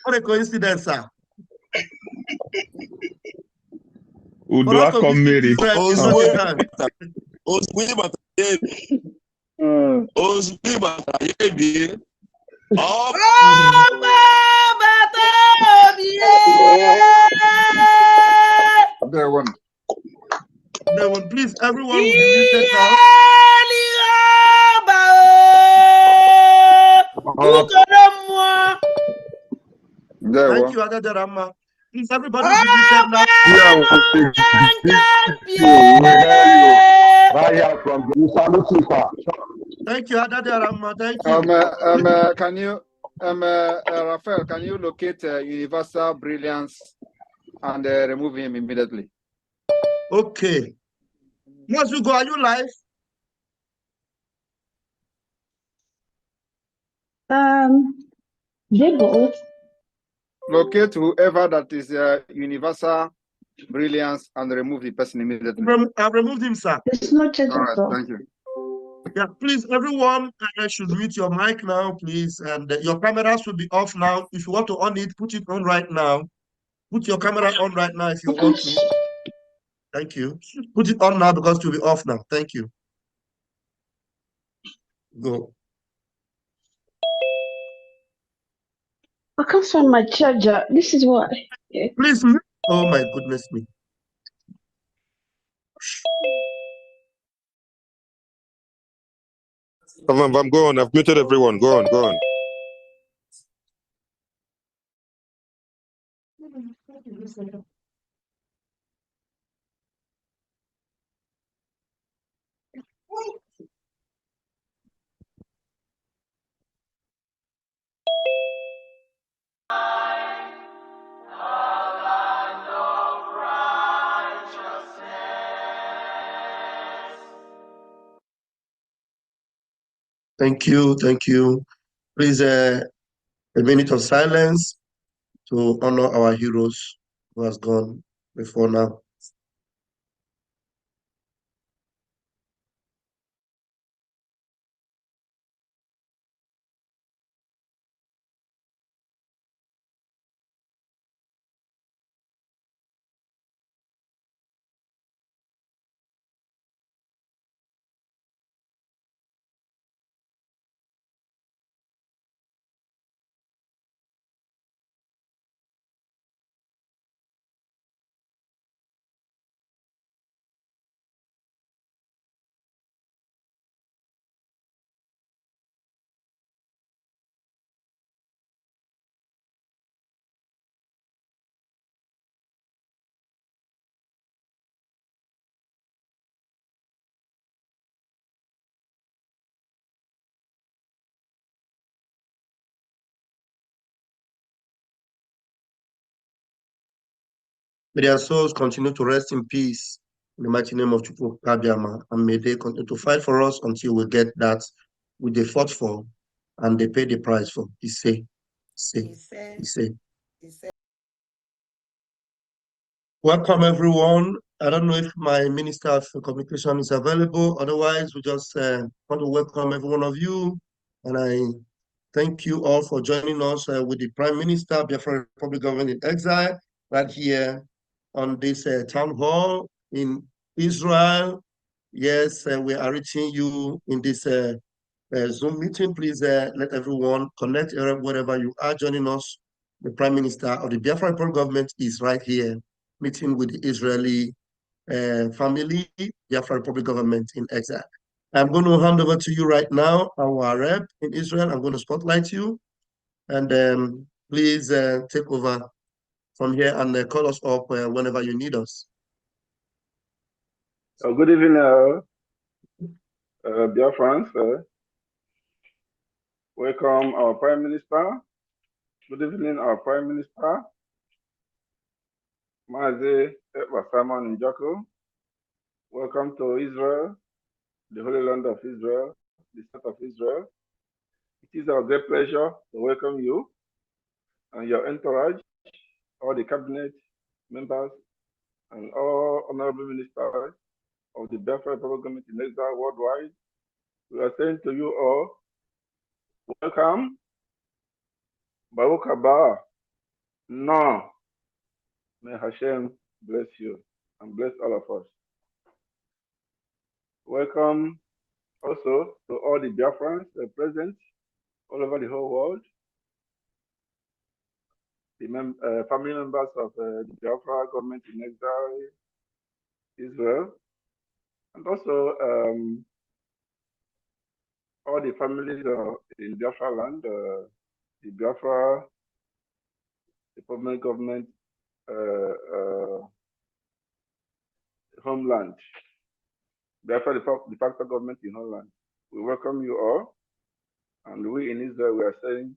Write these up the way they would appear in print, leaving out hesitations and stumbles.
What a coincidence, sir. For us to visit Israel in no time. There one. Please, everyone will be muted now. Thank you, Adadarama. Please, everybody will be muted now. Thank you, Adadarama. Thank you. Can you, Raphael, can you locate Universal Brilliance and remove him immediately? Okay. Once you go, are you live? They both. Locate whoever that is Universal Brilliance and remove the person immediately. I've removed him, sir. It's not just all right, thank you. Yeah, please, everyone, I should mute your mic now, please. And your cameras will be off now. If you want to on it, put it on right now. Put your camera on right now if you want to. Thank you. Put it on now because it will be off now. Thank you. Go. I can't find my charger. This is why. Please. Oh my goodness me. I'm going. I've muted everyone. Go on. Go on. Thank you. Thank you. Please, a minute of silence to honor our heroes who has gone before now. May their souls continue to rest in peace in the mighty name of Chukwu Kabiama, and may they continue to fight for us until we get that which they fought for and they pay the price for. He say. Welcome, everyone. I don't know if my Minister of Communication is available. Otherwise, we just want to welcome every one of you. And I thank you all for joining us with the Prime Minister, Biafra Republic Government in Exile, right here on this town hall in Israel. Yes, we are reaching you in this Zoom meeting. Please let everyone connect wherever you are joining us. The Prime Minister of the Biafra Republic Government is right here, meeting with the Israeli family, Biafra Republic Government in Exile. I'm going to hand over to you right now, our rep in Israel. I'm going to spotlight you. And please take over from here and call us up whenever you need us. Good evening, Biafrans. Welcome, our Prime Minister. Good evening, our Prime Minister. Mazi Ekpa Simon Njako. Welcome to Israel, the Holy Land of Israel, the State of Israel. It is our great pleasure to welcome you and your entourage, all the cabinet members, and all honorable ministers of the Biafra Republic Government in Exile worldwide. We are saying to you all, welcome, Baruch Haba, No. May Hashem bless you and bless all of us. Welcome also to all the Biafrans present all over the whole world, the family members of the Biafra government in exile, Israel, and also all the families in Biafra land, the Biafra, the permanent government homeland, Biafra, the factor government in homeland. We welcome you all, and we in Israel, we are saying,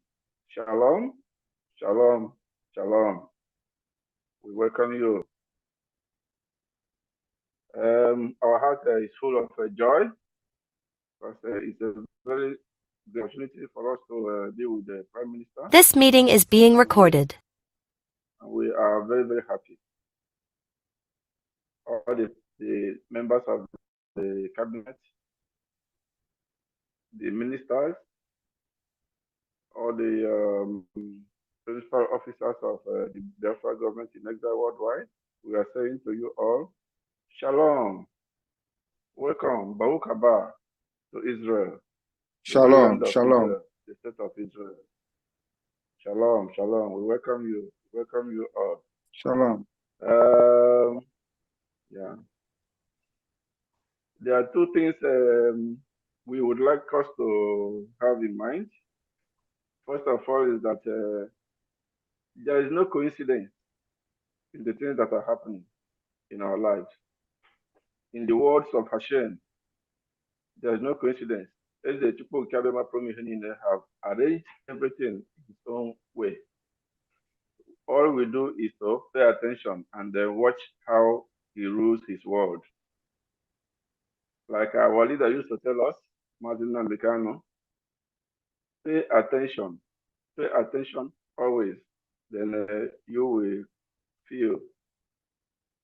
Shalom, Shalom, Shalom. We welcome you. Our heart is full of joy, because it's a very good opportunity for us to deal with the Prime Minister. This meeting is being recorded. And we are very, very happy. All the members of the cabinet, the ministers, all the principal officers of the Biafra government in exile worldwide, we are saying to you all, Shalom, welcome, Baruch haba to Israel. Shalom, shalom. Israel, the state of Israel. Shalom, shalom. We welcome you. Welcome you all. Shalom. Yeah. There are two things we would like us to have in mind. First of all is that there is no coincidence in the things that are happening in our lives. In the words of Hashem, there is no coincidence. As the people have arranged everything in its own way. All we do is to pay attention and then watch how he rules his world. Like our leader used to tell us, Martin Nambikano, pay attention always. Then you will feel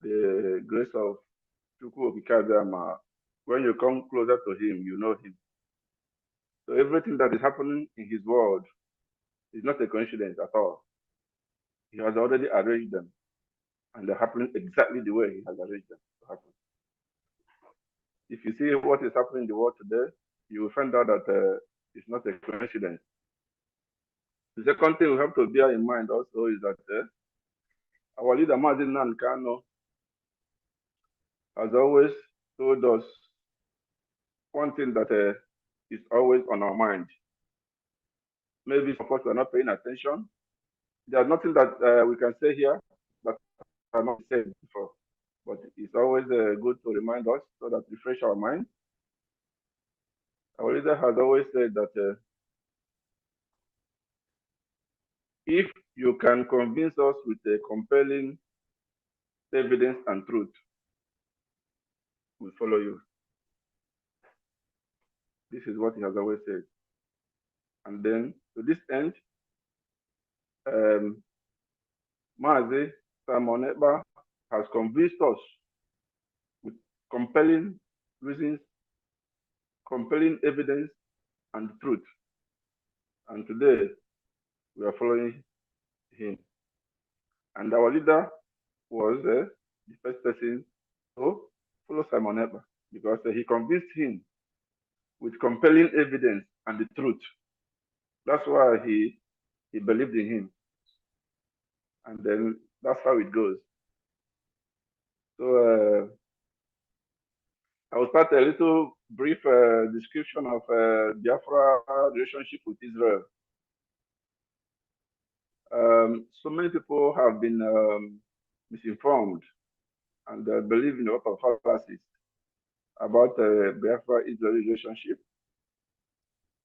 the grace of Chukwu Okikabiyama. When you come closer to him, you know him. So everything that is happening in his world is not a coincidence at all. He has already arranged them, and they're happening exactly the way he has arranged them to happen. If you see what is happening in the world today, you will find out that it's not a coincidence. The second thing we have to bear in mind also is that our leader, Mazin Nankano, has always told us one thing that is always on our mind. Maybe, of course, we're not paying attention. There's nothing that we can say here that are not said before. But it's always good to remind us so that we refresh our mind. Our leader has always said that if you can convince us with a compelling evidence and truth, we'll follow you. This is what he has always said. And then to this end, Mazi Simon Ekpa has convinced us with compelling reasons, compelling evidence, and truth. And today, we are following him. And our leader was the first person to follow Simon Ekpa because he convinced him with compelling evidence and the truth. That's why he believed in him. And then that's how it goes. So I will start a little brief description of Biafra relationship with Israel. So many people have been misinformed and believe in a lot of fallacies about Biafra-Israel relationship.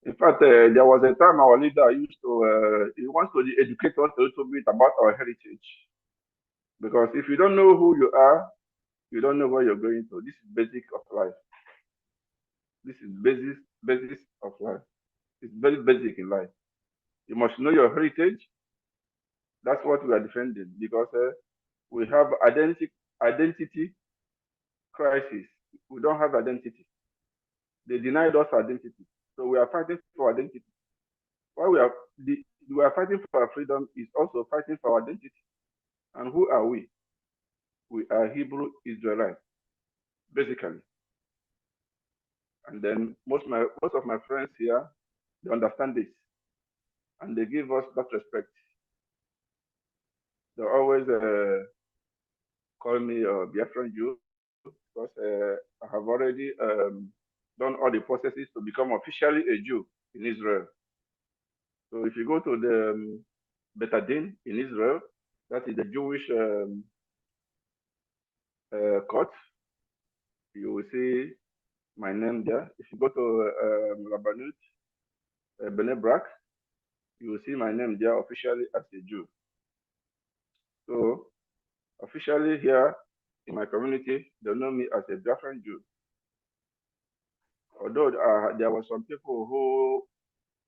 In fact, there was a time our leader used to, he wants to educate us a little bit about our heritage. Because if you don't know who you are, you don't know where you're going to. This is basic of life. This is basis of life. It's very basic in life. You must know your heritage. That's what we are defending because we have identity crisis. We don't have identity. They denied us identity. So we are fighting for identity. While we are fighting for our freedom, is also fighting for our identity. And who are we? We are Hebrew Israelites, basically. And then most of my friends here, they understand this, and they give us that respect. They always call me a Biafran Jew because I have already done all the processes to become officially a Jew in Israel. So if you go to the Betadin in Israel, that is the Jewish court, you will see my name there. If you go to Rabbanut, Bnei Brak, you will see my name there officially as a Jew. So officially here in my community, they know me as a Biafran Jew. Although there were some people who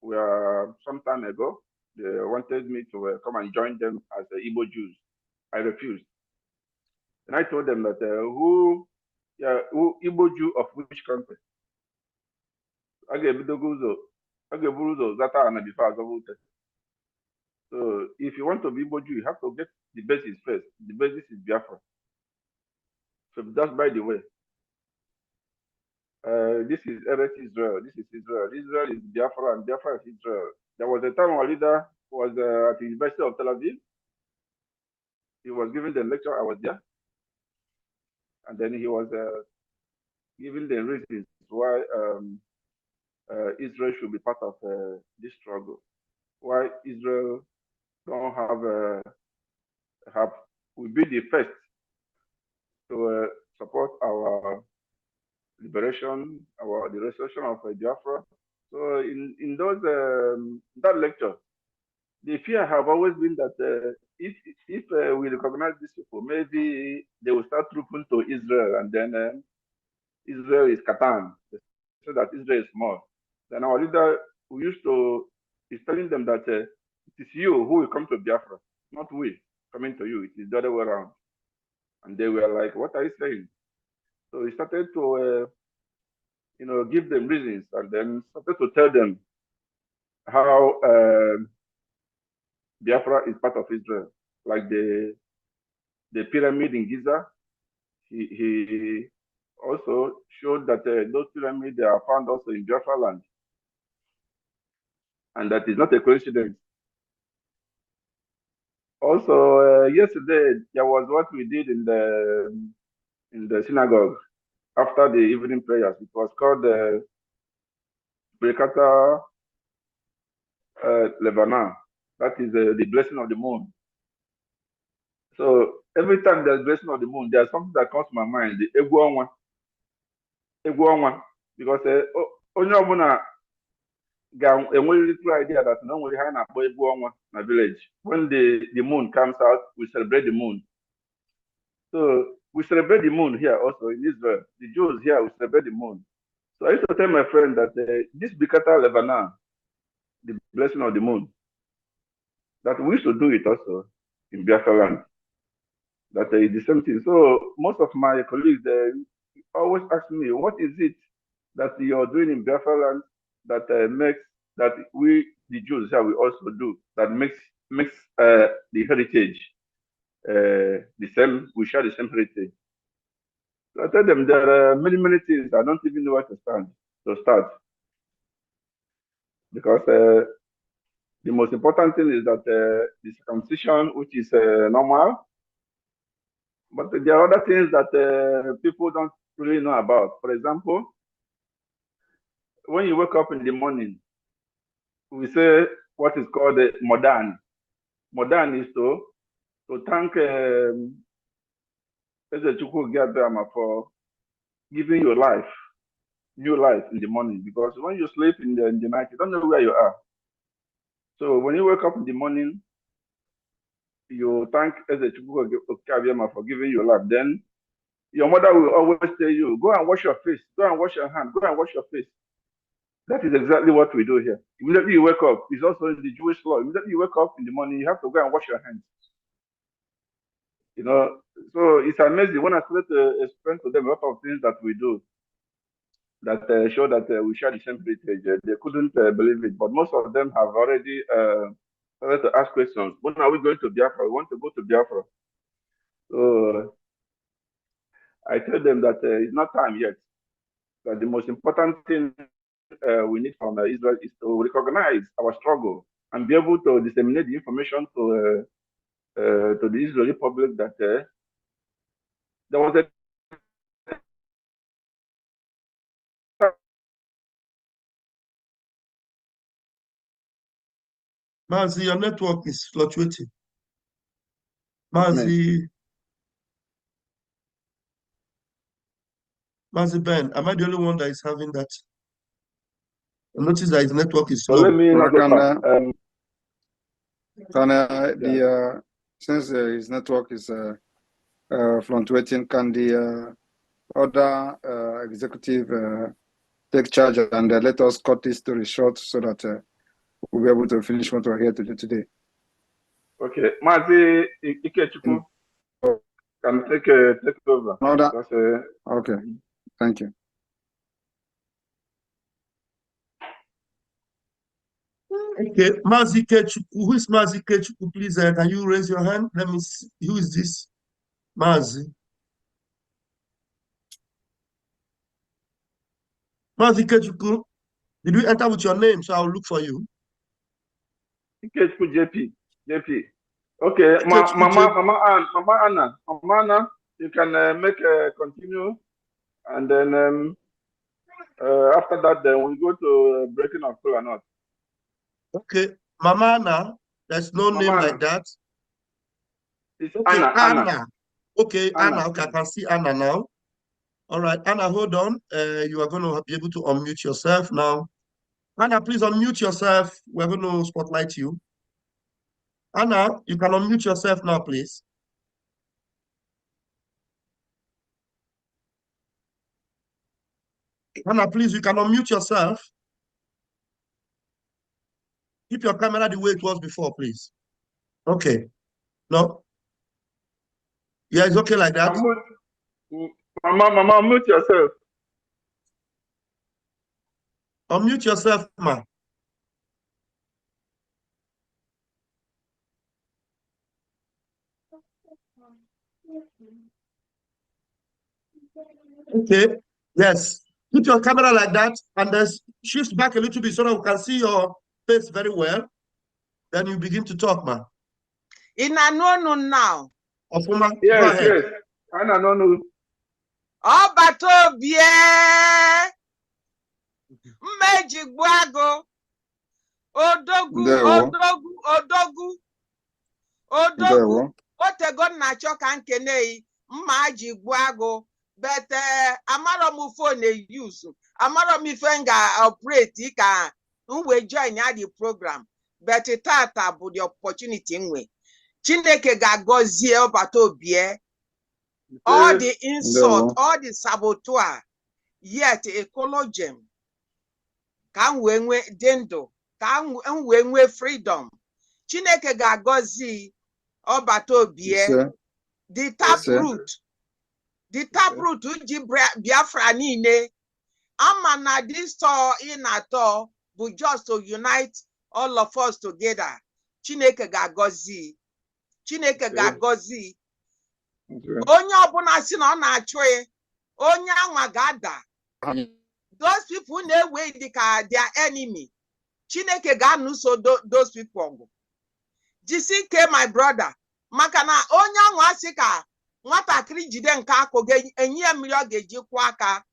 were some time ago, they wanted me to come and join them as Igbo Jews. I refused. And I told them that who Igbo Jew of which country? So if you want to be Igbo Jew, you have to get the basis first. The basis is Biafra. So that's by the way. This is Eretz Israel. This is Israel. Israel is Biafra, and Biafra is Israel. There was a time our leader was at the University of Tel Aviv. He was giving the lecture. I was there, and then he was giving the reasons why Israel should be part of this struggle. Why Israel don't will be the first to support our liberation, the restoration of Biafra. So in those that lecture, the fear have always been that if we recognize these people, maybe they will start trooping to Israel, and then Israel is Catan, so that Israel is small. Then our leader, who used to, is telling them that it is you who will come to Biafra, not we coming to you. It is the other way around. And they were like, "What are you saying?" So he started to, give them reasons, and then started to tell them how Biafra is part of Israel, like the pyramid in Giza. He also showed that those pyramids are found also in Biafra land, and that is not a coincidence. Also, yesterday there was what we did in the synagogue after the evening prayers. It was called the Brekata Lebanon. That is the blessing of the moon. So every time there's blessing of the moon, there's something that comes to my mind, the Egwu Onwa, because onye ọbụla ga-enwe little idea that no one ha na-akpọ Egwu Onwa na village. When the moon comes out, we celebrate the moon. So we celebrate the moon here also in Israel. The Jews here, we celebrate the moon. So I used to tell my friend that this Bikata Lebanon, the blessing of the moon, that we used to do it also in Biafra land. That is the same thing. So most of my colleagues, they always ask me, what is it that you're doing in Biafra land that makes that we, the Jews here, we also do, that makes the heritage the same, we share the same heritage. So I tell them there are many things I don't even know where to start. Because the most important thing is that the circumcision, which is normal, but there are other things that people don't really know about. For example, when you wake up in the morning, we say what is called modern. Modern is to thank for giving your life, new life in the morning. Because when you sleep in the night, you don't know where you are. So when you wake up in the morning, you thank Eze for giving your life. Then your mother will always tell you, go and wash your face, go and wash your hand, go and wash your face. That is exactly what we do here. Immediately you wake up, it's also in the Jewish law. Immediately you wake up in the morning, you have to go and wash your hands. So it's amazing when I started to explain to them a lot of things that we do that show that we share the same heritage. They couldn't believe it, but most of them have already started to ask questions. When are we going to Biafra? We want to go to Biafra. So I told them that it's not time yet. That the most important thing we need from Israel is to recognize our struggle and be able to disseminate the information to the Israeli public that there was a Mazi, your network is fluctuating. Mazi Ben, am I the only one that is having that? Notice that his network is so slow. let me not go back. Since his network is fluctuating, can the other executive take charge and let us cut this story short so that we'll be able to finish what we're here to do today? Okay, Mazi Ikechukwu can take over. Okay, thank you. Okay, Mazi Ikechukwu. Who is Mazi Ikechukwu? Please, can you raise your hand? Let me see. Who is this? Mazi. Mazi Ikechukwu. Did you enter with your name? So I'll look for you. Ikechukwu JP. Okay, Mama Anna, you can make continue, and then after that, then we go to breaking of cola nut. Okay, Mama Anna, there's no name like that. It's okay, Anna. Okay, Anna. Okay, I can see Anna now. All right, Anna, hold on. You are going to be able to unmute yourself now. Anna, please unmute yourself. We're going to spotlight you. Anna, you can unmute yourself now, please. Anna, please, you can unmute yourself. Keep your camera the way it was before, please. Okay. No? Yeah, it's okay like that. Mama, unmute yourself. Unmute yourself, ma. Okay. Yes. Put your camera like that and then shift back a little bit so that we can see your face very well. Then you begin to talk, ma. In a no now. Ofuma, yes, go ahead. Yes. Anna, no. Oh, bato bien. Mmeji Guago. Odogu. Otego na choka nkenei. Mmaji Guago. But amaro mu phone use. Amaro mi fenga operate ka we join the program. But tata bu the opportunity nwe. Chineke ga-gozie ọbata obie. All the insult, all the saboteur, yet a collagen. Can we dendo? Can we freedom? Chineke ga-gozi ọbata obie. The taproot. The taproot uji Biafra niile. Ama na this store in ato bụ just to unite all of us together. Chineke ga-gozi. Chineke ga-gozi. Onye ọbụla si na ọ na-achụ onye anwa ga-ada. Those people na-ewe dịka their enemy. Chineke ga-anụso those people ọgụ. Jisi ike my brother. Maka na onye anwa sị ka nwatakịrị jide nke akụ ga-enye ya mmiri ọ ga-eji kwụọ aka.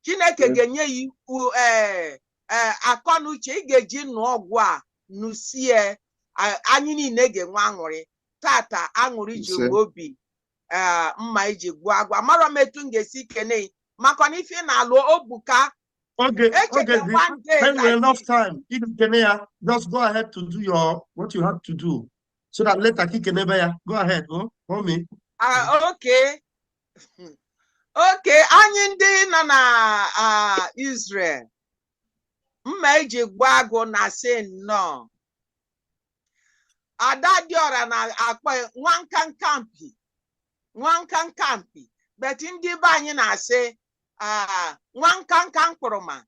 Chineke ga-enye ya akọ na uche ị ga-eji nụọ ọgwụ a nụsie anyị niile ga-enwe aṅụrị. Tata aṅụrị ji obi mma iji gwa agwa amara m etu m ga-esi kene maka na ife na-alụ obuka. Okay, then we enough time. Just go ahead to do what you have to do so that later go ahead. Mommy. Okay. Okay, anyị ndị nọ na Israel mma iji gwa agụ na say no. Ada diora na akpa nwankankampi but ndị be anyị na-asị nwankanka mkpụrụma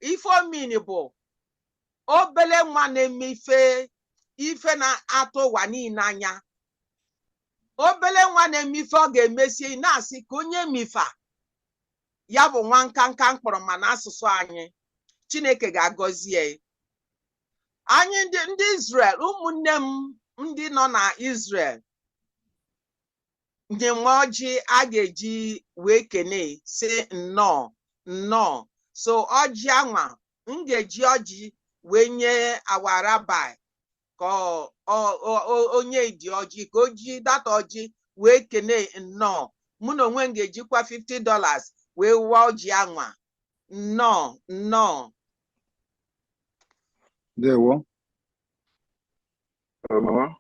ife omini bụ obele nwa na-eme ife ife na-atụ ụwa niile anya. Obele nwa na-emife ọ ga-emesi na-asị ka onye mifa ya bụ nwa nkanka mkpọrọ ma n'asụsụ anyị. Chineke ga-agọzi ya. Anyị ndị Israel, ụmụnne m ndị nọ na Israel, nye m ọjị a ga-eji wee kene si nnọọ nnọọ. So ọjị anwa m ga-eji ọjị wee nye our rabbi ka onye dị ọjị ka o ji data ọjị wee kene nnọọ. Mụ na onwe m ga-ejikwa $50 wee wụọ ọjị anwa. Nnọọ nnọọ. There we Mama.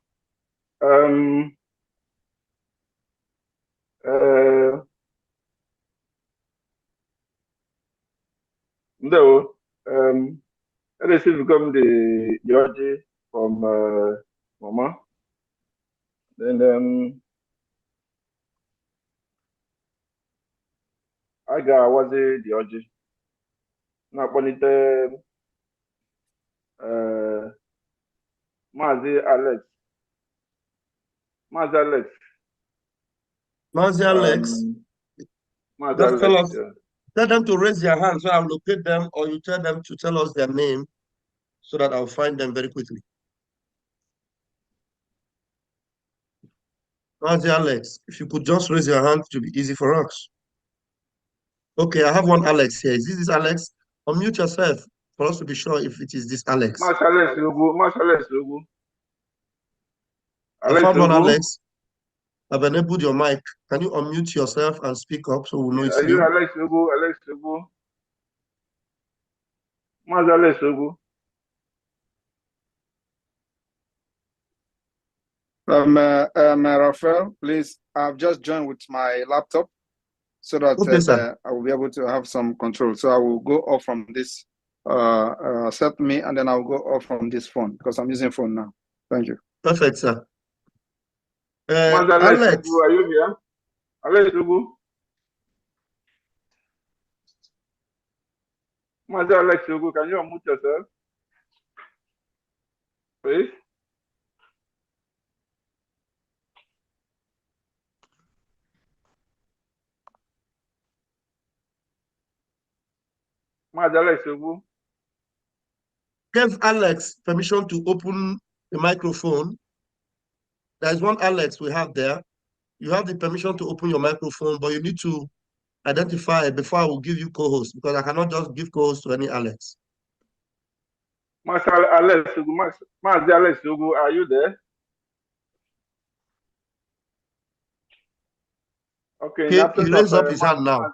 No. I received the Georgie from Mama. Then I got was the Georgie. Not when it Mazi Alex. Just tell us, tell them to raise their hand so I'll locate them, or you tell them to tell us their name so that I'll find them very quickly. Mazi Alex, if you could just raise your hand, it will be easy for us. Okay, I have one Alex here. Is this Alex? Unmute yourself for us to be sure if it is this Alex. Alex Lugu. I found one Alex. I've enabled your mic. Can you unmute yourself and speak up so we know it's you? Alex Lugu. Alex Lugu. Raphael, please, I've just joined with my laptop so that okay, I will be able to have some control. So I will go off from this, set me, and then I'll go off from this phone because I'm using phone now. Thank you. Perfect, sir. Alex, are you here? Alex Lugu. Alex Lugu, can you unmute yourself? Please. Alex Lugu. Give Alex permission to open the microphone. There is one Alex we have there. You have the permission to open your microphone, but you need to identify before I will give you co-host, because I cannot just give co-host to any Alex. Alex Lugu, are you there? Okay, he raised up his hand now.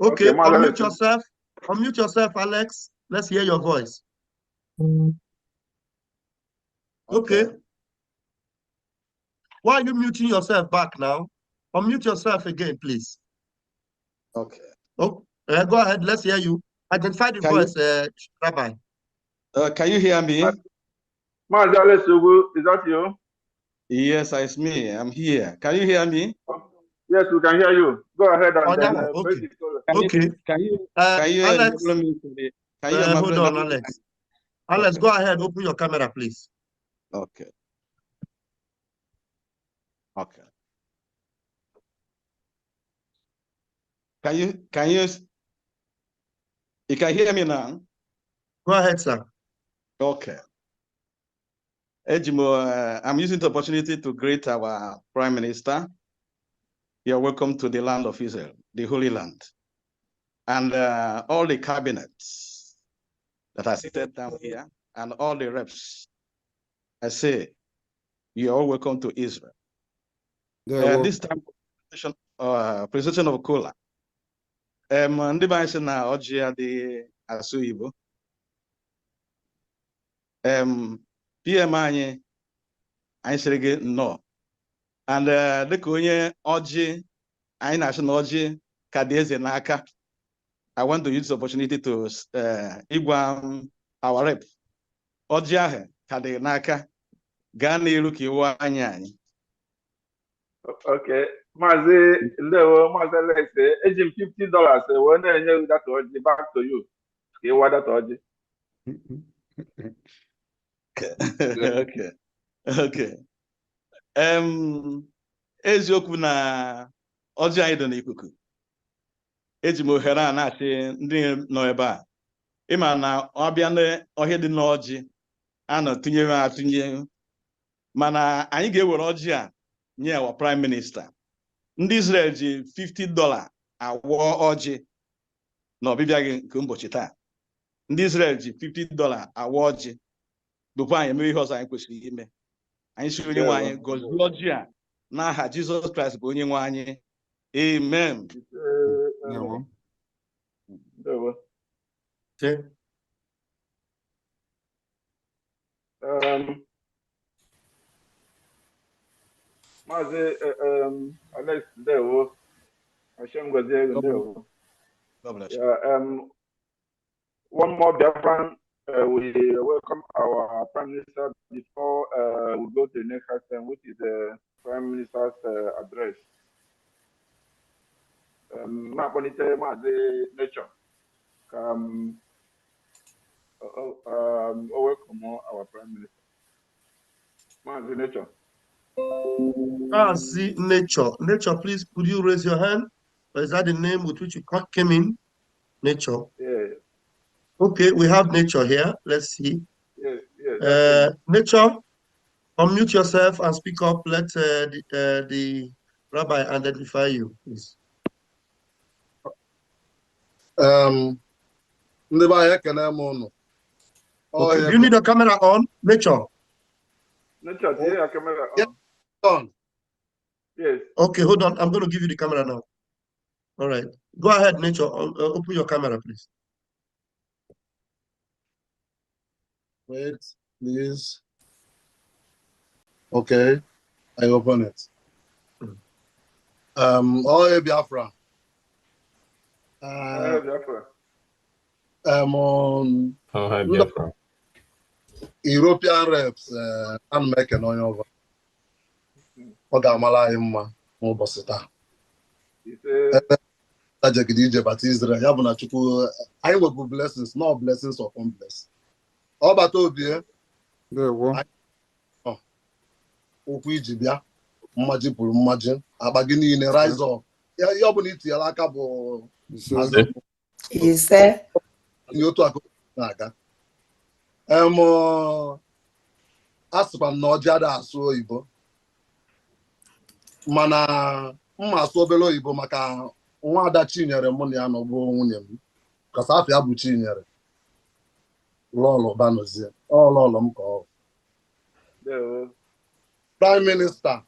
Okay, unmute yourself. Unmute yourself, Alex. Let's hear your voice. Okay. Why are you muting yourself back now? Unmute yourself again, please. Okay. Oh, go ahead. Let's hear you. Identify the voice, Rabbi. Can you hear me? Alex Lugu, is that you? Yes, it's me. I'm here. Can you hear me? Yes, we can hear you. Go ahead and okay. Can you Alex, hold on, Alex. Alex, okay. Go ahead. Open your camera, please. Okay. Okay. You can hear me now? Go ahead, sir. Okay. Ejimo, I'm using the opportunity to greet our Prime Minister. You're welcome to the land of Israel, the Holy Land. And all the cabinets that are seated down here, and all the reps, I say, you're all welcome to Israel. This time, presentation of Kola. Ndị be anyị sị na ọjị ya dị asụ Igbo. PM anyị sịrị gị nnọọ. And dịka onye ọjị anyị na-asị na ọjị ka dị eze n'aka. I want to use the opportunity to ịgwa our rep. Ọjị ahụ ka dị n'aka. Gaa n'iru ka iwu anyị. Okay. Mazi Alex, ejim $50. When I hear that orgy back to you. Okay, what that orgy? Okay. Okay. Eziokwu na ọjị anyị dị n'ikuku. Eji m ohere a na-asị ndị nọ ebe a. Ịma na ọ bịa n'ọhịa dị n'ọjị a na-atụnye atụnye, mana anyị ga-ewere ọjị a nye our prime minister. Ndị Israel ji $50 awọ ọjị na ọbịbịa gị nke ụbọchị taa. Ndị Israel ji $50 awọ ọjị bụkwa anyị eme ihe ọzọ anyị kwesịrị ime. Anyị si onye nwe anyị gọzie ọjị a n'aha Jizọs Kraịst bụ onye nwe anyị. Amen. Maazị Alex Ndewo, Hashem gozie Ndewo. God bless you. Yeah, one more Biafran, we welcome our Prime Minister before we go to the next item, which is the Prime Minister's address. Maazị Nature, welcome our Prime Minister. Maazị Nature. See Nature. Nature, please, could you raise your hand? Or is that the name with which you came in? Nature. Yeah. Okay, we have Nature here. Let's see. Yeah. Nature, unmute yourself and speak up. Let the rabbi identify you, please. Okay, do you need a camera on? Nature. Nature, do you have a camera on? Yeah. On. Yes. Okay, hold on. I'm going to give you the camera now. All right. Go ahead, Nature. Open your camera, please. Wait, please. Okay, I open it. Biafra. Biafra. Hi, Biafra. European reps, I'm making on over. Ogamala Imma, Mobosita. But Israel, Yabuna Chuku, I will be blessings, not blessings of blessings. All about Obia, there were Okwijibia, Majipur, Majin, Abagini in a rise of Yabuniti, Alakabo. Is there? You to Naga. Aspan no Jada so Ibo. Mana so below Ibo Maka, one that chinyere money and no bone, because I have chinyere. Lolo Banozie, all Lolom call. Prime Minister,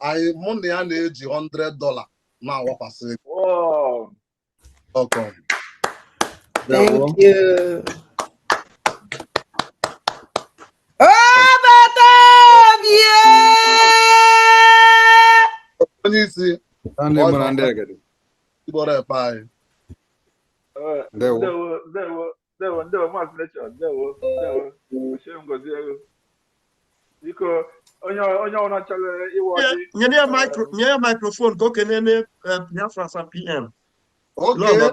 I money and age $100 now. What I say? Wow. Welcome. Thank you. Oh, When you see, microphone. Go can Biafra PM. Okay.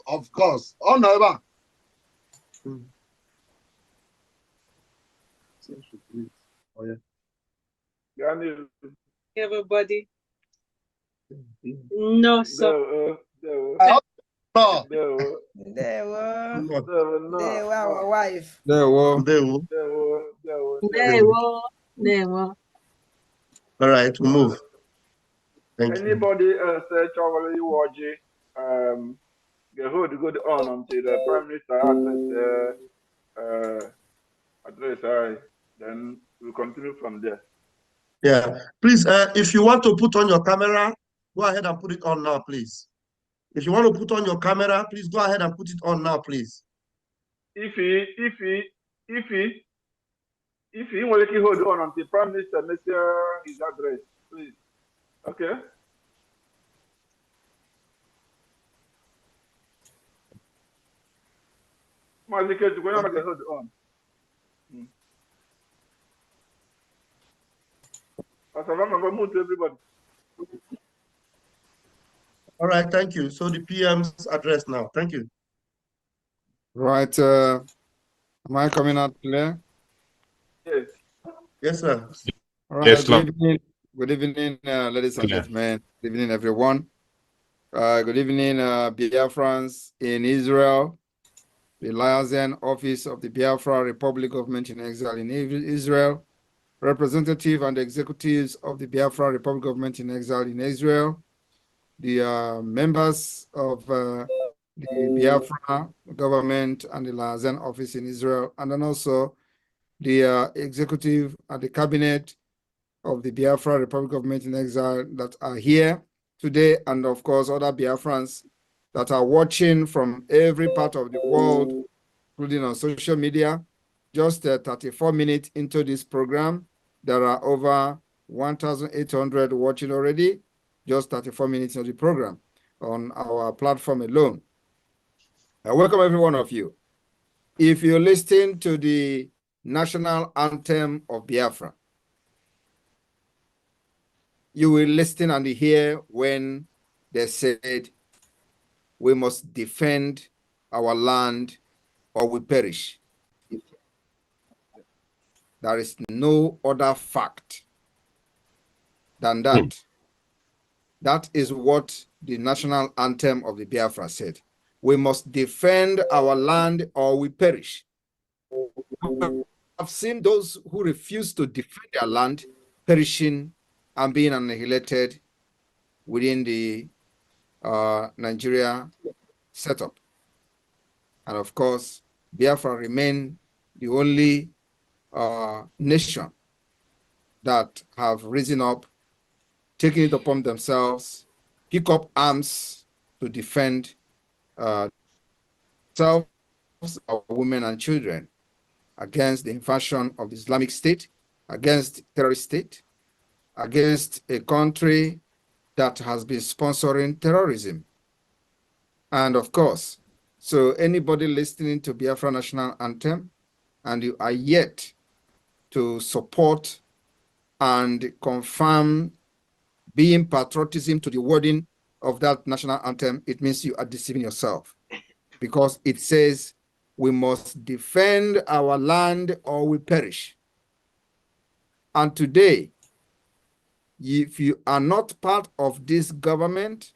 Of course. Oh no, oh yeah. Everybody. No, sir. They were our wife. They were. All right, we move. Anybody search over the watch? The hood go on until the Prime Minister address. Then we'll continue from there. Yeah, please. If you want to put on your camera, go ahead and put it on now, please. If you want to put on your camera, please go ahead and put it on now, please. If he will hold on until Prime Minister makes his address, please. Okay. Hold on. Everybody. All right, thank you. So the PM's address now. Thank you. Right. Am I coming out clear? Yes. Yes, sir. All right. Yes, Good evening. Good evening, ladies and Clear. gentlemen. Good evening, everyone. Good evening, Biafrans in Israel, the liaison office of the Biafra Republic Government in Exile in Israel, representative and executives of the Biafra Republic Government in Exile in Israel, the members of the Biafra government and the liaison office in Israel, and then also the executive and the cabinet of the Biafra Republic Government in Exile that are here today, and of course other Biafrans that are watching from every part of the world, including on social media. Just 34 minutes into this program, there are over 1,800 watching already, just 34 minutes into the program on our platform alone. I welcome every one of you. If you listen to the national anthem of Biafra, you will listen and hear when they said, we must defend our land or we perish. There is no other fact than that. That is what the national anthem of the Biafra said. We must defend our land or we perish. I've seen those who refuse to defend their land perishing and being annihilated within the Nigeria setup. And of course, Biafra remain the only nation that have risen up, taken it upon themselves, pick up arms to defend themselves, our women and children against the invasion of the Islamic State, against terrorist state, against a country that has been sponsoring terrorism. And of course, so anybody listening to Biafra National Anthem and you are yet to support and confirm being patriotism to the wording of that national anthem, it means you are deceiving yourself, because it says we must defend our land or we perish. And today, if you are not part of this government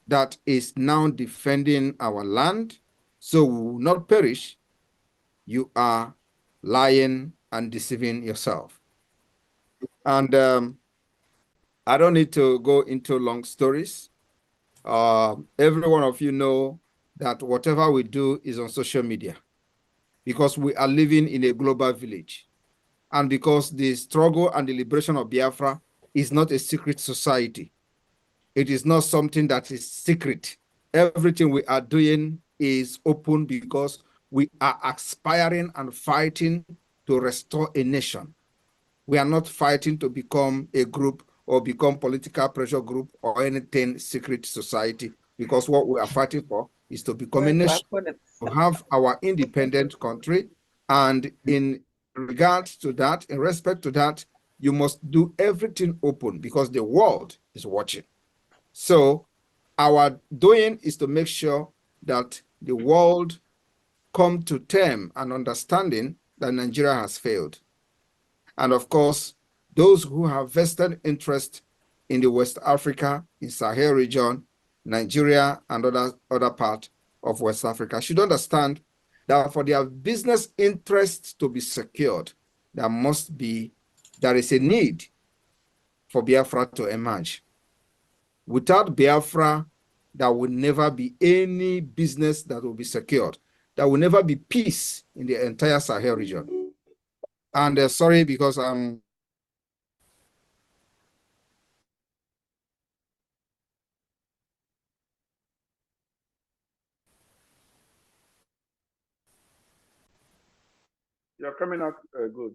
that is now defending our land, so we will not perish, you are lying and deceiving yourself. And I don't need to go into long stories. Every one of you know that whatever we do is on social media, because we are living in a global village, and because the struggle and the liberation of Biafra is not a secret society. It is not something that is secret. Everything we are doing is open, because we are aspiring and fighting to restore a nation. We are not fighting to become a group or become political pressure group or anything secret society, because what we are fighting for is to become a nation, to have our independent country. And in regards to that, in respect to that, you must do everything open, because the world is watching. So our doing is to make sure that the world come to term and understanding that Nigeria has failed. And of course, those who have vested interest in the West Africa, in Sahel region, Nigeria, and other part of West Africa should understand that for their business interests to be secured, there is a need for Biafra to emerge. Without Biafra, there will never be any business that will be secured. There will never be peace in the entire Sahel region. And sorry, because I'm You're coming out good.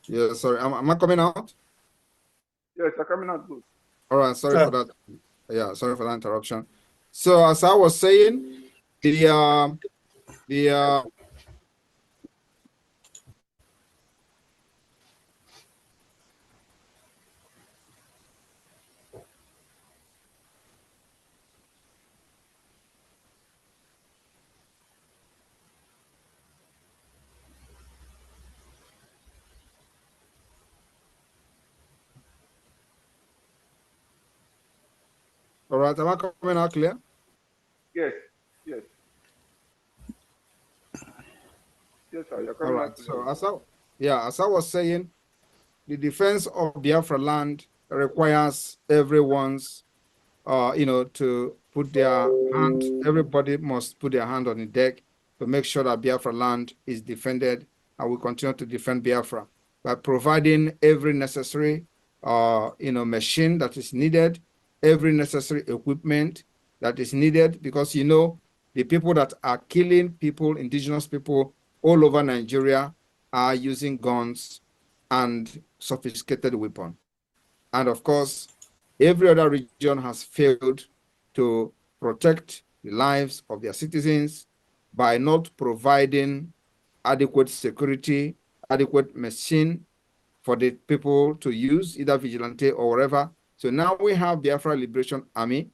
yeah, sorry, am I coming out? Yes, you're coming out good. All right, sorry for that. Yeah, sorry for that interruption. So as I was saying, The all right, am I coming out clear? Yes, yes. Yes, sir. You're All coming right. out So as I was saying, the defense of Biafra land requires everyone's, to put their hand. Everybody must put their hand on the deck to make sure that Biafra land is defended, and we continue to defend Biafra by providing every necessary, machine that is needed, every necessary equipment that is needed, because the people that are killing people, indigenous people all over Nigeria, are using guns and sophisticated weapons. And of course, every other region has failed to protect the lives of their citizens by not providing adequate security, adequate machine for the people to use, either vigilante or whatever. So now we have Biafra Liberation Army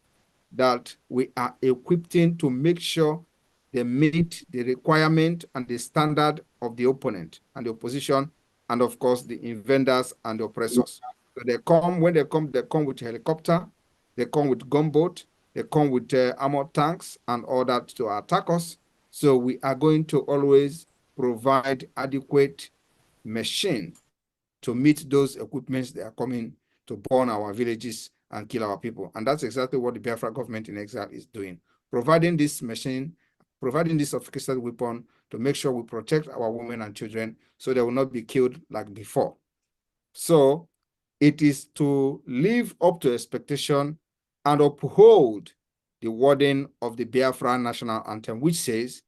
that we are equipping to make sure they meet the requirement and the standard of the opponent and the opposition, and of course the invaders and the oppressors. So when they come with helicopter, they come with gunboat, they come with armored tanks and all that to attack us. So we are going to always provide adequate machine to meet those equipments they are coming to burn our villages and kill our people. And that's exactly what the Biafra government in exile is doing, providing this machine, providing this sophisticated weapon to make sure we protect our women and children so they will not be killed like before. So it is to live up to expectation and uphold the wording of the Biafra national anthem, which says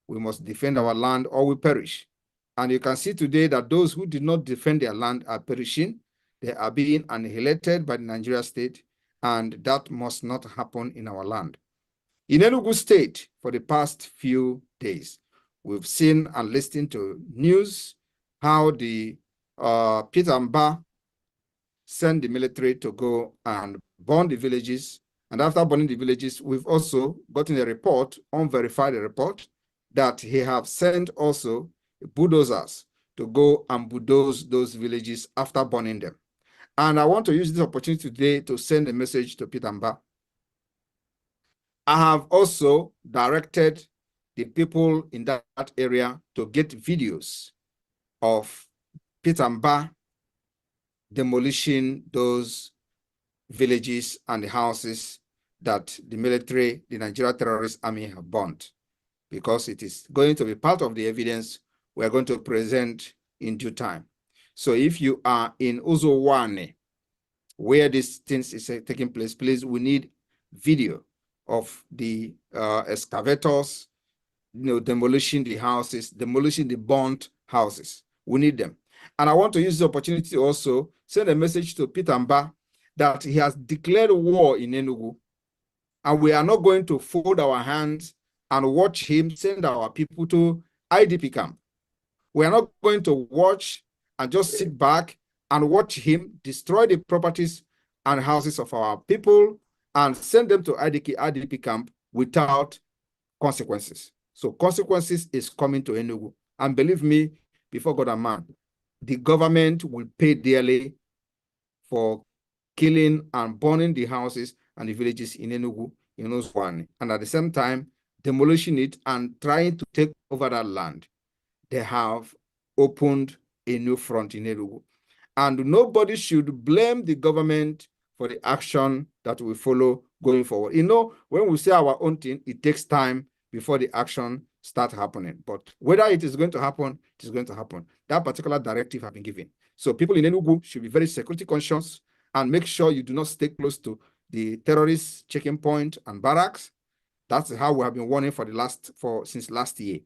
we must defend our land or we perish. And you can see today that those who did not defend their land are perishing. They are being annihilated by the Nigeria state, and that must not happen in our land. In Enugu State, for the past few days, we've seen and listened to news how the Peter Mba sent the military to go and burn the villages. And after burning the villages, we've also gotten a report, unverified report, that he have sent also bulldozers to go and bulldoze those villages after burning them. And I want to use this opportunity today to send a message to Peter Mba. I have also directed the people in that area to get videos of Peter Mba demolishing those villages and the houses that the military, the Nigeria terrorist army have burnt, because it is going to be part of the evidence we are going to present in due time. So if you are in Uzowane, where these things is taking place, please, we need video of the excavators, demolishing the houses, demolishing the burnt houses. We need them. And I want to use the opportunity to also send a message to Peter Mba that he has declared war in Enugu, and we are not going to fold our hands and watch him send our people to IDP camp. We are not going to watch and just sit back and watch him destroy the properties and houses of our people and send them to IDP camp without consequences. So consequences is coming to Enugu. And believe me, before God and man, the government will pay dearly for killing and burning the houses and the villages in Enugu, in Oswani, and at the same time, demolishing it and trying to take over that land. They have opened a new front in Enugu. And nobody should blame the government for the action that we follow going forward. When we say our own thing, it takes time before the action starts happening. But whether it is going to happen, it is going to happen. That particular directive has been given. So people in Enugu should be very security conscious and make sure you do not stay close to the terrorist checking point and barracks. That's how we have been warning since last year.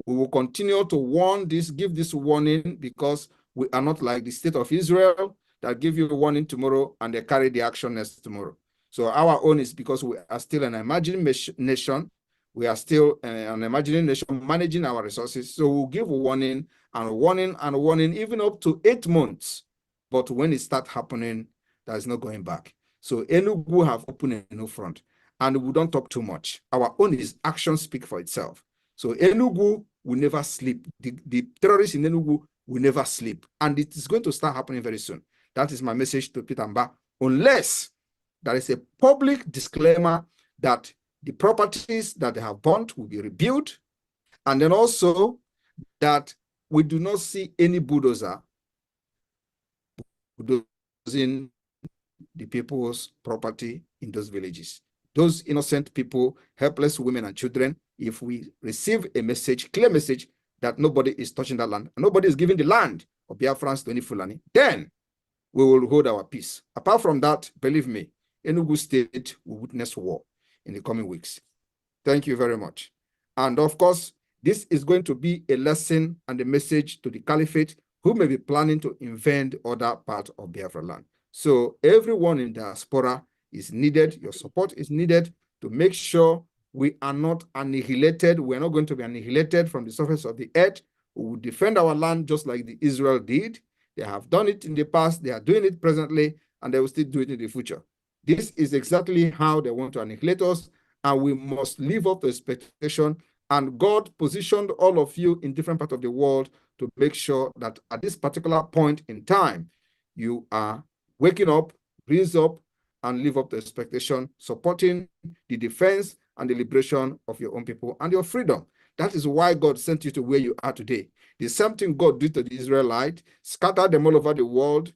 We will continue to give this warning, because we are not like the state of Israel that give you a warning tomorrow and they carry the action next tomorrow. So our own is because we are still an emerging nation. We are still an emerging nation managing our resources. So we'll give warning and warning and warning, even up to 8 months. But when it starts happening, there's no going back. So Enugu have opened a new front, and we don't talk too much. Our own is actions speak for itself. So Enugu will never sleep. The terrorists in Enugu will never sleep. And it is going to start happening very soon. That is my message to Peter Mba. Unless there is a public disclaimer that the properties that they have burnt will be rebuilt, and then also that we do not see any bulldozer bulldozing the people's property in those villages. Those innocent people, helpless women and children, if we receive a message, clear message, that nobody is touching that land, and nobody is giving the land of Biafrans to any Fulani, then we will hold our peace. Apart from that, believe me, Enugu State will witness war in the coming weeks. Thank you very much. And of course, this is going to be a lesson and a message to the Caliphate who may be planning to invade other parts of Biafra land. So everyone in diaspora is needed. Your support is needed to make sure we are not annihilated. We are not going to be annihilated from the surface of the earth. We will defend our land just like the Israel did. They have done it in the past. They are doing it presently, and they will still do it in the future. This is exactly how they want to annihilate us, and we must live up to expectation. And God positioned all of you in different parts of the world to make sure that at this particular point in time, you are waking up, raise up, and live up to expectation, supporting the defense and the liberation of your own people and your freedom. That is why God sent you to where you are today. The same thing God did to the Israelites, scatter them all over the world,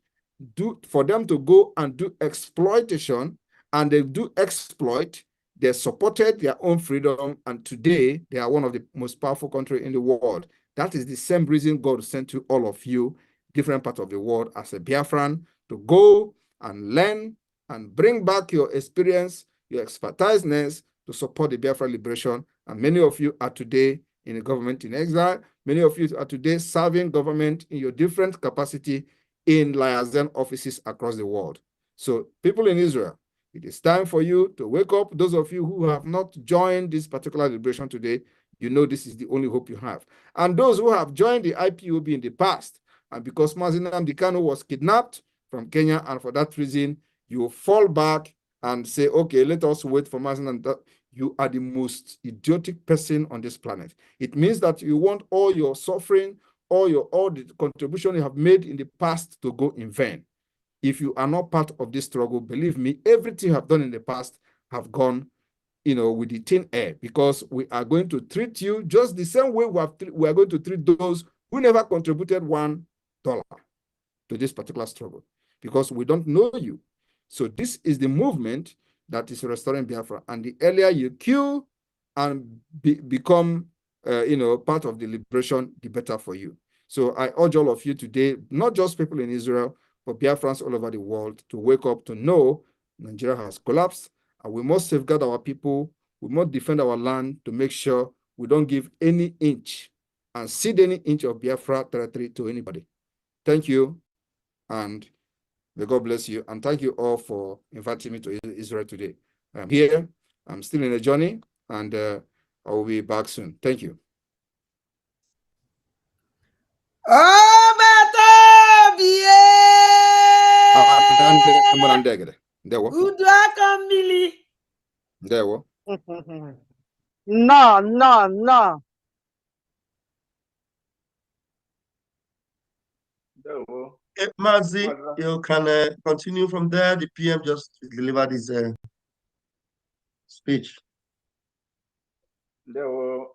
for them to go and do exploitation, and they do exploit. They supported their own freedom, and today they are one of the most powerful countries in the world. That is the same reason God sent to all of you, different parts of the world, as a Biafran, to go and learn and bring back your experience, your expertiseness to support the Biafra liberation. And many of you are today in a government in exile. Many of you are today serving government in your different capacity in liaison offices across the world. So people in Israel, it is time for you to wake up. Those of you who have not joined this particular liberation today, you know this is the only hope you have. And those who have joined the IPOB in the past, and because Mazi Nnamdi Kanu was kidnapped from Kenya, and for that reason, you fall back and say, okay, let us wait for Mazi Nnamdi. You are the most idiotic person on this planet. It means that you want all your suffering, all the contribution you have made in the past to go in vain. If you are not part of this struggle, believe me, everything you have done in the past have gone, with the thin air, because we are going to treat you just the same way we are going to treat those who never contributed $1 to this particular struggle, because we don't know you. So this is the movement that is restoring Biafra, and the earlier you queue and become, part of the liberation, the better for you. So I urge all of you today, not just people in Israel, but Biafrans all over the world, to wake up to know Nigeria has collapsed, and we must safeguard our people. We must defend our land to make sure we don't give any inch and cede any inch of Biafra territory to anybody. Thank you, and may God bless you. And thank you all for inviting me to Israel today. I'm here. I'm still in a journey, and I will be back soon. Thank you. No, no, no. Mazi, you can continue from there. The PM just delivered his speech. There were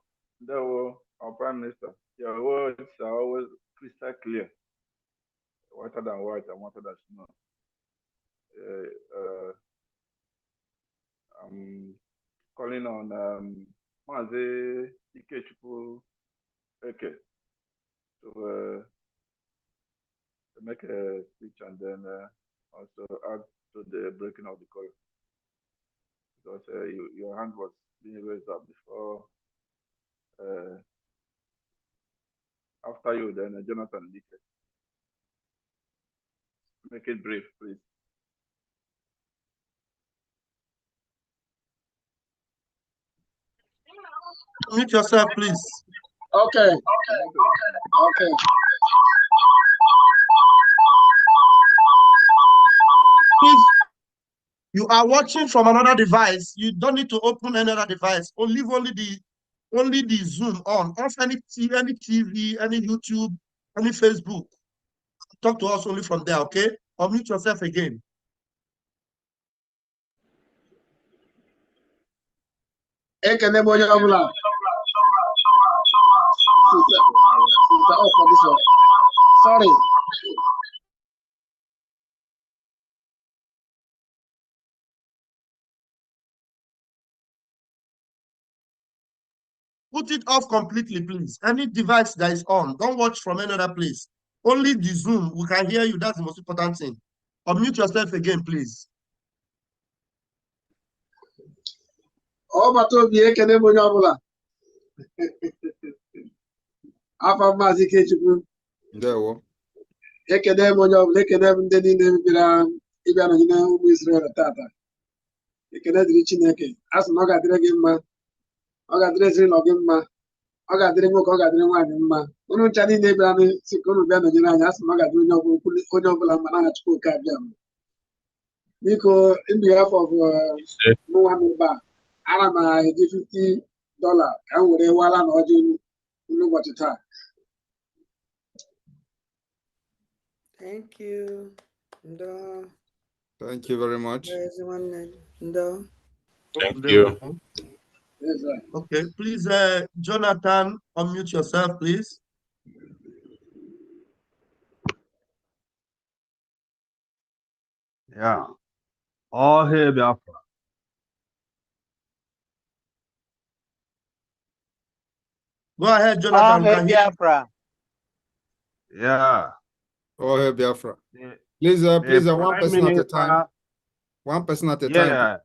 our Prime Minister. Your words are always crystal clear, whiter than white and whiter than snow. I'm calling on Mazi Ikechukwu Eke to make a speech, and then also add to the breaking of the call, because your hand was being raised up before. After you, then Jonathan Dike. Make it brief, please. Mute yourself, please. Okay. Please, you are watching from another device. You don't need to open another device. Leave only the Zoom on. Off any TV, any YouTube, any Facebook. Talk to us only from there, okay? Or mute yourself again. Sorry. Put it off completely, please. Any device that is on, don't watch from another place. Only the Zoom, we can hear you. That's the most important thing. Unmute yourself again, please. Oh, but to ekene onye ọbụla. Afọ Maazị Ikechukwu. Ndewo. Ekene onye ọbụla, ekene ndị niile bịara ịbịa nọnyere ụmụ Israel tata. Ekene dịrị Chineke. A sị na ọ ga-adịrị gị mma. Ọ ga-adịrị ezinụlọ gị mma. Ọ ga-adịrị nwoke, ọ ga-adịrị nwaanyị mma. Unu ncha niile bịara sị ka unu bịa nọnyere anyị. A sị na ọ ga-adịrị onye ọbụla mma n'aha Chukwuka abịa m. Biko, in behalf of mụnwa mba, ana m eji $50 ka m were wala na ọjị n'ụbọchị taa. Thank you. Ndo. Thank you very much. Ndo. Thank you. Yes, sir. Okay, please, Jonathan, unmute yourself, please. Yeah. All hail Biafra. Go ahead, Jonathan. All hail Biafra. Yeah. All hail Biafra. Please, one person at a time. One person at a time.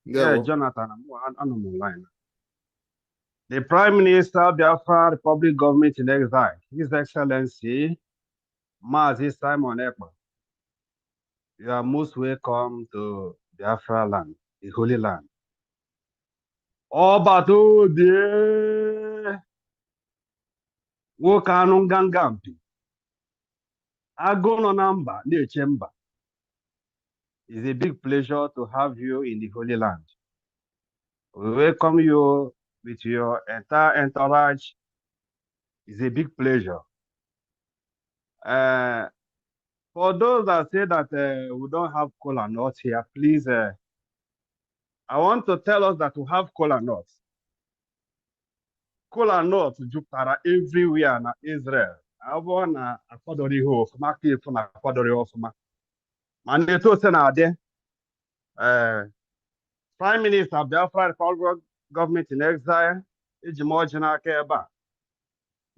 Yeah, Jonathan, I'm on the line. The Prime Minister, Biafra Republic Government in Exile, His Excellency, Mazi Simon Ekpa. You are most welcome to Biafra land, the Holy Land. Obato de Wokanu Gangampi. Agono Namba, near Chamber. It's a big pleasure to have you in the Holy Land. We welcome you with your entire entourage. It's a big pleasure. For those that say that we don't have kola nuts here, please, I want to tell us that we have kola nuts. Kola nuts jupara everywhere in Israel. I want to afford you of my people na afford you of my. Man, they told us Prime Minister Biafra Republic Government in Exile, Ejimojina Keba.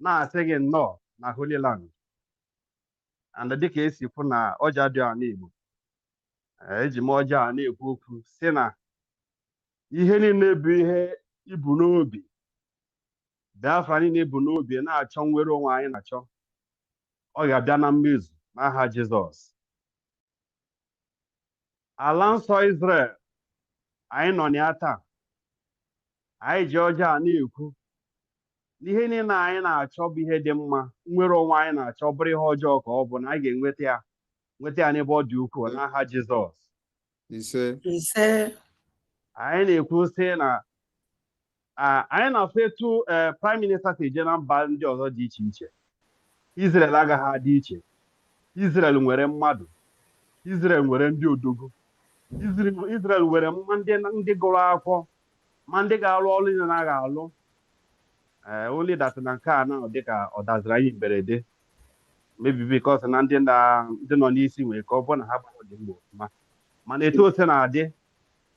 Now saying no, na Holy Land. And the case you put na Ojadio Anibu. Ejimoja Anibu, Sena. Ihe niile bụ ihe ibu n'obi. Biafra niile bụ n'obi na-achọ nwere onwe anyị na-achọ. Ọ ga-abịa na mmezu n'aha Jizọs. Ala nsọ Israel, anyị nọ na ya taa. Anyị ji ọjọọ na-ekwu. Ihe niile anyị na-achọ bụ ihe dị mma. Nwere onwe anyị na-achọ bụrụ ihe ọjọọ ka ọ bụ na anyị ga-enweta ya. Nweta ya n'ebe ọ dị ukwuu n'aha Jizọs. Ise. Anyị na-ekwu sị na anyị na-afụ etu Prime Minister si eje na mba ndị ọzọ dị iche iche. Israel agaghị adị iche. Israel nwere mmadụ. Israel nwere ndị odogwu. Israel nwere ndị gụrụ akwụkwọ ma ndị ga-alụ ọrụ niile na ga-alụ. Only that na nke a na dịka ọ daziri anyị mberede. Maybe because na ndị nọ n'isi nwere ka ọ bụ na ha gbara dị mgbe ọfụma. Mana etu ose na-adị,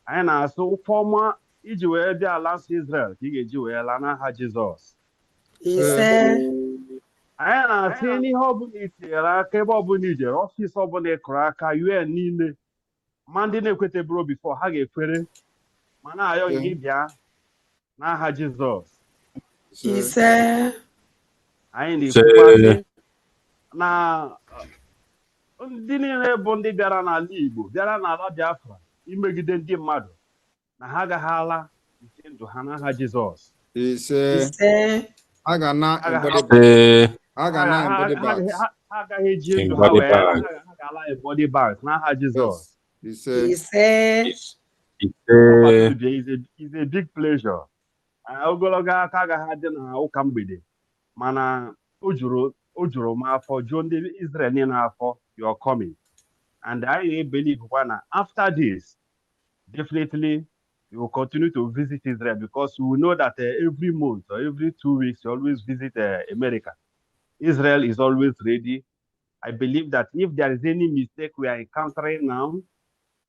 anyị na-asụ ụfọ ọma iji wee bịa ala nsọ Israel ka ị ga-eji wee laa n'aha Jizọs. Anyị na-asị n'ihe ọbụla itinyere aka ebe ọbụla ijere ọfịs ọbụla ịkụrụ aka UN niile ma ndị na-ekweteburu bifo ha ga-ekwere ma na-ayọ gị bịa n'aha Jizọs. Anyị na-ekwukwasị na ndị niile bụ ndị bịara n'ala Igbo bịara n'ala Biafra imegide ndị mmadụ na ha agaghị ala nke ndụ ha n'aha Jizọs. He said, I got not embody bags. Embody bags. Embody bags. Now, Jesus. He said, It's a big pleasure. Ogologo aka agaghị adị na ụka mgbede mana o juru m afọ juo ndị Israel niile afọ your coming, and I believe na after this definitely you will continue to visit Israel, because we know that every month or every 2 weeks you always visit America. Israel is always ready. I believe that if there is any mistake we are encountering now,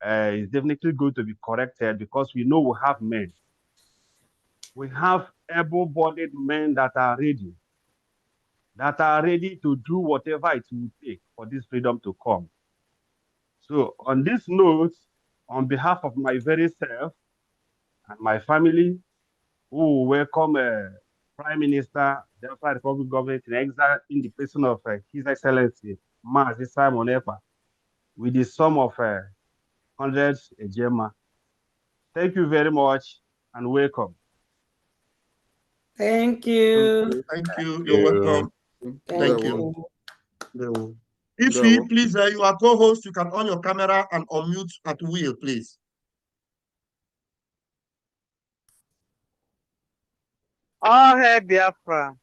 it's definitely going to be corrected, because we know we have men. We have able-bodied men that are ready to do whatever it will take for this freedom to come. So on this note, on behalf of my very self and my family, who will welcome Prime Minister, the Biafra Republic Government in exile in the person of His Excellency, Mazi Simon Ekpa, with the sum of 100 Ejema. Thank you very much and welcome. Thank you. Thank you. You're welcome. Thank you. If you please, you are co-host, you can on your camera and unmute at will, please. Oh, hey, Biafra.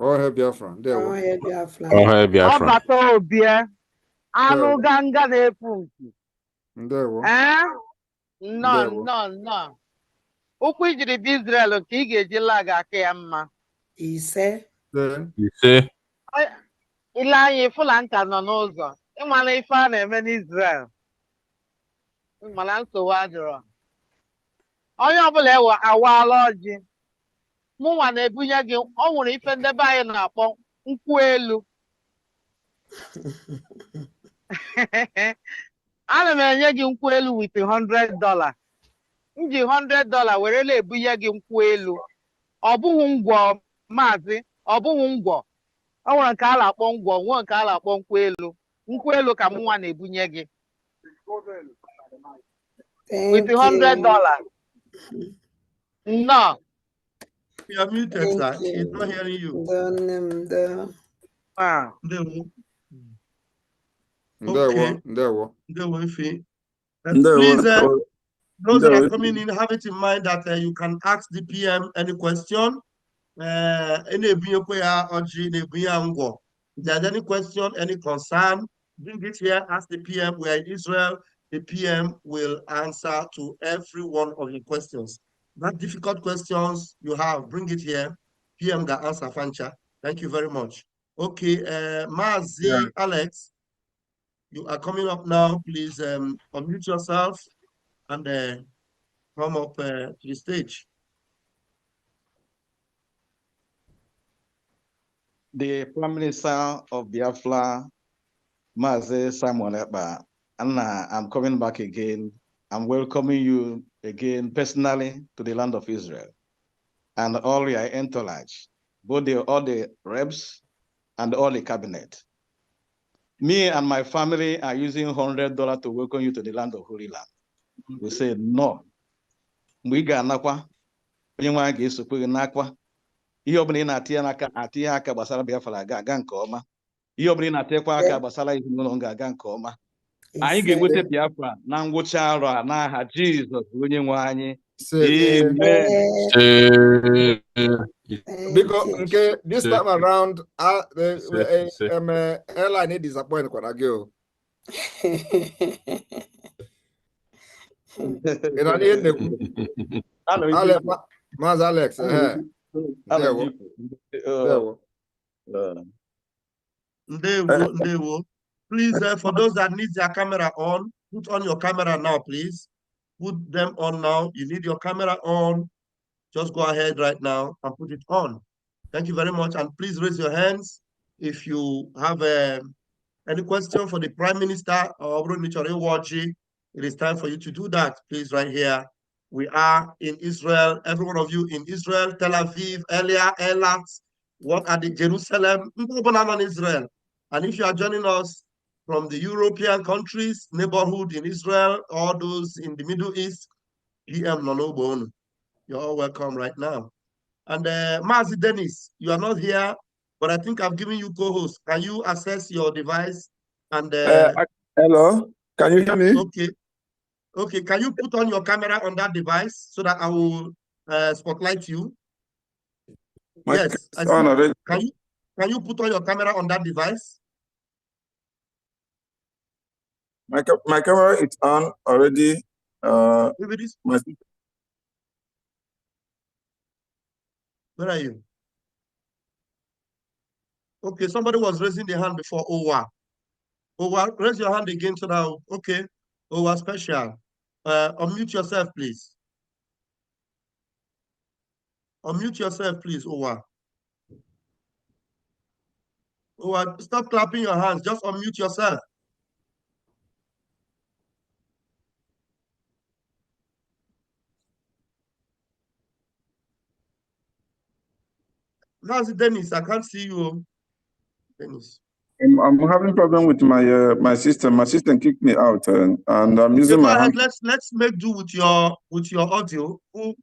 Oh, hey, Biafra. Oh, hey, Biafra. Oh, hey, Biafra. Oh, bato obie. Anu ganga na-efunki. Ndewo. No. Ụkwụ ijiri bụ Israel ka ị ga-eji laga aka ya mma. Ise. Ile anya ịfụla nka nọ n'ụzọ. Ịmala ife a na-eme n'Israel. Ịmala nsogbu adịrọ. Onye ọbụla awaala ọjị. Mụnwa na-ebunye gị, ọ nwere ife ndebe anyị na-akpọ nkwụ elu. Ana m enye gị nkwụ elu with $100. M ji $100 were na-ebunye gị nkwụ elu. Ọ bụghị ngwọ maazị, ọ bụghị ngwọ. Ọ nwere nke a na-akpọ ngwọ, nwee nke a na-akpọ nkwụ elu. Nkwụ elu ka mụnwa na-ebunye gị. With $100. No. You are muted, sir. He's not hearing you. Please, those that are coming in, have it in mind that you can ask the PM any question. If there's any question, any concern, bring it here, ask the PM. We are in Israel. The PM will answer to every one of your questions. That difficult questions you have, bring it here. PM ga answer, Fancha. Thank you very much. Okay, Mazi, Alex, you are coming up now. Please unmute yourself and come up to the stage. The Prime Minister of Biafra, Mazi Simon Ekpa, and I'm coming back again. I'm welcoming you again personally to the land of Israel and all your entourage, both all the reps and all the cabinet. Me and my family are using $100 to welcome you to the land of Holy Land. We say no. We got nakwa. Onye ga-esokwe nakwa. Ihe ọbụla ị na-atinye aka gbasara Biafra ga-aga nke ọma. Ihe ọbụla ị na-atekwa aka gbasara ezinụlọ ga-aga nke ọma. Anyị ga-enweta Biafra na ngwụcha arọ a n'aha Jizọs onye nwe anyị. Amen. Because okay, this time around, airline disappointed quite a girl. Alex. Please, for those that need their camera on, put on your camera now, please. Put them on now. You need your camera on. Just go ahead right now and put it on. Thank you very much. And please raise your hands if you have any question for the Prime Minister or It is time for you to do that. Please, right here. We are in Israel. Every one of you in Israel, Tel Aviv, Eilat, what are the Jerusalem, Israel. And if you are joining us from the European countries, neighborhood in Israel, or those in the Middle East, PM Nonobon, you're all welcome right now. And Mazi Dennis, you are not here, but I think I've given you co-host. Can you access your device? And hello, can you hear me? Okay. Okay, can you put on your camera on that device so that I will spotlight you? Yes, I see. Already. Can you put on your camera on that device? My camera is on already. Where are you? Okay, somebody was raising their hand before. Owa. Owa, raise your hand again so that, okay. Owa special. Unmute yourself, please. Unmute yourself, please, Owa. Owa, stop clapping your hands. Just unmute yourself. How's it, Dennis? I can't see you. Dennis. I'm having problem with my my system. My system kicked me out, and I'm using my hand. Let's make do with your audio. Who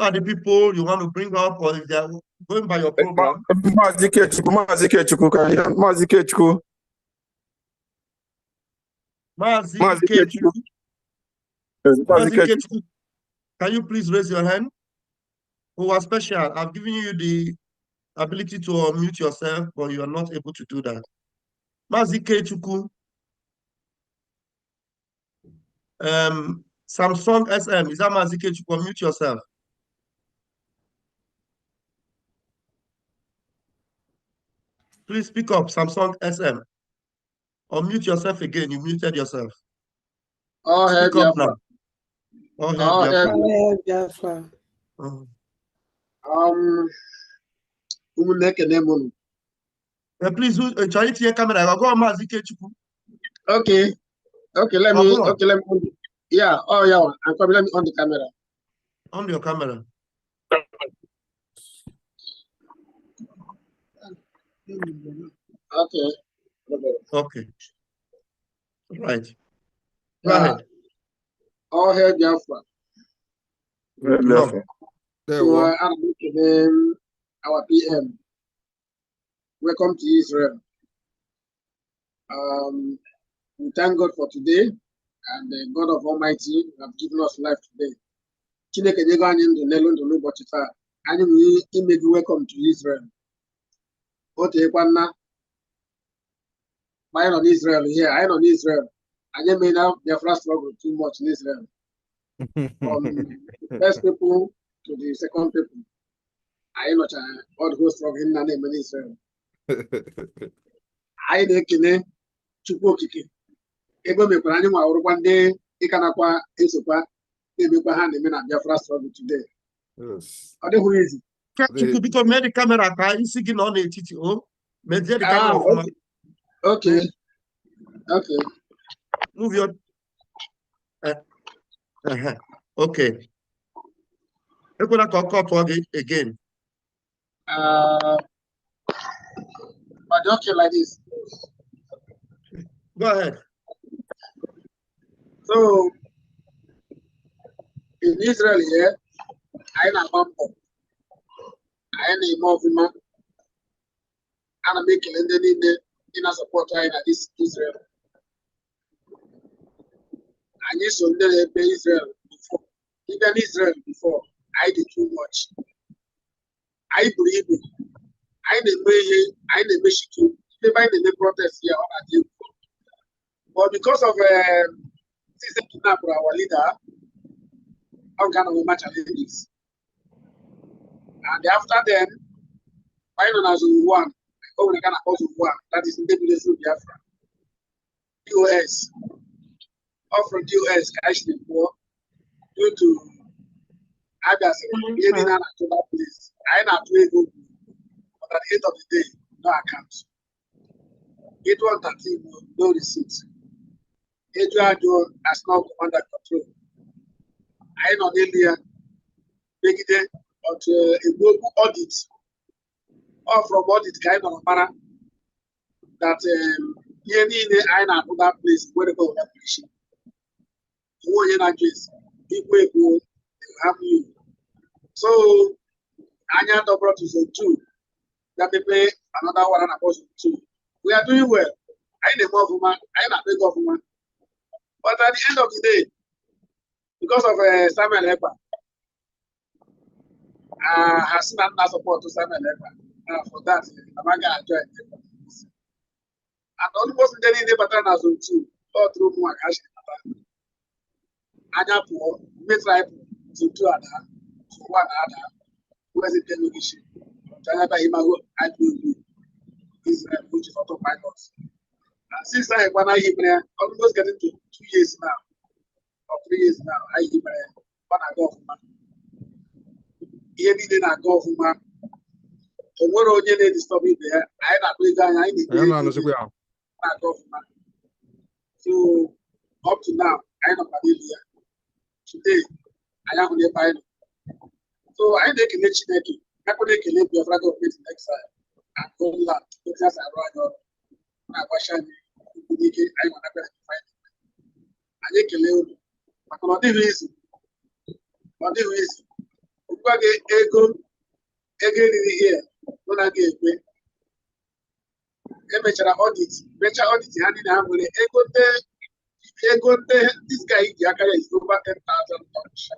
are the people you want to bring up, or if they're going by your program? Mazi Kechukwu, can you hear Mazi Kechukwu? Mazi Kechukwu. Can you please raise your hand? Who are special? I've given you the ability to unmute yourself, but you are not able to do that. Mazi Kechukwu. Samsung SM. Is that Mazi Kechukwu? Unmute yourself. Please speak up, Samsung SM. Unmute yourself again. You muted yourself. Speak up now. Biafra. Please, Charity your camera. Go on, Mazi Kechukwu. Okay, let me. Yeah. Oh, yeah. I'm coming. Let me on the camera. On your camera. Okay. Okay. Right. Go ahead. All hail Biafra. No. Our PM. Welcome to Israel. We thank God for today, and the God of Almighty have given us life today. Chineke nyego anyị ndụ n'elu ndụ n'ụbọchị taa. Anyị nwere ime gị welcome to Israel. O teekwa nna. I on Israel here. I on Israel. I just made out Biafra struggle too much in Israel. From the first people to the second people. I know all the whole struggle in the name of Israel. I nekene chukwu okike. Ebe mekwara anyị nwa ọrụkwa ndị ịkanakwa esokwa na-emekwa ha na-eme na Biafra struggle today. Ọ dịghị easy. Chukwu biko mee the camera ka isi gị nọ n'etiti o. Mezie the camera ọfụma. Okay. Move your. Okay. Ekwela ka ọkọ tụọ gị again. But okay, like this. Go ahead. So in Israel here, I na bump. I na movement. And I'm making in a support in this Israel. I need to know Israel before. Even Israel before, I did too much. I believe it. I never shoot. Never in the protest here. But because of system kidnap our leader, how can we match challenges? And after then, final as we won. Oh, we can also one. That is Demolition Biafra. US. Offered US actually for due to others getting an to that place. I not to go, but at the end of the day, no account. It was that thing, no receipts. Adrian John has now come under control. I know earlier, Bigins a global audit. Or from audit kind of manner that any I know that place where they go that place. Who in that case, people will have you. So Anya Dobro to zone 2. That may pay another one and about zone 2. We are doing well. I ain't a government, I ain't a big government. But at the end of the day, because of Samuel Ekpa, has not support to Samuel Ekpa. For that, Amaga joined. And almost any pattern as well too, all through more cash. Anya poor, make like to two other, to one other, who has a delegation. Canada Imago, I do Israel, which is out of my loss. And since I when I almost getting to 2 years now, or 3 years now, I when I go for man. Here didn't I go for man. So what are you disturb me there? I had a play guy, I need so up to now, I know Padilla. Today, I am on the final. So I make a lecture. I could make a Biafra government next time. And go land because I run on. I was shining. I want to find it. I make a little. But for the reason, we got ego again in here. When I get me. Better audit, handing hand with ego this guy is over 10,000 tons.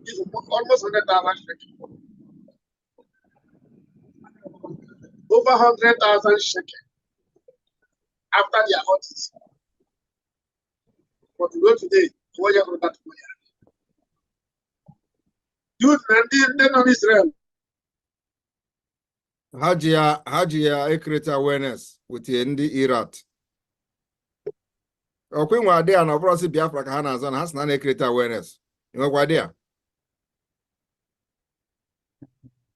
He's almost 100,000 shekel. Over 100,000 shekel after their audit. But we go today, what you have that money? Youth and then on Israel. Hajia create awareness with the Irat. Okay, we're there and over see Biafra Kahana Zon has not create awareness. You know why there?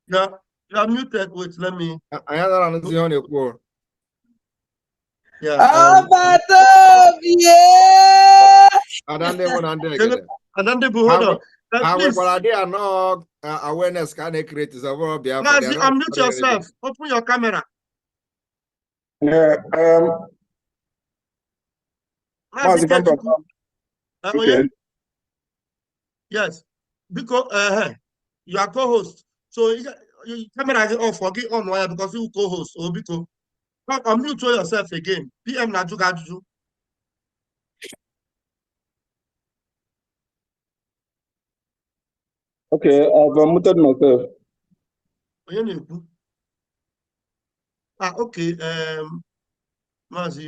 Yeah, you're muted. Wait, let me. I don't see on your core. Yeah. And then they want to and then they hold on. Please. No awareness can they create is over Biafra. Mazi, unmute yourself. Open your camera. Yeah. Mazi, okay. Yes, because you are co-host. So your camera is off. Forget on wire because you co-host. Or because unmute yourself again. PM Najugaju. Okay, I've muted myself. Okay. Mazi,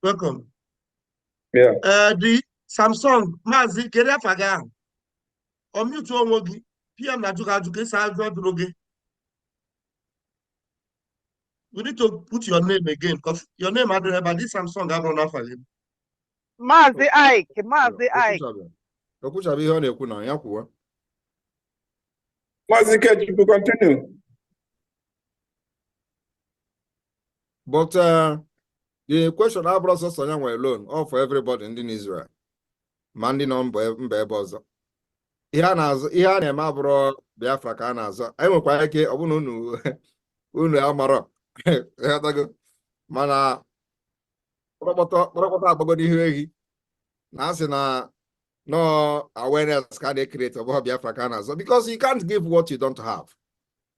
welcome. Yeah. The Samsung Mazi Keria Faga. Unmute your wogi. PM Najugaju Kesa. We need to put your name again because your name I don't have, but this Samsung have run off again. Mazi Ike. Mazi Ike. Mazi, can you continue? But the question I brought us on alone, or for everybody in Israel. Manding on Bebozo. Ihan Mabro Biafra Kanaza. I will quite a Unu Amaro. Mana Robot Nasina no awareness can they create about Biafra Kanaza because you can't give what you don't have.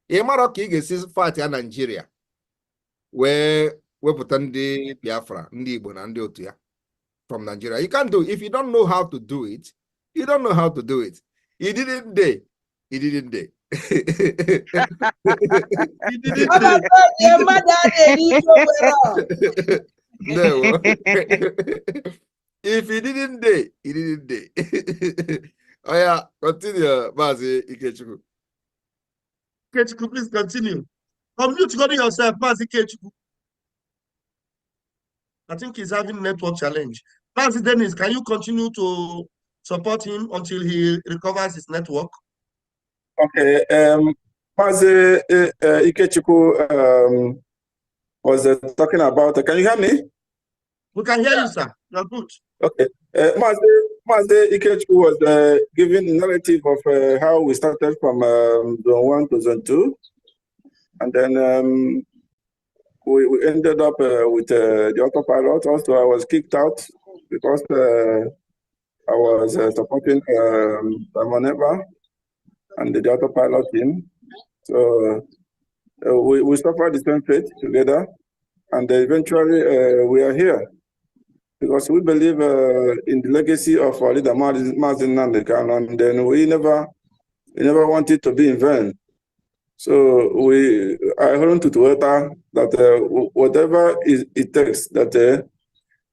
A Maroc is fight in Nigeria where we put on the Biafra, Ndibo, and Otia from Nigeria. You can't do it. If you don't know how to do it, you don't know how to do it. He didn't day. He didn't day. He didn't day. No. If he didn't day, he didn't day. Oh yeah, continue, Mazi Ikechukwu. Ikechukwu, please continue. Unmute yourself, Mazi Ikechukwu. I think he's having network challenge. Mazi Dennis, can you continue to support him until he recovers his network? Okay. Mazi Ikechukwu was talking about. Can you hear me? We can hear you, sir. You're good. Okay. Mazi Ikechukwu was giving the narrative of how we started from zone 1 to zone 2. And then we ended up with the autopilot. Also, I was kicked out because I was supporting Maneva. and the autopilot team. So we suffered the same fate together, and eventually we are here because we believe in the legacy of our leader Mazin Nandekan, and then we never wanted to be in vain. So I hold to Twitter that whatever it takes, that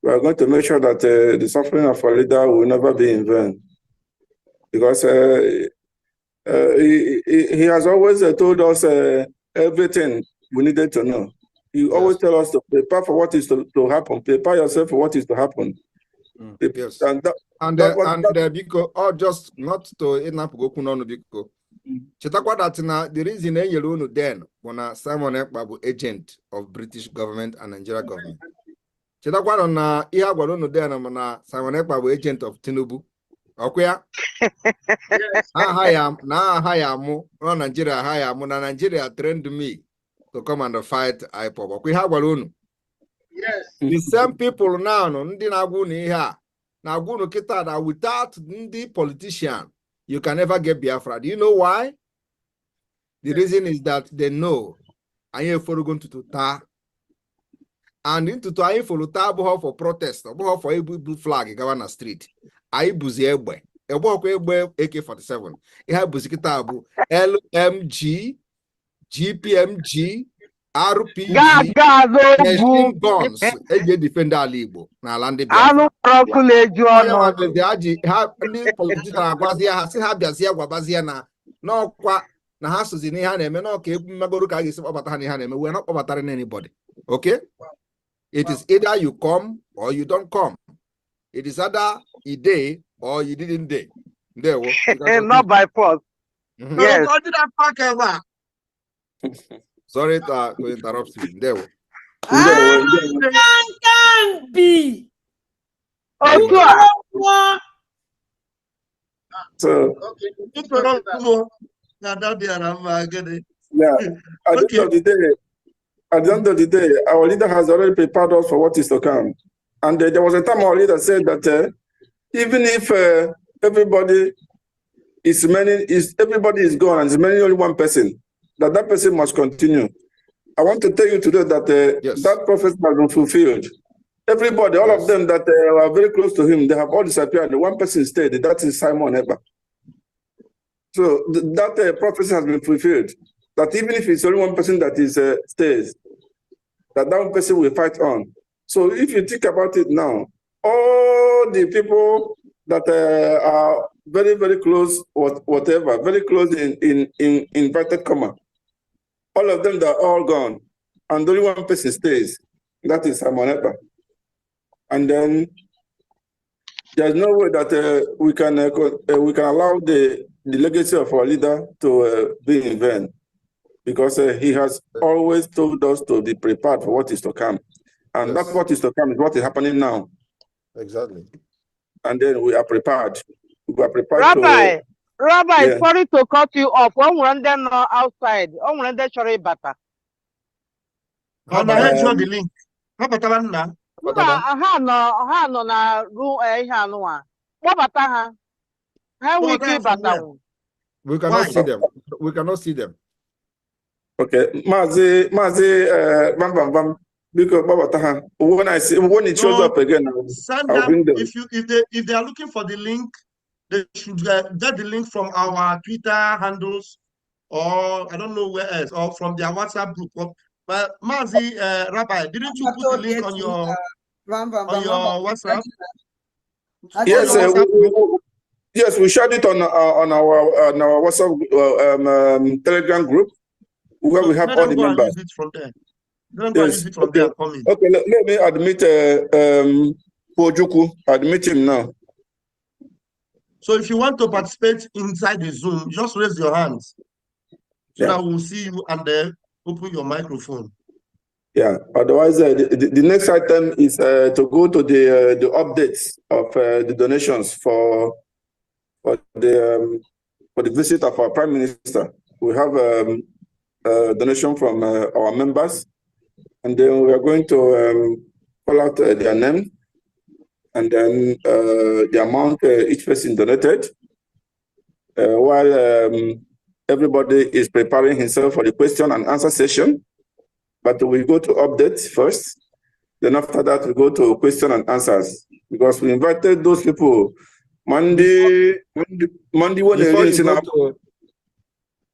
we are going to make sure that the suffering of our leader will never be in vain, because he has always told us everything we needed to know. He always tell us to prepare for what is to happen. Prepare yourself for what is to happen. Yes. And because just not to go because chetakwa that na the reason you then when Simon Ekpa was agent of British government and Nigeria government. Chetakwa na iya gwaro then na Simon Ekpa was agent of Tinubu. Okay. Nigeria trained me to come and fight IPOB. We have one. Yes. The same people now, that without the politician, you can never get Biafra. Do you know why? The reason is that they know I am for going to ta. And into to I for for protest, for a blue flag, Governor Street. I buzi egbe. AK-47. It has Buzikitabu, LMG, GPMG, RPG, machine guns. They defend our Libo. Now, landed Biafra. The politician Abazia Wabaziana. No, na houses in Hanem, no, okay, Magoruka is about Hanem. We're not overturning anybody. Okay? It is either you come or you don't come. It is either a day or you didn't day. There, not by force. Yes. Sorry to interrupt you. There. Can be. So, yeah, at the end of the day, our leader has already prepared us for what is to come. And there was a time our leader said that even if everybody is gone and it's mainly only one person, that person must continue. I want to tell you today that that prophecy has been fulfilled. Everybody, all of them that were very close to him, they have all disappeared. The one person stayed. That is Simon Ekpa. So that prophecy has been fulfilled. That even if it's only one person that is stays, that one person will fight on. So if you think about it now, all the people that are very, very close, whatever, very close in inverted comma, all of them, they're all gone. And only one person stays. That is Simon Ekpa. And then there's no way that we can allow the legacy of our leader to be in vain, because he has always told us to be prepared for what is to come. And that's what is to come is what is happening now. Exactly. And then we are prepared. We are prepared Rabbi, sorry to cut you off. One run them outside. One run them sorry butter. And I heard you on the link. How about that now? No, na room What about that? How we keep butter? We cannot see them. We cannot see them. Okay. Mazi, bam. Because when it shows up again, send them. If they are looking for the link, they should get the link from our Twitter handles, or I don't know where else, or from their WhatsApp group. But Mazi, Rabbi, didn't you put the link on your WhatsApp? Yes, yes, we shared it on our WhatsApp Telegram group where we have all the members. Use it from there. Use it from there. Okay, let me admit Pojuku. Admit him now. So if you want to participate inside the Zoom, just raise your hands so that we'll see you and then open your microphone. Yeah. Otherwise, the next item is to go to the updates of the donations for the visit of our Prime Minister. We have a donation from our members, and then we are going to call out their name, and then the amount each person donated, while everybody is preparing himself for the question and answer session. But we go to updates first. Then after that, we go to question and answers. Because we invited those people Monday when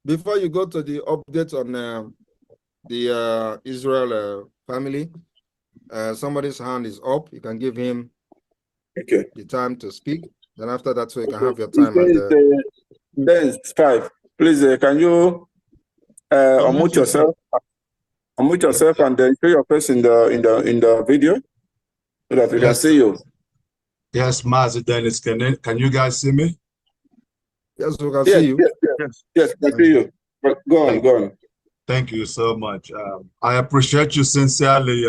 before you go to the update on the Israel family, somebody's hand is up. You can give him the time to speak. Then after that, so you can have your time. Then 5. Please, can you unmute yourself? Unmute yourself and then show your face in the video so that we can see you. Yes, Mazi Dennis, can you guys see me? Yes, we can see you. Yes, I see you. But go on. Thank you so much. I appreciate you sincerely,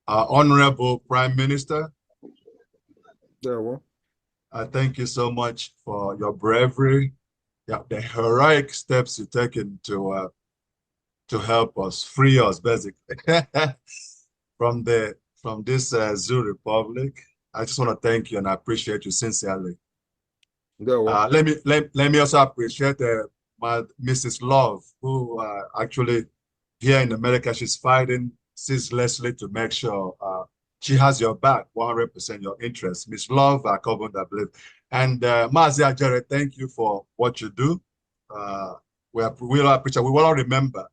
Honorable Prime Minister. I thank you so much for your bravery, the heroic steps you've taken to help us, free us, basically, from this Zoo Republic. I just want to thank you and I appreciate you sincerely. Let me also appreciate my Mrs. Love, who actually here in America, she's fighting ceaselessly to make sure she has your back, 100% your interest. Miss Love, I believe. And Mazi Ajere, thank you for what you do. We all appreciate, we will all remember.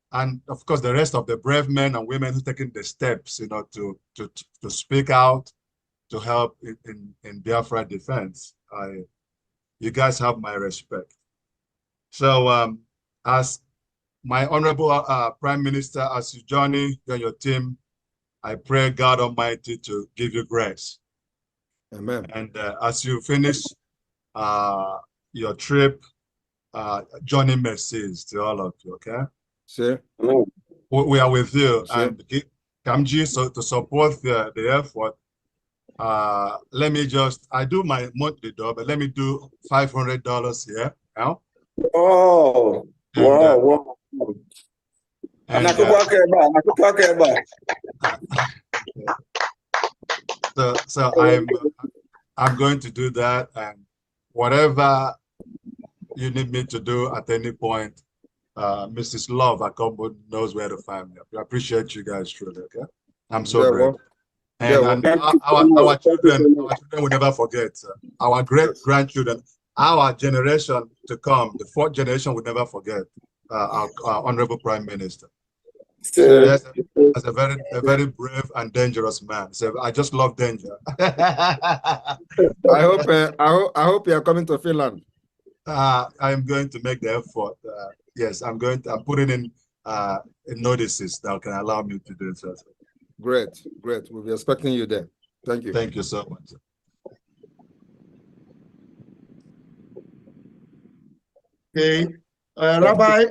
And of course, the rest of the brave men and women who taking the steps, you know, to speak out, to help in Biafra defense. You guys have my respect. So as my Honorable Prime Minister, as you journey, you and your team, I pray God Almighty to give you grace. Amen. And as you finish your trip, journey mercies to all of you, okay? Sir. We are with you. Sir. And Kamji, so to support the effort, let me I do my monthly door, but let me do $500 here now. Oh, and, wow. And, so I'm going to do that, and whatever you need me to do at any point, Mrs. Love Akombo knows where to find me. I appreciate you guys truly, okay? I'm so grateful. And our children will never forget. Our great-grandchildren, our generation to come, the 4th generation will never forget our Honorable Prime Minister. As a very brave and dangerous man. So I just love danger. I hope you are coming to Finland. I am going to make the effort. Yes, I'm putting in notices that can allow me to do so. Great. We'll be expecting you there. Thank you. Thank you so much. Okay, Rabbi,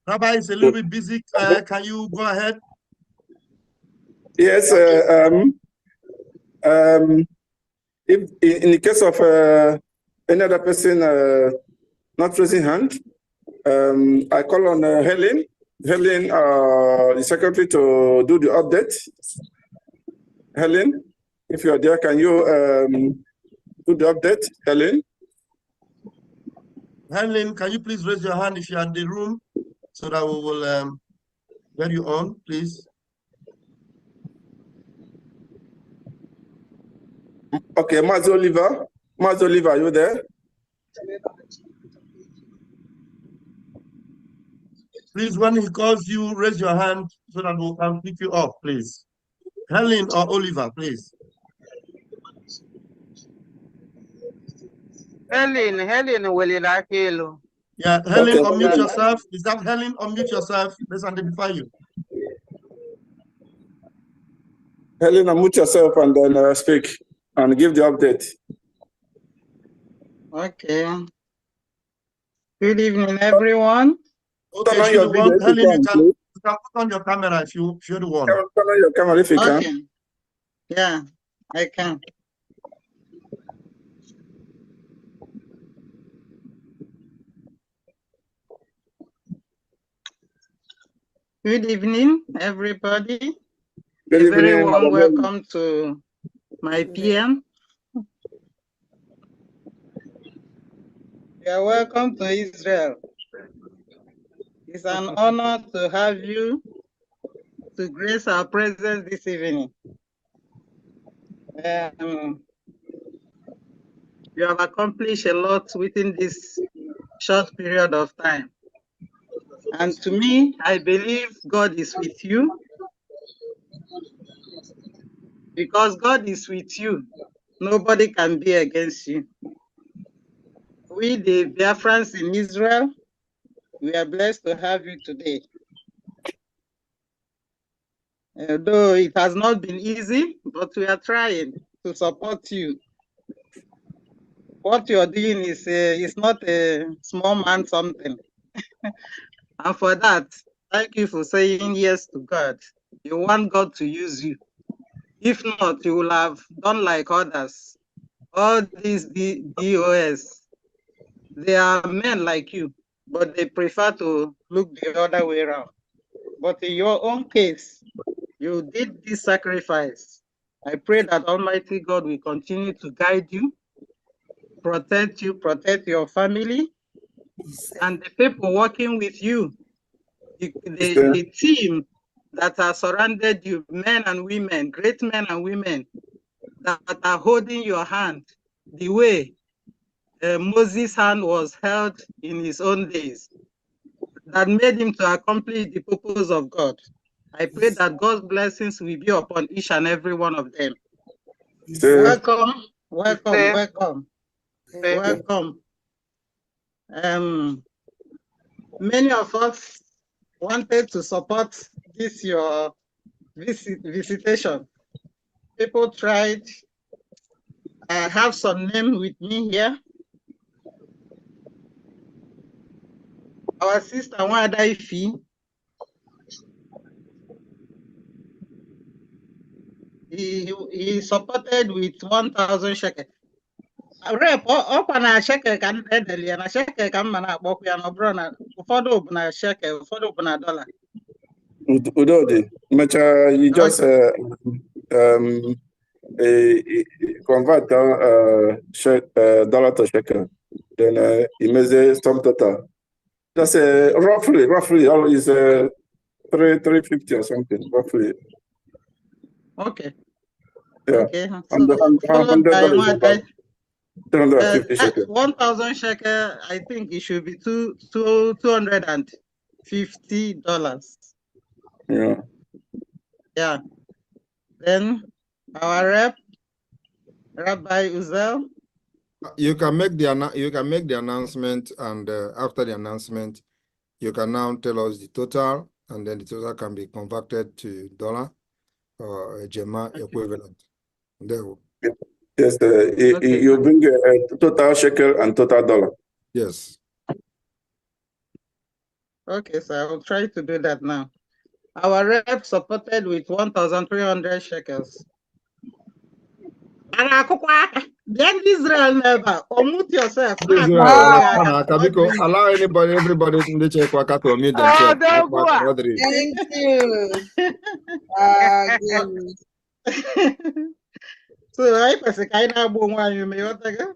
Rabbi is a little bit busy. Can you go ahead? Yes. If in the case of any other person not raising hand, I call on Helen, the secretary, to do the update. Helen, if you are there, can you do the update, Helen? Helen, can you please raise your hand if you're in the room so that we will get you on, please? Okay, Mazi Oliver, are you there? Please, when he calls you, raise your hand so that we can pick you up, please. Helen or Oliver, please. Helen, will you like you? Yeah, Helen, okay. Unmute yourself. Is that Helen? Unmute yourself. Let's identify you. Helen, unmute yourself and then speak and give the update. Okay. Good evening, everyone. Okay, if you're the one, Helen, you can put on your camera if you're the one. Turn on your camera if you can. Yeah, I can. Good evening, everybody. Good evening, very warm welcome to my PM. You're welcome to Israel. It's an honor to have you to grace our presence this evening. You have accomplished a lot within this short period of time. And to me, I believe God is with you. Because God is with you, nobody can be against you. We, the Biafrans in Israel, we are blessed to have you today. Though it has not been easy, but we are trying to support you. What you are doing is not a small man something. And for that, thank you for saying yes to God. You want God to use you. If not, you will have done like others. All these DOS, they are men like you, but they prefer to look the other way around. But in your own case, you did this sacrifice. I pray that Almighty God will continue to guide you, protect your family, and the people working with you, the team that are surrounded you, men and women, great men and women, that are holding your hand the way Moses' hand was held in his own days, that made him to accomplish the purpose of God. I pray that God's blessings will be upon each and every one of them. Welcome, welcome, welcome, welcome. Many of us wanted to support this your visitation. People tried. I have some name with me here. Our sister Wanda Ifi, he supported with 1,000 shekel. Rep up na shekel can edeli na shekel ka mma na-akpọkwu ya na ọbụrụ na ụfọdụ bụ na shekel ụfọdụ bụ na dollar. Udodi, you just convert dollar to shekel, then you measure some total. Just roughly is 350 or something, roughly. Okay. Yeah. Okay. So, followed by 250 shekel. 1,000 shekel, I think it should be $250. Yeah. Yeah. Then our Rabbi Uzel. You can make the announcement, and after the announcement, you can now tell us the total, and then the total can be converted to dollar or Jema equivalent. There. Yes, you bring a total shekel and total dollar. Yes. Okay, so I will try to do that now. Our rep supported with 1,300 shekels. Then Israel never. Unmute yourself. Allow everybody to check what to unmute themselves. Thank you. So I pass a kind of one you may want to go.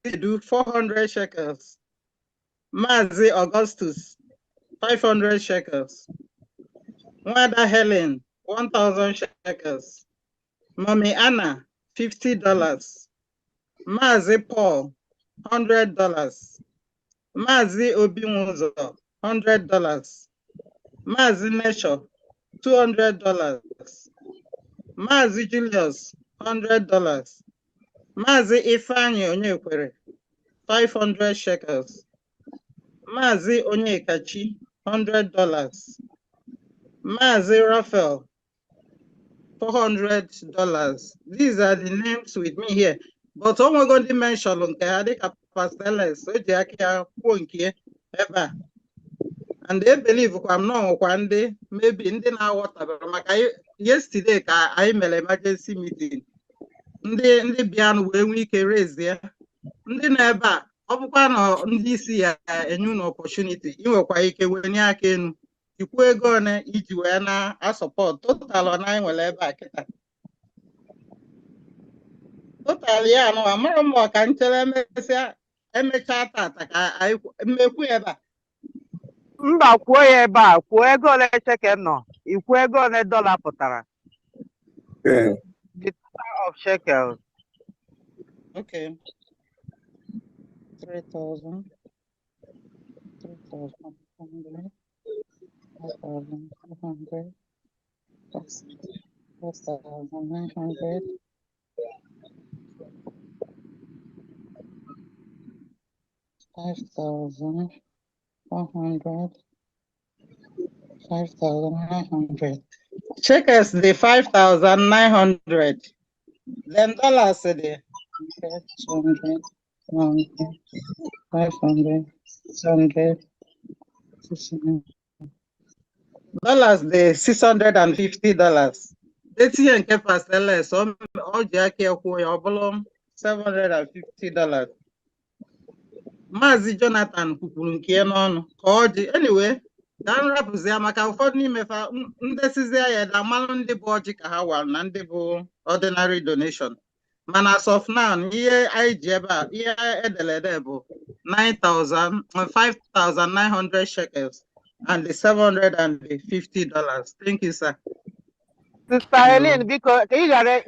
Do 400 shekels. Mazi Augustus, 500 shekels. Wanda Helen, 1,000 shekels. Mommy Anna, $50. Mazi Paul, $100. Mazi Obimuzo, $100. Mazi Nesho, $200. Mazi Julius, $100. Mazi Ifeanyi Onyekwere, 500 shekels. Mazi Onyekachi, $100. Mazi Raphael, $400. These are the names with me here. But I'm going to mention Pasteles, and they believe I'm not one day, maybe in the hour. Yesterday, I made an emergency meeting. Ndị bịa wee nwee ike raise there. Ndị na-ebe a ọ bụkwa na ndị isi ya enye na opportunity inwekwa ike wenye aka enu ikwu ego one iji wee na support total na anyị nwere ebe a kịta Totally, yeah, no, I'm more can tell emecha tata ka anyị mmekwu ebe a. Mba kwuo ya ebe a, kwuo ego ole shekel nọ, ikwu ego ole dọla pụtara. Okay. The total of shekels. Okay. 3,000. 3,500. 5,200. 4,900. 5,400. 5,900. Shekels the 5,900. Then dollars the 200, 100, 500, 600, 600. Dollars the $650. Etinye nke pastel so ọ ji aka ekwu ya ọ bụrụ $750. Maazị Jonathan kwupụrụ nke ya n'ọnụ ka ọ dị anyway ka m rapụzi ya maka ụfọdụ n'ime fa ndesizi ya da amalụ ndị bụ ọjị ka ha wara na ndị bụ ordinary donation. Mana as of now ihe anyị ji ebe a ihe ederede bụ 5,900 shekels and the $750. Thank you, sir. Sister Helen, biko ka ị ghara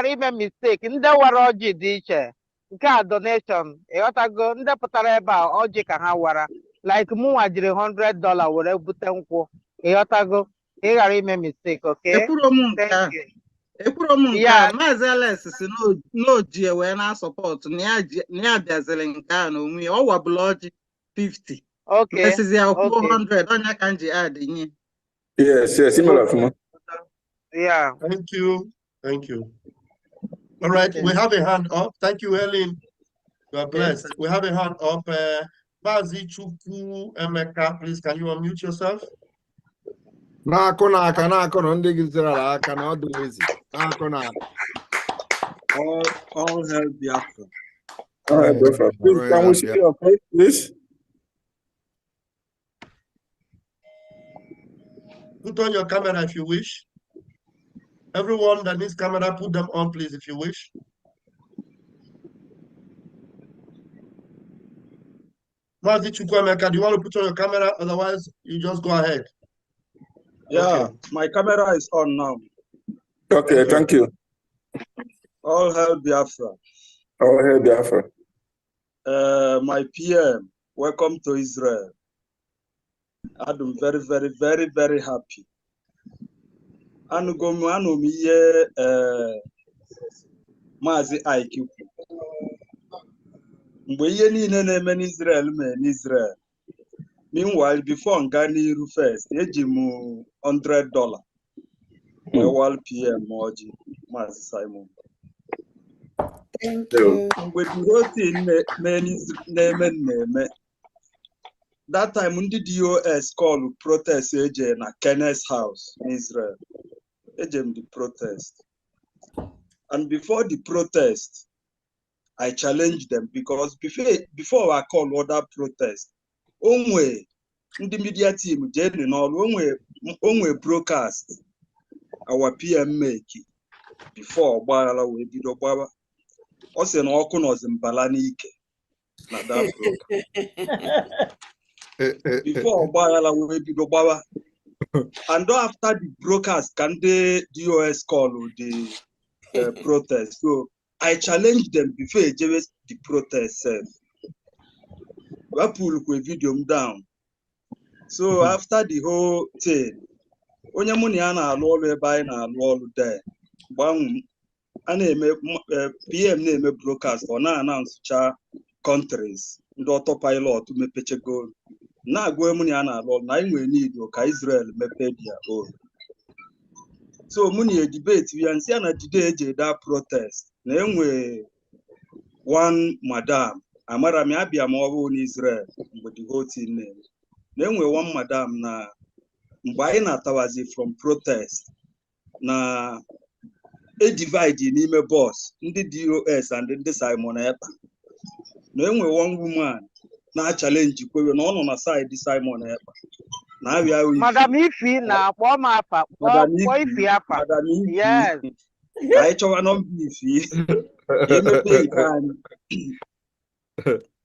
ime mistake, ndị wara ọjị dị iche. Nke a donation, ịghọtago ndị pụtara ebe a ọjị ka ha wara. Like mụnwa jiri $100 were bute nkwụ. Ịghọtago ka ị ghara ime mistake, okay? Ekwuro m nke a. Maazị Alex si n'oji wee na-asọpọtụ na ya bịaziri nke a n'onwe ya ọ wabụla ọjị 50. Okay. Mesizi ya kwuo 100 onye ka m ji adịnye. Yes, similar. Yeah. Thank you. Thank you. All right, we have a hand up. Thank you, Helen. You are blessed. We have a hand up. Bazi Chukwu Emeka, please, can you unmute yourself? All hail Biafra. All right, Biafra. Please, can we see your face, please? Put on your camera if you wish. Everyone that needs camera, put them on, please, if you wish. Mazi Chukwuemeka, do you want to put on your camera? Otherwise, you just go ahead. Yeah, okay. My camera is on now. Okay, thank you. All hail Biafra. All hail Biafra. My PM, welcome to Israel. I'm very, very, very, very happy. Mazi IQ. Mgbe ihe niile na-eme n'Israel mee n'Israel. Meanwhile, before Ngani first, eji m $100. Wal PM Moji, Mazi Simon. Thank you. Mgbe the na-eme that time ndị DOS call protest eje na Kenneth's house in Israel. Ejem the protest. And before the protest, I challenged them because before I call other protest, onwe the media team onwe broadcast our PM make before gbara we bido gbara. O se na ọkụ nọzi mbala n'ike na that program. Before gbara we bido gbara. And after the broadcast, can the DOS call the protest? So I challenged them before the protest self. We pull the video down. So after the whole thing, onye muni ana alụ ebe anyị na-alụ ọrụ there. PM na-eme broadcast ọ na-announce countries ndị autopilot mepechego na-agwa muni ana alụ na anyị nwere need ka Israel mepe dia own. So muni debate we and see na today eje that protest na enwe one madam amara mi abia ma ọ bụ n'Israel mgbe the whole thing name na enwe one madam na mgbe anyị na-atawazi from protest na a divide n'ime boss ndị DOS and ndị Simon Ekpa na enwe one woman na challenge kwewe na ọ nọ na side Simon Ekpa na abịa Madam Ifi na akpọ m afa kpọọ Ifi afa. Yes. ka anyị chọwa nọmba ifi ka emepe ike anyị.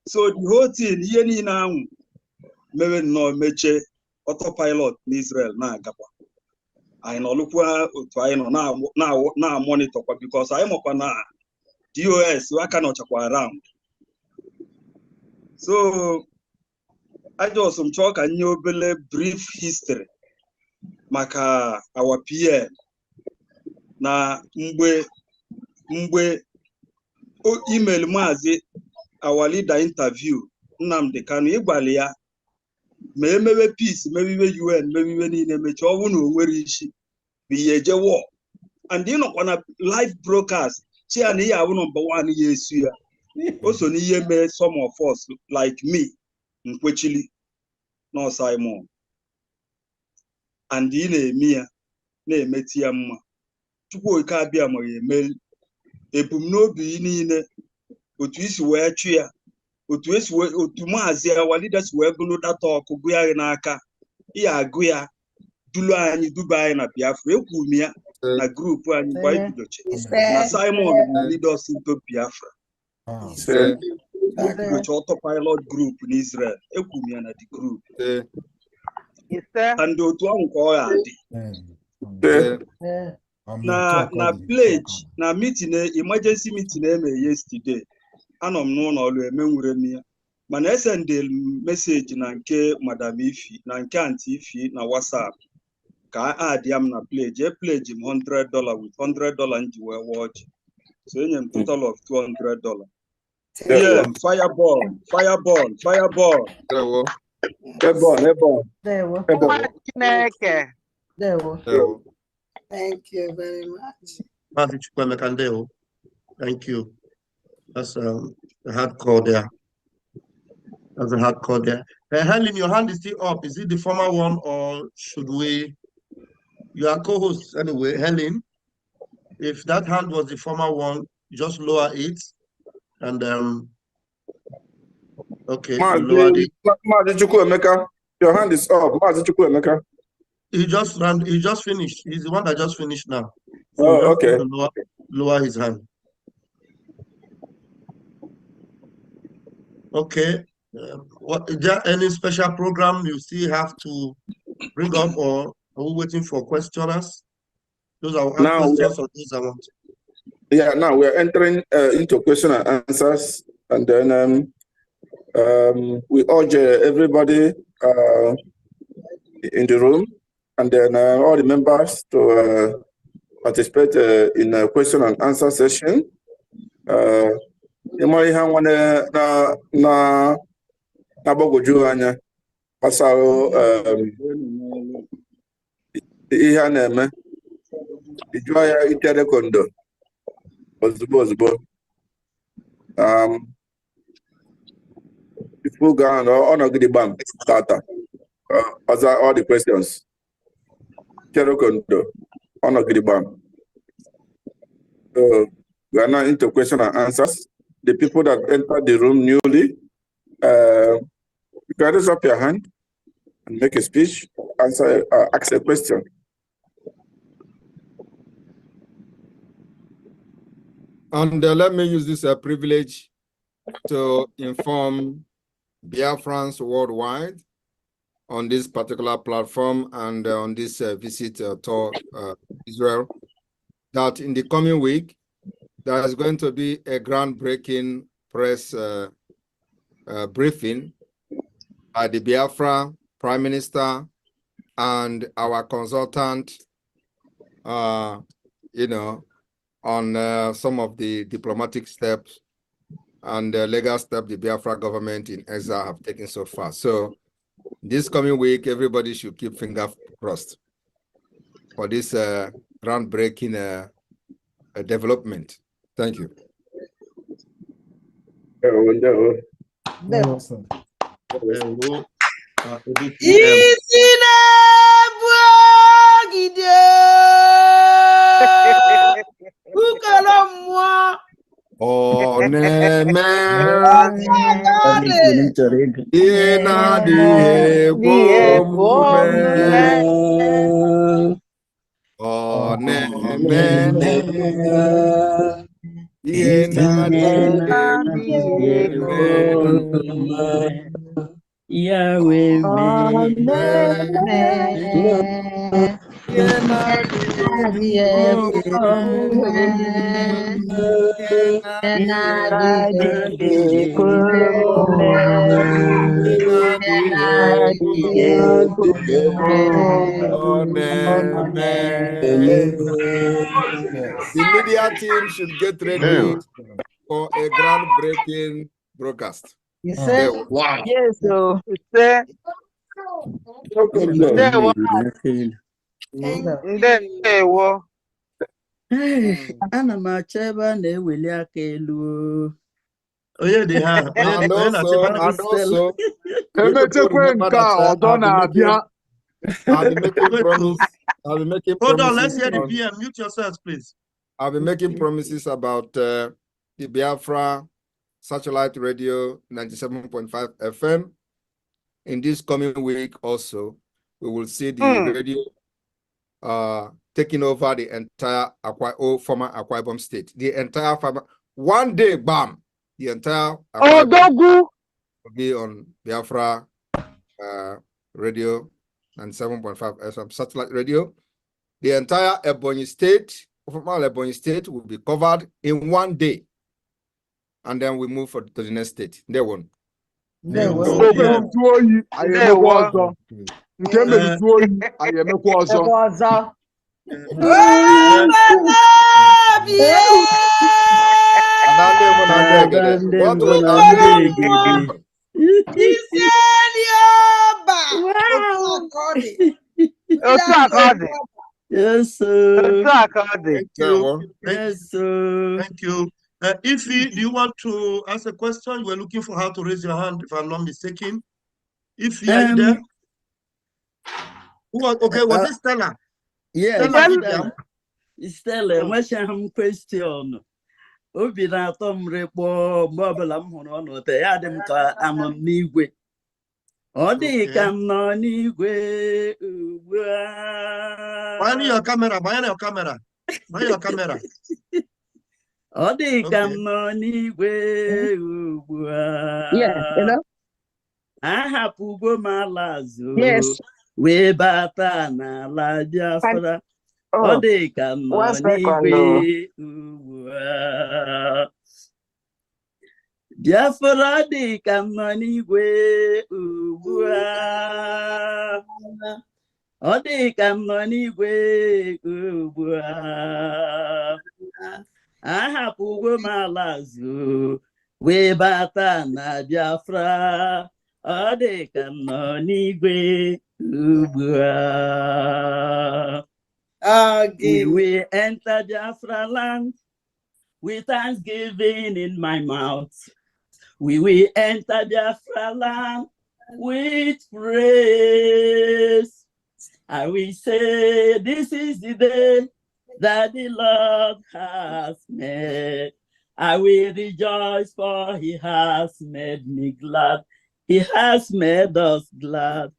So the whole thing, ihe niile ahụ mere nnọọ mechie autopilot n'Israel na-agakwa. Anyị nọlụkwa otu anyị nọ na-amonitọkwa because anyị makwa na DOS aka nọchakwa around. So I just chọọ ka nye obele brief history maka our PM na mgbe email maazị our leader interview Nnamdi Kanu ịgbalị ya ma emewe peace mewiwe UN mewiwe niile mechie ọ bụ na o nwere isi bụ ihe eje war and ịnọkwa na live broadcast chi ya na ihe abụ number 1 ya esu ya o so n'ihe mee some of us like me nkwechili no Simon and ị na-eme ya na-emeti ya mma Chukwu ike abịa ma ya eme ebumnobi niile otu isi wee chụ ya otu maazị our leaders wee gụlụ data ọkụ gụ ya n'aka ihe agụ ya dulu anyị duba anyị na Biafra ekwu m ya na grupu anyị kwa ibidoche na Simon lead us into Biafra ibidoche autopilot group n'Israel ekwu m ya na the group and otu ahụ ka ọ ga-adị na pledge na meeting emergency meeting eme yesterday anọ m n'ụlọ ọrụ emenwure m ya mana esendel message na nke Madam Ifi na nke Aunty Ifi na WhatsApp ka add ya m na pledge pledge m $100 with $100 nji wee watch so enye m total of $200. Yeah, fireball. Thank you very much. Thank you. That's a hardcore there. That's a hardcore there. Helen, your hand is still up. Is it the former one or should we? You are co-host anyway, Helen. If that hand was the former one, just lower it and okay. Lower it. Your hand is up. He just finished. He's the one that just finished now. So oh, okay. Lower his hand. Okay. What is there any special program you still have to bring up, or are we waiting for questioners? Those are questions or those I want. Yeah, now we are entering into question and answers, and then we urge everybody in the room, and then all the members to participate in a question and answer session. Ihe a na-eme ijụọ ya itere kondo ozugbo people go on ọnọgide gbam tata answer all the questions itere kondo ọnọgide gbam. So we are now into question and answers. The people that entered the room newly, you can raise up your hand and make a speech, answer, ask a question. And let me use this privilege to inform Biafrans worldwide on this particular platform and on this visit to Israel, that in the coming week, there is going to be a groundbreaking press briefing by the Biafra Prime Minister and our consultant, on some of the diplomatic steps and legal steps the Biafra government in exile have taken so far. So this coming week, everybody should keep fingers crossed for this groundbreaking development. Thank you. The media team should get ready for a groundbreaking broadcast. Wow. Yes, so ndewo. Ana m achọ ebe a na-eweli aka elu. Onye dị ha, And also, emechekwe nke a ọzọ na-abịa. I'll be making promise. I'll be making Hold promises. on, let's hear the PM. Mute yourselves, please. I'll be making promises about the Biafra satellite radio 97.5 FM. In this coming week also, we will see the radio taking over the entire former Akwa Ibom state. The entire one day, bam, the entire Akwa Ibom will be on Biafra radio 97.5 FM satellite radio. The entire Ebonyi state, former Ebonyi state, will be covered in one day. And then we move to the next state. They won. Yes, sir. Thank you. Yes, sir. Thank you. Ify, do you want to ask a question? You were looking for how to raise your hand, if I'm not mistaken. Ify, are you there? Okay, was it Stella? Yes, Stella, Oh. Stella, question. Obi na-atọ m rekpọ mgbe ọbụla m hụrụ ọnụ te ya dị m ka anọ m n'igwe. Ọ dị ka m nọ n'igwe ugbu a. Mind your camera, mind your camera. Mind your camera. Ọ dị ka m nọ n'igwe ugbu a. yeah, you know. Ahapụgo m ala azụ Yes. wee bata n'ala Biafra. Ọ dị ka m nọ 1 second, n'igwe ugbu a. Biafra dị ka m nọ n'igwe ugbu a. Ọ dị ka m nọ n'igwe ugbu a. Ahapụgo m ala azụ wee bata na Biafra. Ọ dị ka m nọ n'igwe ugbu a. We will enter Biafra land with thanksgiving in my mouth. We will enter Biafra land with praise. I will say, this is the day that the Lord has made. I will rejoice, for he has made me glad. He has made us glad.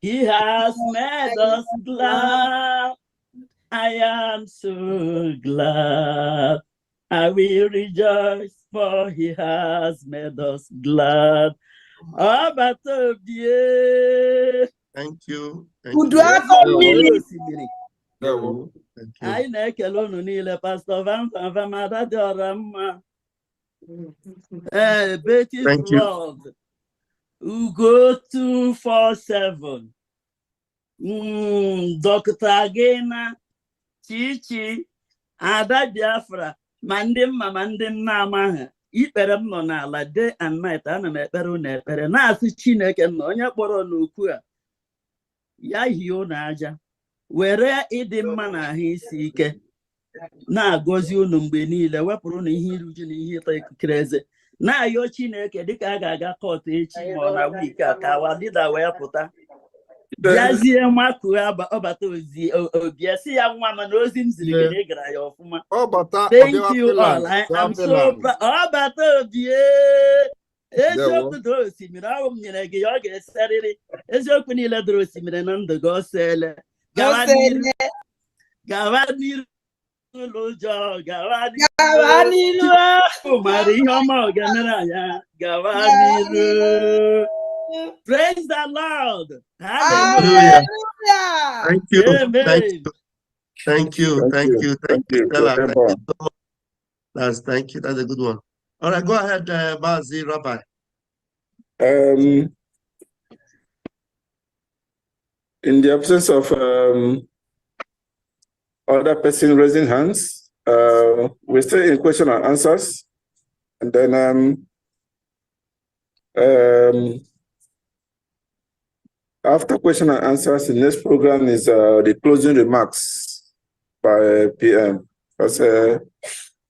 He has made us glad. I am so glad. I will rejoice, for he has made us glad. Oh, but oh, dear. Thank you. I na-ekele unu niile, Pastor Van Ada dị ọra mma. Betty Flood, Ugo 247, Dr. Gina, Chichi, Ada Biafra, ma ndị mma ma ndị nna amaghị. Ikpere m nọ n'ala day and night, ana m ekpere unu ekpere na-asị Chineke nna onye kpọrọ n'okwu a ya hie unu aja, were ịdị mma na ahụ isi ike na-agọzi unu mgbe niile, wepụrụ na ihe iru uju na ihe ịtọ ikikere eze, na-ayọ Chineke dịka a ga-aga kọtụ echi ma ọ na wiki a ka wadida wee pụta bịazie makụ ọbata ozi obia si ya nwa mana ozi m ziri gị na ị gara ya ọfụma. Thank you all. I'm so proud. Ọbata obie eziokwu doro osimiri ahụ m nyere gị ya ọ ga-eserịrị eziokwu niile doro osimiri na ndụ gị ọsọ ele gawa n'iru Gavani Lujo, Gavani Gavani Mari Homo Gameraya, Gavani. Praise the Lord. Hallelujah. Thank you. Amen. Thank you. Thank you. Thank you, Stella. Thank you Amen. so much. Thank you. That's a good one. All right, go ahead, Mazi Rabbi. In the absence of other person raising hands, we're still in question and answers. And then after question and answers, the next program is the closing remarks by PM. Because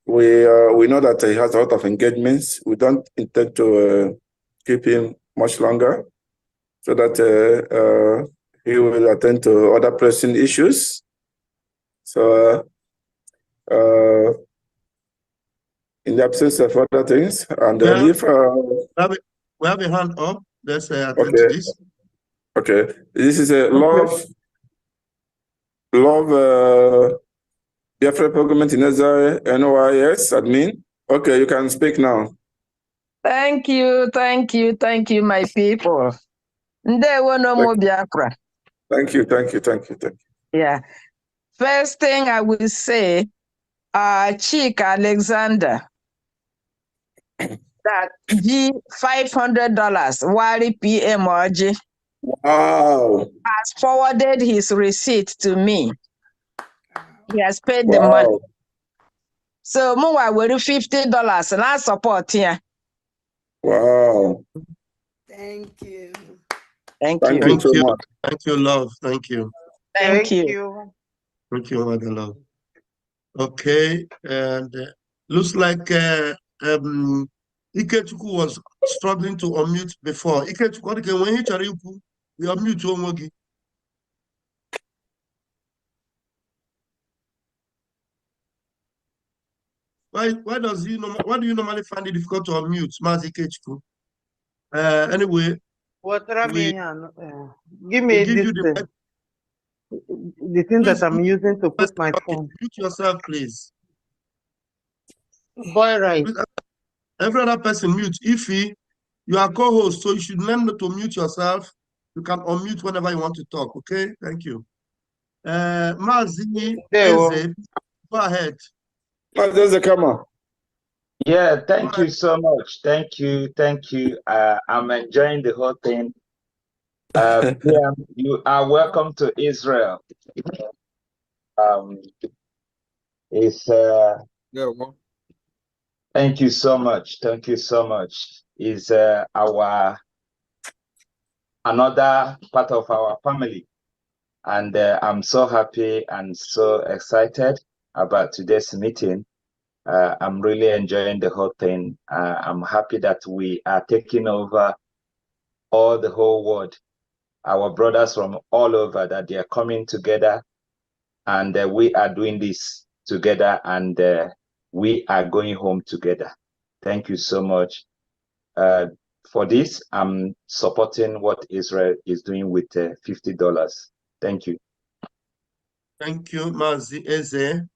we know that he has a lot of engagements. We don't intend to keep him much longer so that he will attend to other pressing issues. So in the absence of other things, and then if we have a hand up, let's attend to this. Okay, this is a love Biafra program in Israel, NYS admin. Okay, you can speak now. Thank you, my people. Ndewo no mo Biafra. Thank you. Yeah. First thing I will say, Chick Alexander, that G $500, Wari PM Oji, has forwarded his receipt to me. He has paid the money. So Muwa will $50 and I support here. Wow. Thank you. Thank you. Thank you so much. Thank you, love. Thank you. Thank you. Thank you, Mother Love. Okay, and looks like Ikechukwu was struggling to unmute before. Ikechukwu, when he chari you, we unmute you. Why do you normally find it difficult to unmute, Mazi Ikechukwu? Anyway, give me this thing. The thing that I'm using to put my phone. Mute yourself, please. Boy, right. Every other person mute. Ify, you are co-host, so you should learn to mute yourself. You can unmute whenever you want to talk. Okay, thank you. Mazi Eze, go ahead. Mazi, come on. Yeah, thank you so much. Thank you. I'm enjoying the whole thing. PM, you are welcome to Israel. Thank you so much. Is our another part of our family, and I'm so happy and so excited about today's meeting. I'm really enjoying the whole thing. I'm happy that we are taking over the whole world. Our brothers from all over, that they are coming together, and we are doing this together, and we are going home together. Thank you so much. For this, I'm supporting what Israel is doing with $50. Thank you. Thank you, Mazi Eze.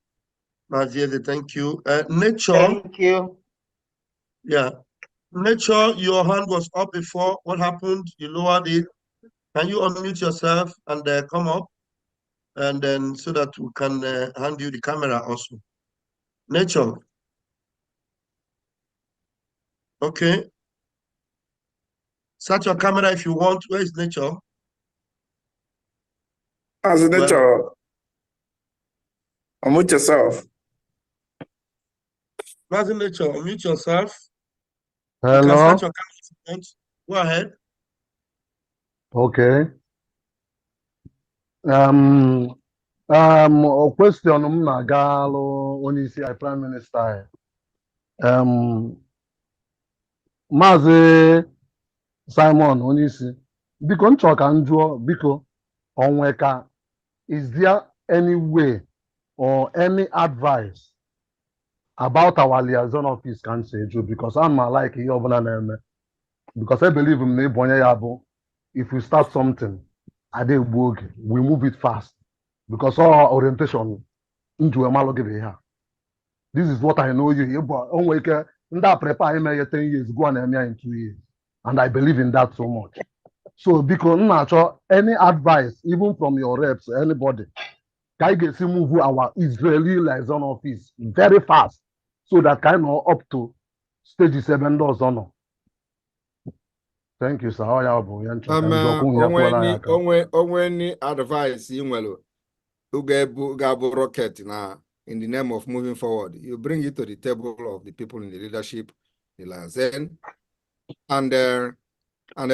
Mazi Eze, thank you. Nature. Thank you. Yeah. Nature, your hand was up before. What happened? You lowered it. Can you unmute yourself and come up? And then so that we can hand you the camera also. Nature. Okay. Start your camera if you want. Where is Nature? As Nature, unmute yourself. As Nature, unmute yourself. Hello. You can start your camera if you want. Go ahead. Okay. Question m na-aga alụ onye isi Prime Minister. Maazị Simon onye isi, biko m chọrọ ka m jụọ, biko onwe ka, is there any way or any advice about our liaison office can say Joe, because I'm like ihe ọbụla na-eme, because I believe m na ịbụ onye ya bụ, if we start something, we move it fast. because our orientation into a malogere here. This is what I know you. But that prepare me 10 years, go and in 2 years. And I believe in that so much. So because natural, any advice, even from your reps, anybody, can get to move our Israeli liaison office very fast so that kind of up to stage 7 doors on. Thank you, sir. Onwe advice you nwere Ugabo rocket na in the name of moving forward. You bring it to the table of the people in the leadership, the Lazen, and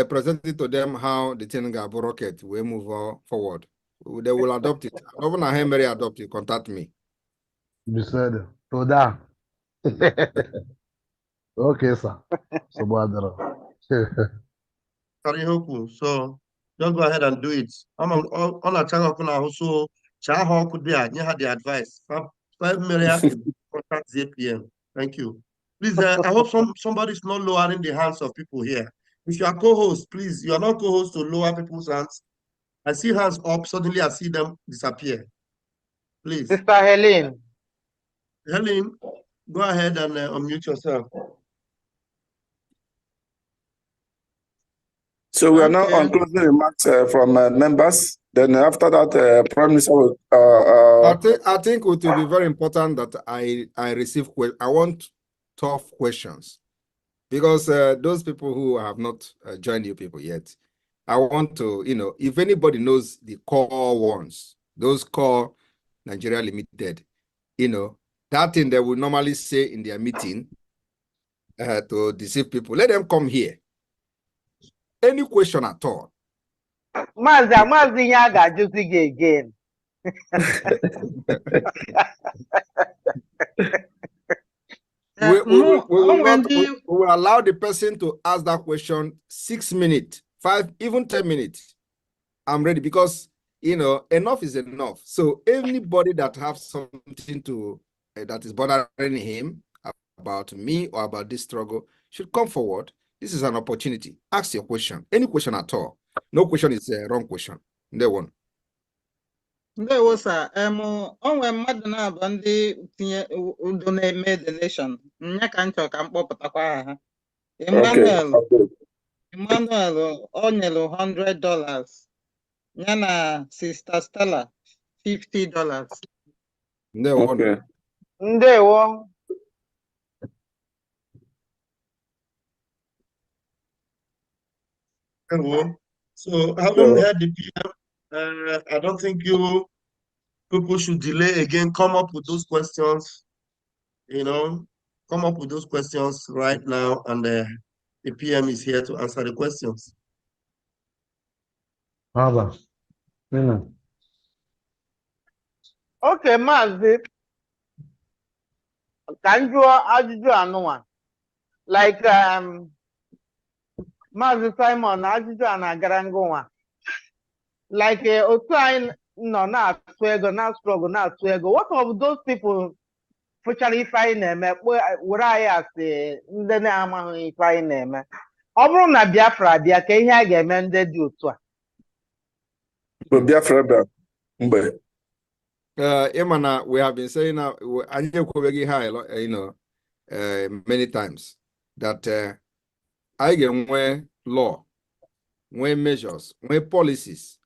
present it to them how the Gabo rocket will move forward. They will adopt it. Governor Henry adopt it, contact me. You said to that. Okay, sir. So so just go ahead and do it. I'm on a channel now, so Chaho could be the advice. 5 million contact ZPM. Thank you. Please, I hope somebody's not lowering the hands of people here. If you are co-host, please, you are not co-host to lower people's hands. I see hands up, suddenly I see them disappear. Please. Sister Helen. Helen, go ahead and unmute yourself. So we are now on closing remarks from members. Then after that, Prime Minister will. I think it will be very important that I receive. I want tough questions because those people who have not joined you people yet, I want to, if anybody knows the core ones, those core Nigeria Limited, that thing they would normally say in their meeting to deceive people. Let them come here. Any question at all? Mazi Yaga just again. We will allow the person to ask that question 6 minutes, 5, even 10 minutes. I'm ready because enough is enough. So anybody that has something to that is bothering him about me or about this struggle should come forward. This is an opportunity. Ask your question. Any question at all. No question is a wrong question. They won. Ndewo sir, onwe mmadụ na-abụ ndị tinye udo na-eme donation. Nya ka nchọ ka mkpọpụtakwa ha. Emmanuel o nyere $100. Ya na Sister Stella $50. Ndewo. Ndewo. So having heard the PM, I don't think people should delay again. Come up with those questions, come up with those questions right now, and the PM is here to answer the questions. Okay, Mazi. Can you ajụjụ anụnwa? Like Mazi Simon, ajụjụ a na-agara ngụnwa. Like otu anyị nọ na-atụ ego, na-struggle, na-atụ ego. What of those people fụchara ife anyị na-eme were anyị asị ndị na-amaghị ife anyị na-eme? Ọ bụrụ na Biafra bịa ka ihe a ga-eme ndị dị otu a. Biafra bịa mgbe. Imana, we have been saying now, many times that I get where law, where measures, where policies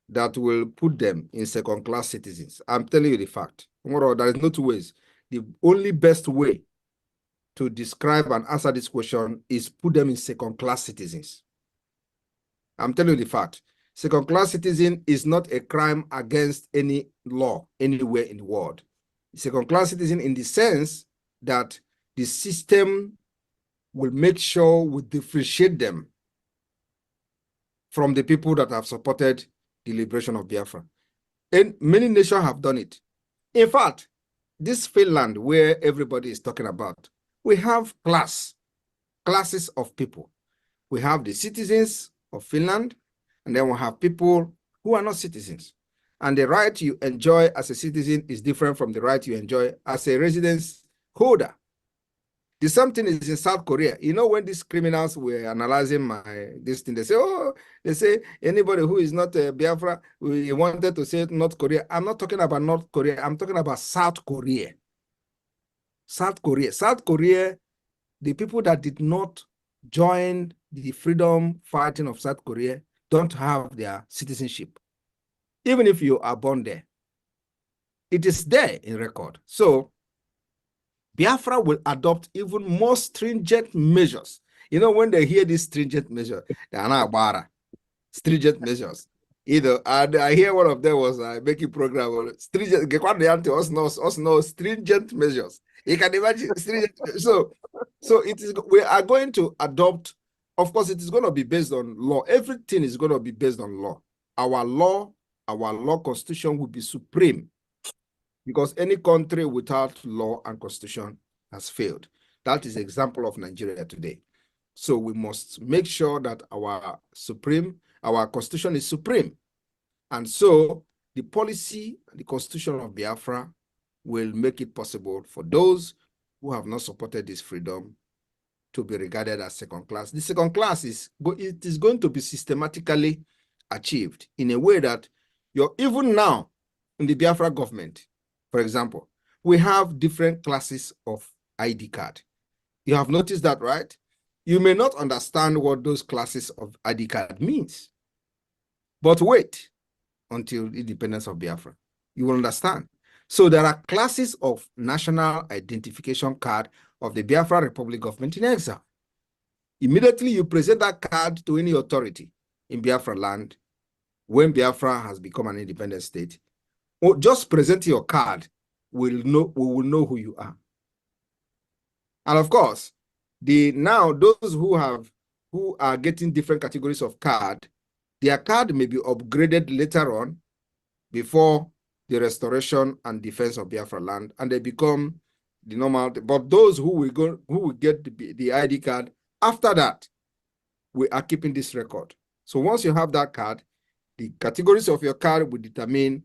that will put them in second-class citizens. I'm telling you the fact. There is no two ways. The only best way to describe and answer this question is put them in second-class citizens. I'm telling you the fact. Second-class citizen is not a crime against any law anywhere in the world. Second-class citizen in the sense that the system will make sure we differentiate them from the people that have supported the liberation of Biafra. And many nations have done it. In fact, this Finland where everybody is talking about, we have classes of people. We have the citizens of Finland, and then we have people who are not citizens. And the right you enjoy as a citizen is different from the right you enjoy as a residence holder. The same thing is in South Korea. You know, when these criminals were analyzing this thing, they say, anybody who is not a Biafra, we wanted to say North Korea. I'm not talking about North Korea. I'm talking about South Korea. South Korea. South Korea, the people that did not join the freedom fighting of South Korea don't have their citizenship. Even if you are born there, it is there in record. So Biafra will adopt even more stringent measures. You know, when they hear these stringent measures, they are not bara. Stringent measures. I hear one of them was making program stringent. Stringent measures. You can imagine stringent. So it is. We are going to adopt. Of course, it is going to be based on law. Everything is going to be based on law. Our law constitution will be supreme, because any country without law and constitution has failed. That is the example of Nigeria today. So we must make sure that our constitution is supreme. And so the policy, the constitution of Biafra will make it possible for those who have not supported this freedom to be regarded as second class. The second class is going to be systematically achieved in a way that even now in the Biafra government, for example, we have different classes of ID card. You have noticed that, right? You may not understand what those classes of ID card means, but wait until the independence of Biafra. You will understand. So there are classes of national identification card of the Biafra Republic government in exile. Immediately you present that card to any authority in Biafra land when Biafra has become an independent state. Or just present your card, we will know who you are. And of course, now those who are getting different categories of card, their card may be upgraded later on before the restoration and defense of Biafra land, and they become the normal. But those who will get the ID card after that, we are keeping this record. So once you have that card, the categories of your card will determine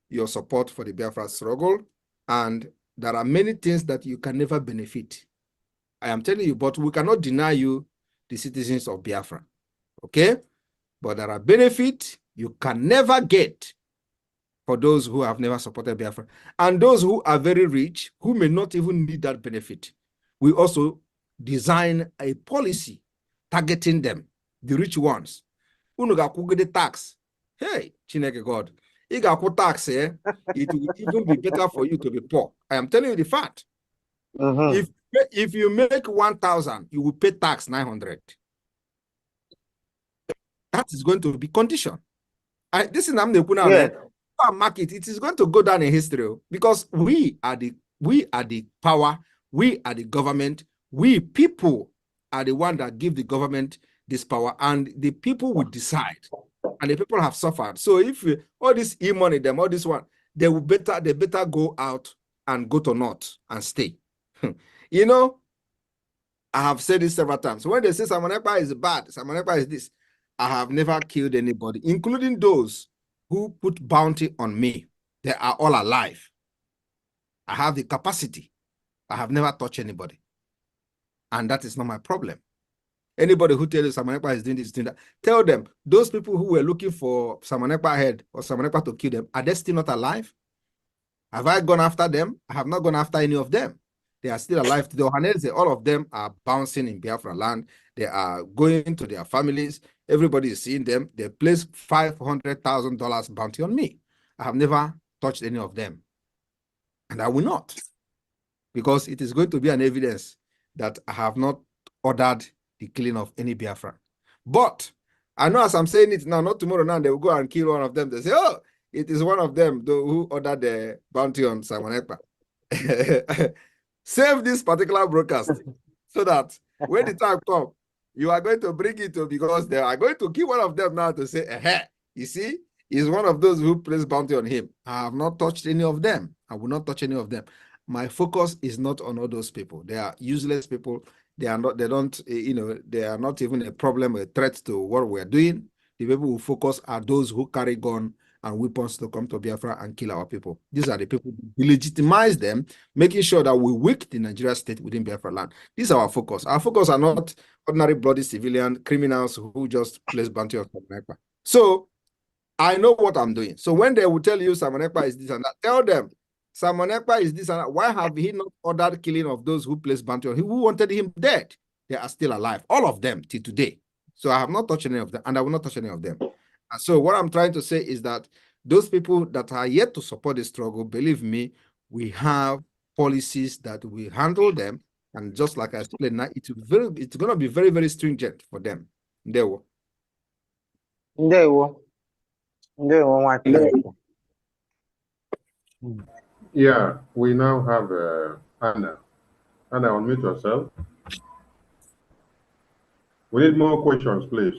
your support for the Biafra struggle, and there are many things that you can never benefit. I am telling you, but we cannot deny you the citizens of Biafra, okay? But there are benefits you can never get for those who have never supported Biafra. And those who are very rich, who may not even need that benefit, we also design a policy targeting them, the rich ones. The tax. Hey, Chineke God. You got put tax, it will even be better for you to be poor. I am telling you the fact. If you make 1,000, you will pay tax 900. That is going to be condition. This is market. It is going to go down in history because we are the power. We are the government. We people are the one that give the government this power, and the people will decide. And the people have suffered. So if all this e-money, them, all this one, they better go out and go to North and stay. You know, I have said this several times. When they say Samanepa is bad, Samanepa is this, I have never killed anybody, including those who put bounty on me. They are all alive. I have the capacity. I have never touched anybody. And that is not my problem. Anybody who tells you Samanepa is doing this, doing that, tell them, those people who were looking for Samanepa head or Samanepa to kill them, are they still not alive? Have I gone after them? I have not gone after any of them. They are still alive. The Ohanese, all of them are bouncing in Biafra land. They are going to their families. Everybody is seeing them. They place $500,000 bounty on me. I have never touched any of them. And I will not. Because it is going to be an evidence that I have not ordered the killing of any Biafra. But I know as I'm saying it now, not tomorrow now, they will go and kill one of them. They say, oh, it is one of them who ordered the bounty on Simon Ekpa. Save this particular broadcast so that when the time comes, you are going to bring it to, because they are going to kill one of them now to say, you see, he's one of those who placed bounty on him. I have not touched any of them. I will not touch any of them. My focus is not on all those people. They are useless people. They are not, they don't, they are not even a problem, a threat to what we're doing. The people who focus are those who carry gun and weapons to come to Biafra and kill our people. These are the people who delegitimize them, making sure that we weaken the Nigeria state within Biafra land. This is our focus. Our focus are not ordinary bloody civilian criminals who just place bounty on Ekpa. So I know what I'm doing. So when they will tell you Simon Ekpa is this and that, tell them Simon Ekpa is this and that. Why have he not ordered killing of those who placed bounty on him, who wanted him dead? They are still alive, all of them till today. So I have not touched any of them, and I will not touch any of them. And so what I'm trying to say is that those people that are yet to support the struggle, believe me, we have policies that will handle them. And just like I explained now, it's going to be very, very stringent for them. There will. Yeah, we now have Anna. Anna, unmute yourself. We need more questions, please.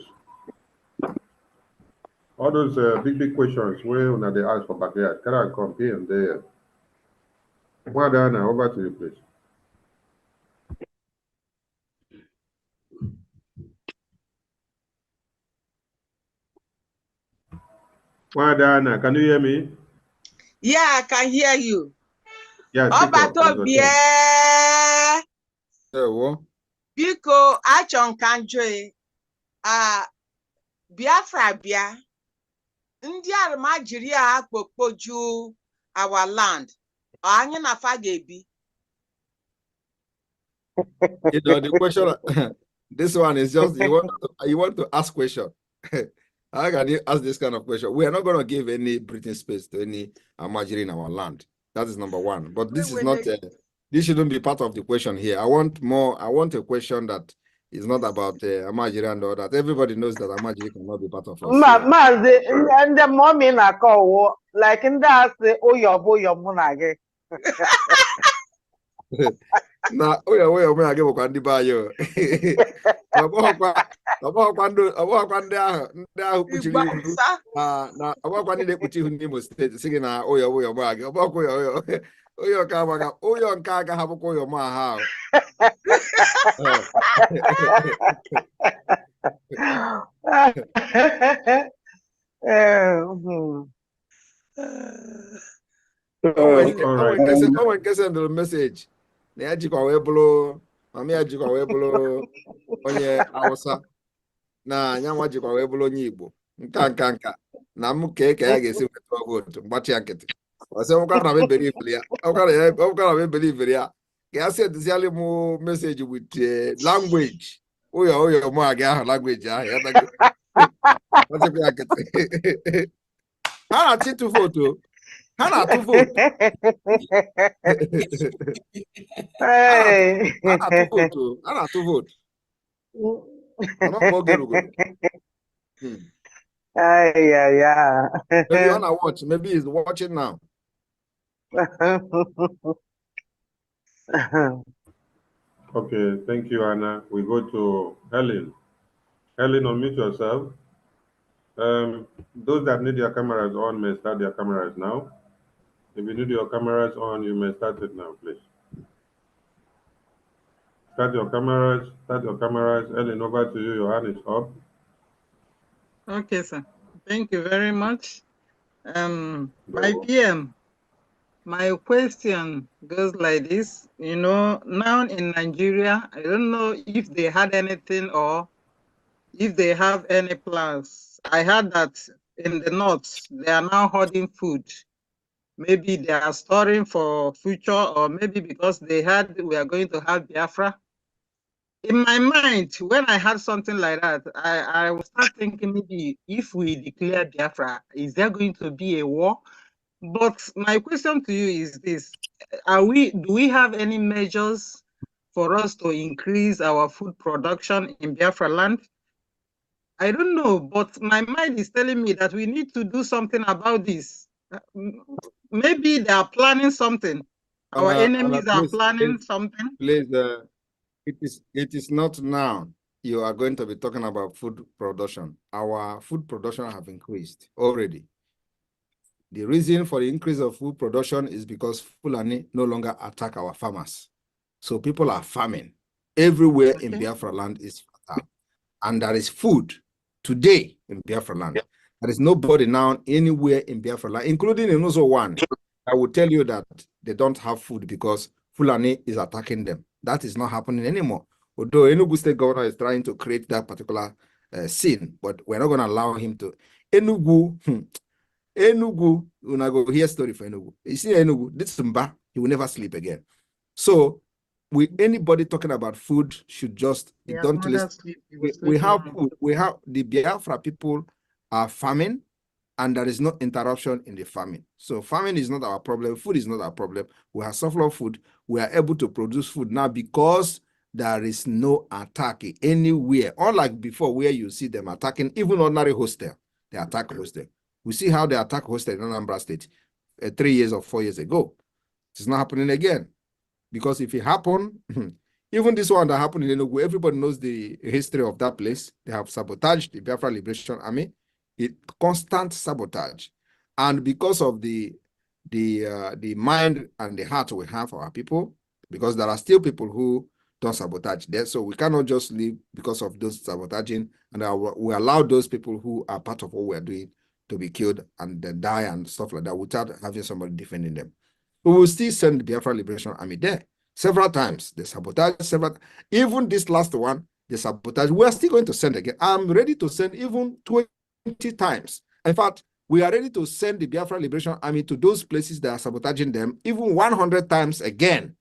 All those big questions where they ask for backyard. Can I come here and there? Well, Anna, over to you, please. Well, Anna, can you hear me? Yeah, I can hear you. Yeah, Biko achon kanjoe Biafra bia ndị Nigeria akpokpoju our land anyị na fa ga-ebi. You know, the question, this one is just, you want to ask question. How can you ask this kind of question? We are not going to give any breathing space to any Amajiri in our land. That is number one. But this is not, this shouldn't be part of the question here. I want a question that is not about Amajiri and all that. Everybody knows that Amajiri cannot be part of us. And the mommy na call like in that say, oh your boy, your monage. Na oya me age bokwa ndi ba yo abokwa ndị ahụ kpuchiri ihu na abokwa ndị na-ekpuchi ihu n'Imo steeti sị gị na oya mo age abokwa oya ka amaga oya nke aga ha bụkwa oya mo aha oh, send the message. Na jikwa wee bụrụ mami ya jikwa wee bụrụ onye Hausa na anyanwa jikwa wee bụrụ onye Igbo nka na m ka ya ga-esi weta votu mgbachi ya nkịtị ọsị nwụkwa na mebere ibere ya ka ya setizialị m meseji with language oyo mụ aga ahụ language ahụ ya dago ọchịkwa ya nkịtị ha na-achịtụ votu ha na-atụ votu I not to vote. Yeah. Maybe on a watch. Maybe he's watching now. Okay, thank you, Anna. We go to Helen. Helen, unmute yourself. Those that need your cameras on may start their cameras now. If you need your cameras on, you may start it now, please. Start your cameras. Ellen, over to you. Your hand is up. Okay, sir. Thank you very much. My PM, my question goes like this. You know, now in Nigeria, I don't know if they had anything or if they have any plans. I heard that in the north, they are now hoarding food. Maybe they are storing for future, or maybe because they heard we are going to have Biafra. In my mind, when I had something like that, I was start thinking maybe if we declare Biafra, is there going to be a war? But my question to you is this: do we have any measures for us to increase our food production in Biafra land? I don't know, but my mind is telling me that we need to do something about this. Maybe they are planning something. Our enemies are planning something. Please, it is not now. You are going to be talking about food production. Our food production have increased already. The reason for the increase of food production is because Fulani no longer attack our farmers. So people are farming. Everywhere in Biafra land is fertile. And there is food today in Biafra land. There is nobody now anywhere in Biafra, like, including in also one. I will tell you that they don't have food because Fulani is attacking them. That is not happening anymore. Although Enugu State Governor is trying to create that particular scene, but we're not going to allow him to. Enugu, when I go hear story for Enugu, you see Enugu, this Mba, he will never sleep again. So, anybody talking about food should just don't listen. We have food. We have the Biafra people are farming, and there is no interruption in the farming. So farming is not our problem. Food is not our problem. We have surplus food. We are able to produce food now because there is no attack anywhere. Unlike before, where you see them attacking even ordinary hostel, they attack hostel. We see how they attack hostel in Anambra State 3 years or 4 years ago. It's not happening again. Because if it happened, even this one that happened in Enugu, everybody knows the history of that place. They have sabotaged the Biafra Liberation Army. Constant sabotage. And because of the mind and the heart we have for our people, because there are still people who don't sabotage there. So we cannot just leave because of those sabotaging. And we allow those people who are part of what we're doing to be killed and then die and stuff like that without having somebody defending them. We will still send the Biafra Liberation Army there several times. They sabotage several. Even this last one, they sabotage. We are still going to send again. I'm ready to send even 20 times. In fact, we are ready to send the Biafra Liberation Army to those places that are sabotaging them even 100 times again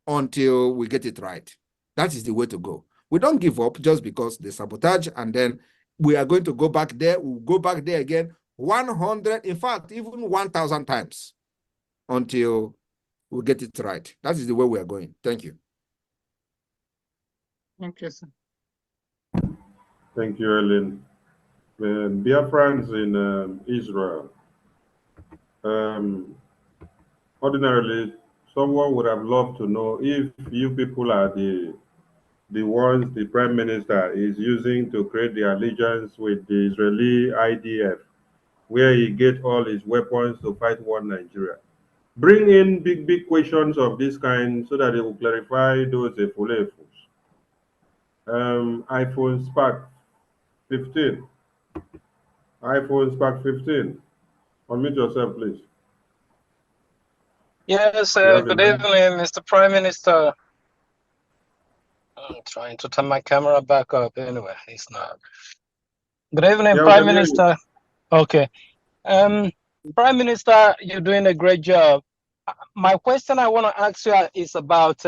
until we get it right. That is the way to go. We don't give up just because they sabotage and then we are going to go back there. We'll go back there again 100, in fact, even 1,000 times until we get it right. That is the way we are going. Thank you. Thank you, sir. Thank you, Ellen. Biafrans in Israel. Ordinarily, someone would have loved to know if you people are the ones the Prime Minister is using to create the allegiance with the Israeli IDF, where he gets all his weapons to fight one Nigeria. Bring in big questions of this kind so that it will clarify those efulefus. iPhone Spark 15. iPhone Spark 15. Unmute yourself, please. Yes, good evening, Mr. Prime Minister. I'm trying to turn my camera back up. Anyway, it's not. Good evening, Yeah, Prime Minister. Okay. Prime Minister, you're doing a great job. My question I want to ask you is about,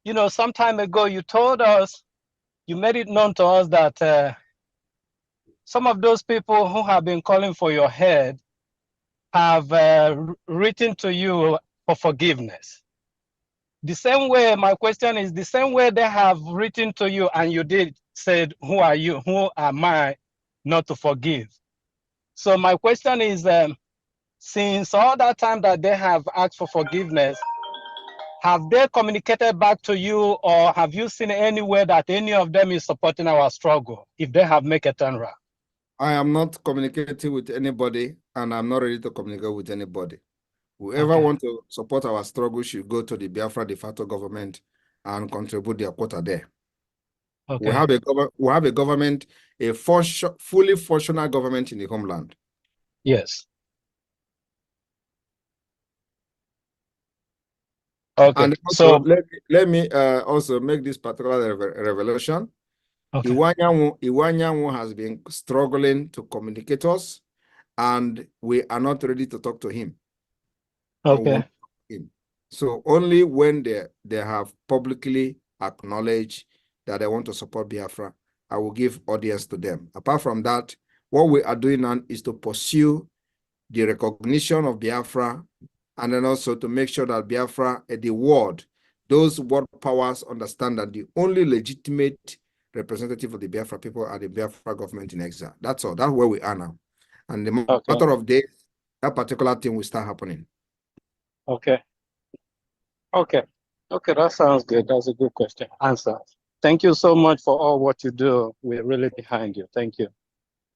you know, some time ago you told us, you made it known to us that some of those people who have been calling for your head have written to you for forgiveness. The same way, my question is the same way they have written to you and you did said, who are you? Who am I not to forgive? So my question is, since all that time that they have asked for forgiveness, have they communicated back to you or have you seen anywhere that any of them is supporting our struggle if they have made a turnaround? I am not communicating with anybody and I'm not ready to communicate with anybody. Whoever wants to support our struggle should go to the Biafra de facto government and contribute their quota there. Okay. We have a government, a fully functional government in the homeland. Yes. Okay. And also, so let me also make this particular revelation. Okay. Iwanyanwu has been struggling to communicate us, and we are not ready to talk to him. Okay. So only when they have publicly acknowledged that they want to support Biafra, I will give audience to them. Apart from that, what we are doing now is to pursue the recognition of Biafra, and then also to make sure that Biafra, the world, those world powers understand that the only legitimate representative of the Biafra people are the Biafra government in exile. That's all. That's where we are now. And the matter of days, that particular thing will start happening. Okay. Okay. Okay, that sounds good. That's a good question. Answer. Thank you so much for all what you do. We're really behind you. Thank you.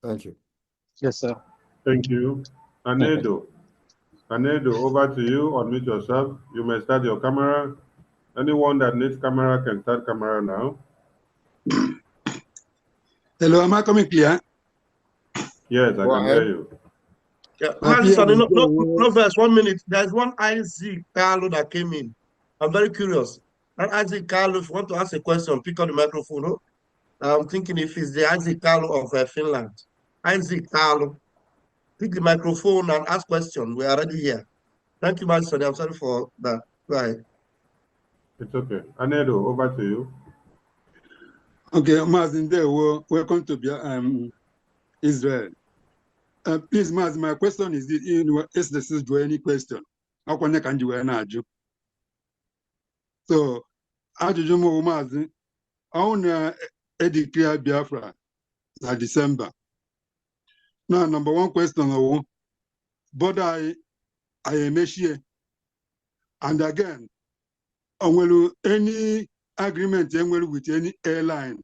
Thank you. Yes, sir. Thank you. Anedo. Anedo, over to you. Unmute yourself. You may start your camera. Anyone that needs camera can start camera now. Hello, am I coming clear? Yes, I can hear you. Yeah, PM, no verse, 1 minute. There's one Isaac Carlo that came in. I'm very curious. And Isaac Carlo, if you want to ask a question, pick on the microphone. No? I'm thinking if it's the Isaac Carlo of Finland. Isaac Carlo, pick the microphone and ask questions. We are already here. Thank you, Master. I'm sorry for that. Go ahead. It's okay. Anedo, over to you. Okay, Mazinde, welcome to Israel. Please, Maz, my question is this, is this is any question? How can you So, ajụjụ m Maazị, ọ na-edeclare Biafra na December. Now, number one question, but I emechie. And again, onwelu any agreement with any airline,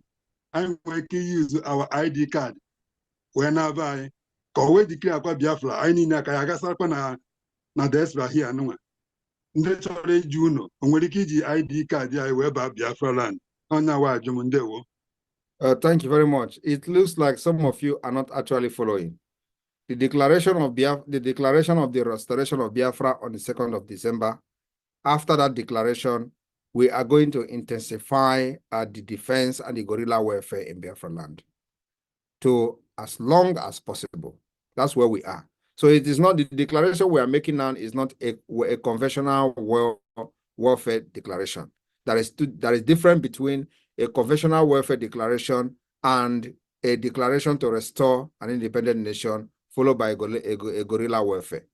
I'm going to use our ID card whenever I go declare Biafra. I need na kaya na diaspora here anụnwa. Ndị chọrọ eji ụnọ, onwere ike iji ID card ya wee baa Biafra land. Thank you very much. It looks like some of you are not actually following. The declaration of the restoration of Biafra on the 2nd of December. After that declaration, we are going to intensify the defense and the guerrilla warfare in Biafra land to as long as possible. That's where we are. So it is not the declaration we are making now is not a conventional warfare declaration. That is different between a conventional warfare declaration and a declaration to restore an independent nation followed by a guerrilla warfare.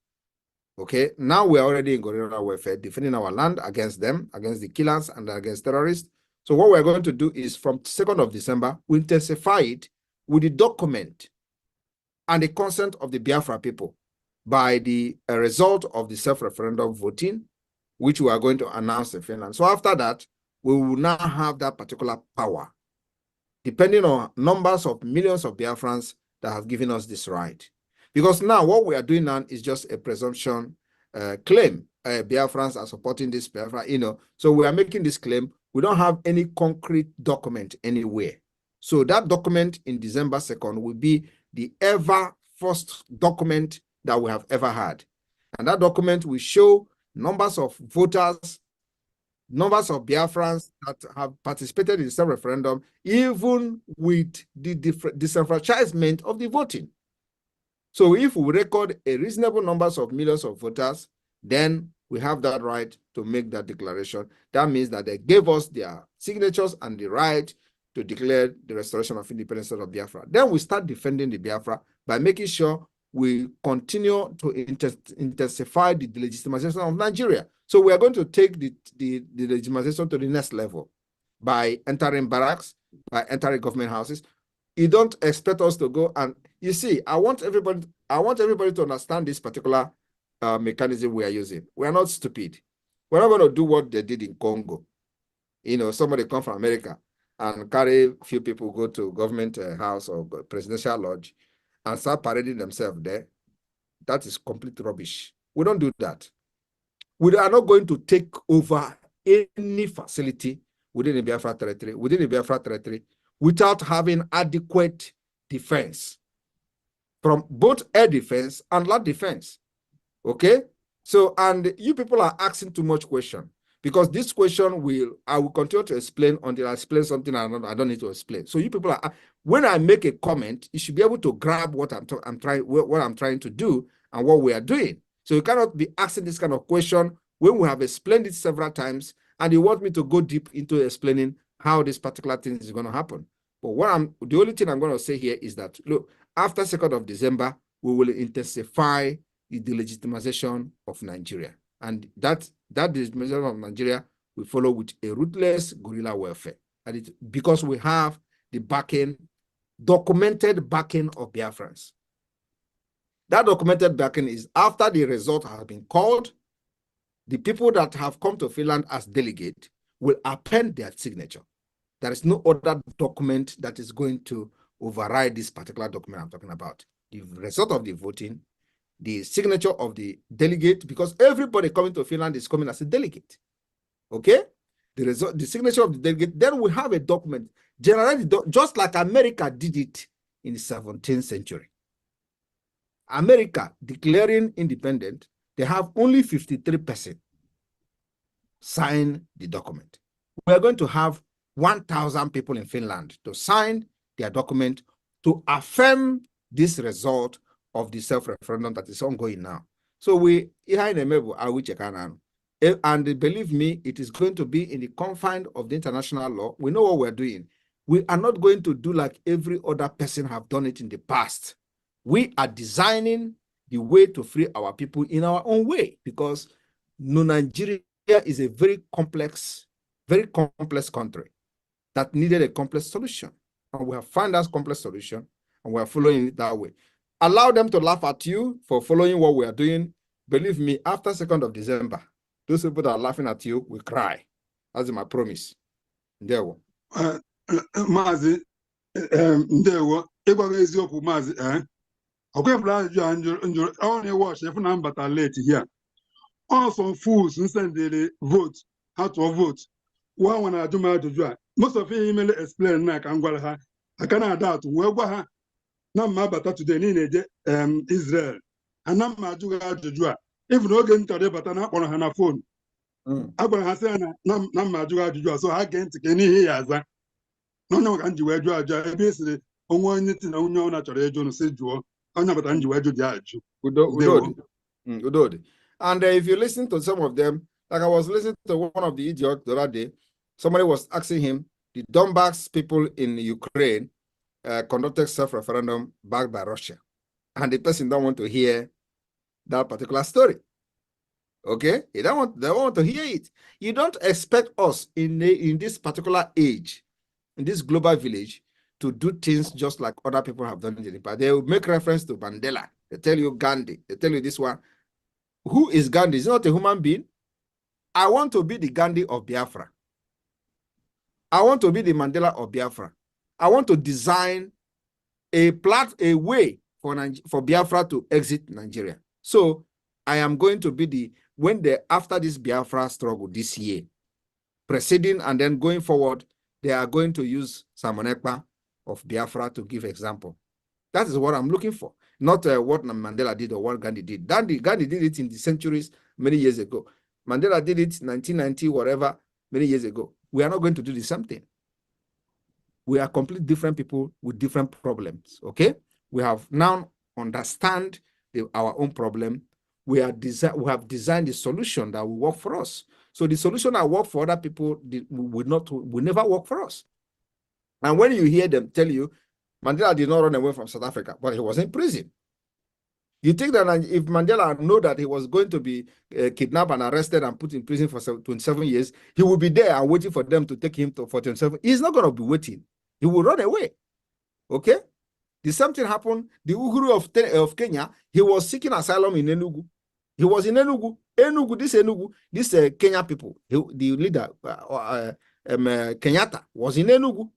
Okay, now we are already in guerrilla warfare, defending our land against them, against the killers and against terrorists. So what we're going to do is from 2nd of December, we intensify it with the document and the consent of the Biafra people by the result of the self-referendum voting, which we are going to announce in Finland. So after that, we will now have that particular power, depending on numbers of millions of Biafrans that have given us this right. Because now what we are doing now is just a presumption claim. Biafrans are supporting this Biafra, so we are making this claim. We don't have any concrete document anywhere. So that document in December 2nd will be the first document that we have ever had. And that document will show numbers of voters, numbers of Biafrans that have participated in the self-referendum, even with the disenfranchisement of the voting. So if we record a reasonable numbers of millions of voters, then we have that right to make that declaration. That means that they gave us their signatures and the right to declare the restoration of independence of Biafra. Then we start defending the Biafra by making sure we continue to intensify the delegitimization of Nigeria. So we are going to take the legitimization to the next level by entering barracks, by entering government houses. You don't expect us to go and, you see, I want everybody to understand this particular mechanism we are using. We are not stupid. We're not going to do what they did in Congo. Somebody come from America and carry a few people, go to government house or presidential lodge and start parading themselves there. That is complete rubbish. We don't do that. We are not going to take over any facility within the Biafra territory, without having adequate defense from both air defense and land defense. Okay? So, and you people are asking too much question, because this question I will continue to explain until I explain something I don't need to explain. So you people are, when I make a comment, you should be able to grab what I'm trying to do and what we are doing. So you cannot be asking this kind of question when we have explained it several times and you want me to go deep into explaining how this particular thing is going to happen. But the only thing I'm going to say here is that, look, after 2nd of December, we will intensify the delegitimization of Nigeria. And that delegitimization of Nigeria will follow with a ruthless guerrilla warfare. And because we have the documented backing of Biafrans. That documented backing is after the result has been called, the people that have come to Finland as delegate will append their signature. There is no other document that is going to override this particular document I'm talking about. The result of the voting, the signature of the delegate, because everybody coming to Finland is coming as a delegate. Okay? The signature of the delegate, then we have a document, generally, just like America did it in the 17th century. America declaring independent, they have only 53% sign the document. We are going to have 1,000 people in Finland to sign their document to affirm this result of the self-referendum that is ongoing now. So we, and believe me, it is going to be in the confines of the international law. We know what we're doing. We are not going to do like every other person have done it in the past. We are designing the way to free our people in our own way, because Nigeria is a very complex country that needed a complex solution. And we have found that complex solution, and we are following it that way. Allow them to laugh at you for following what we are doing. Believe me, after 2nd of December, those people that are laughing at you will cry. That's my promise. There we go. Mazi, ndewo, ịgwaga eziokwu Mazi, ọkwefula ajụjụ I only watch if na mbata late here. Also fools nsendele vote, how to vote. One ajụ m ajụjụ a. Most of you email explain na ka ngwala ha. Aka na ada atụ wee gwa ha na mma bata today niile Israel. Ana m ajụ ha ajụjụ a. Even oge m chọrọ ịbata na akpọrọ ha na phone. Agwara ha sị na mma ajụ ha ajụjụ a, so ha gee ntị ka n'ihe ya aza. No, and you were basically only thing I know naturally, John said, Joe, I'm not and you were And if you listen to some of them, like I was listening to one of the idiots the other day, somebody was asking him, the Donbass people in Ukraine conducted self-referendum backed by Russia. And the person don't want to hear that particular story. Okay? They don't want to hear it. You don't expect us in this particular age, in this global village, to do things just like other people have done in the past. They will make reference to Mandela. They tell you Gandhi. They tell you this one. Who is Gandhi? Is not a human being. I want to be the Gandhi of Biafra. I want to be the Mandela of Biafra. I want to design a way for Biafra to exit Nigeria. So I am going to be after this Biafra struggle this year, preceding and then going forward, they are going to use Simon Ekpa of Biafra to give example. That is what I'm looking for, not what Mandela did or what Gandhi did. Gandhi did it in the centuries many years ago. Mandela did it 1990, whatever, many years ago. We are not going to do the same thing. We are completely different people with different problems, okay? We have now understand our own problem. We have designed a solution that will work for us. So the solution that work for other people will never work for us. And when you hear them tell you, Mandela did not run away from South Africa, but he was in prison. You think that if Mandela knew that he was going to be kidnapped and arrested and put in prison for 27 years, he will be there and waiting for them to take him for 27. He's not going to be waiting. He will run away. Okay? The same thing happened. The Uhuru of Kenya, he was seeking asylum in Enugu. He was in Enugu. This Kenya people, the leader, Kenyatta, was in Enugu.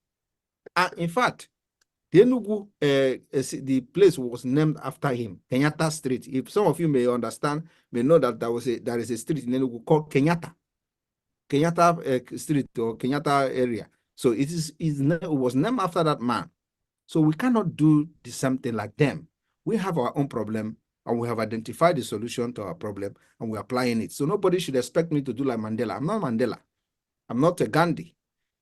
In fact, the Enugu, the place was named after him, Kenyatta Street. If some of you may understand, may know that there is a street in Enugu called Kenyatta Street or Kenyatta area. So it was named after that man. So we cannot do the same thing like them. We have our own problem, and we have identified the solution to our problem, and we're applying it. So nobody should expect me to do like Mandela. I'm not Mandela. I'm not a Gandhi.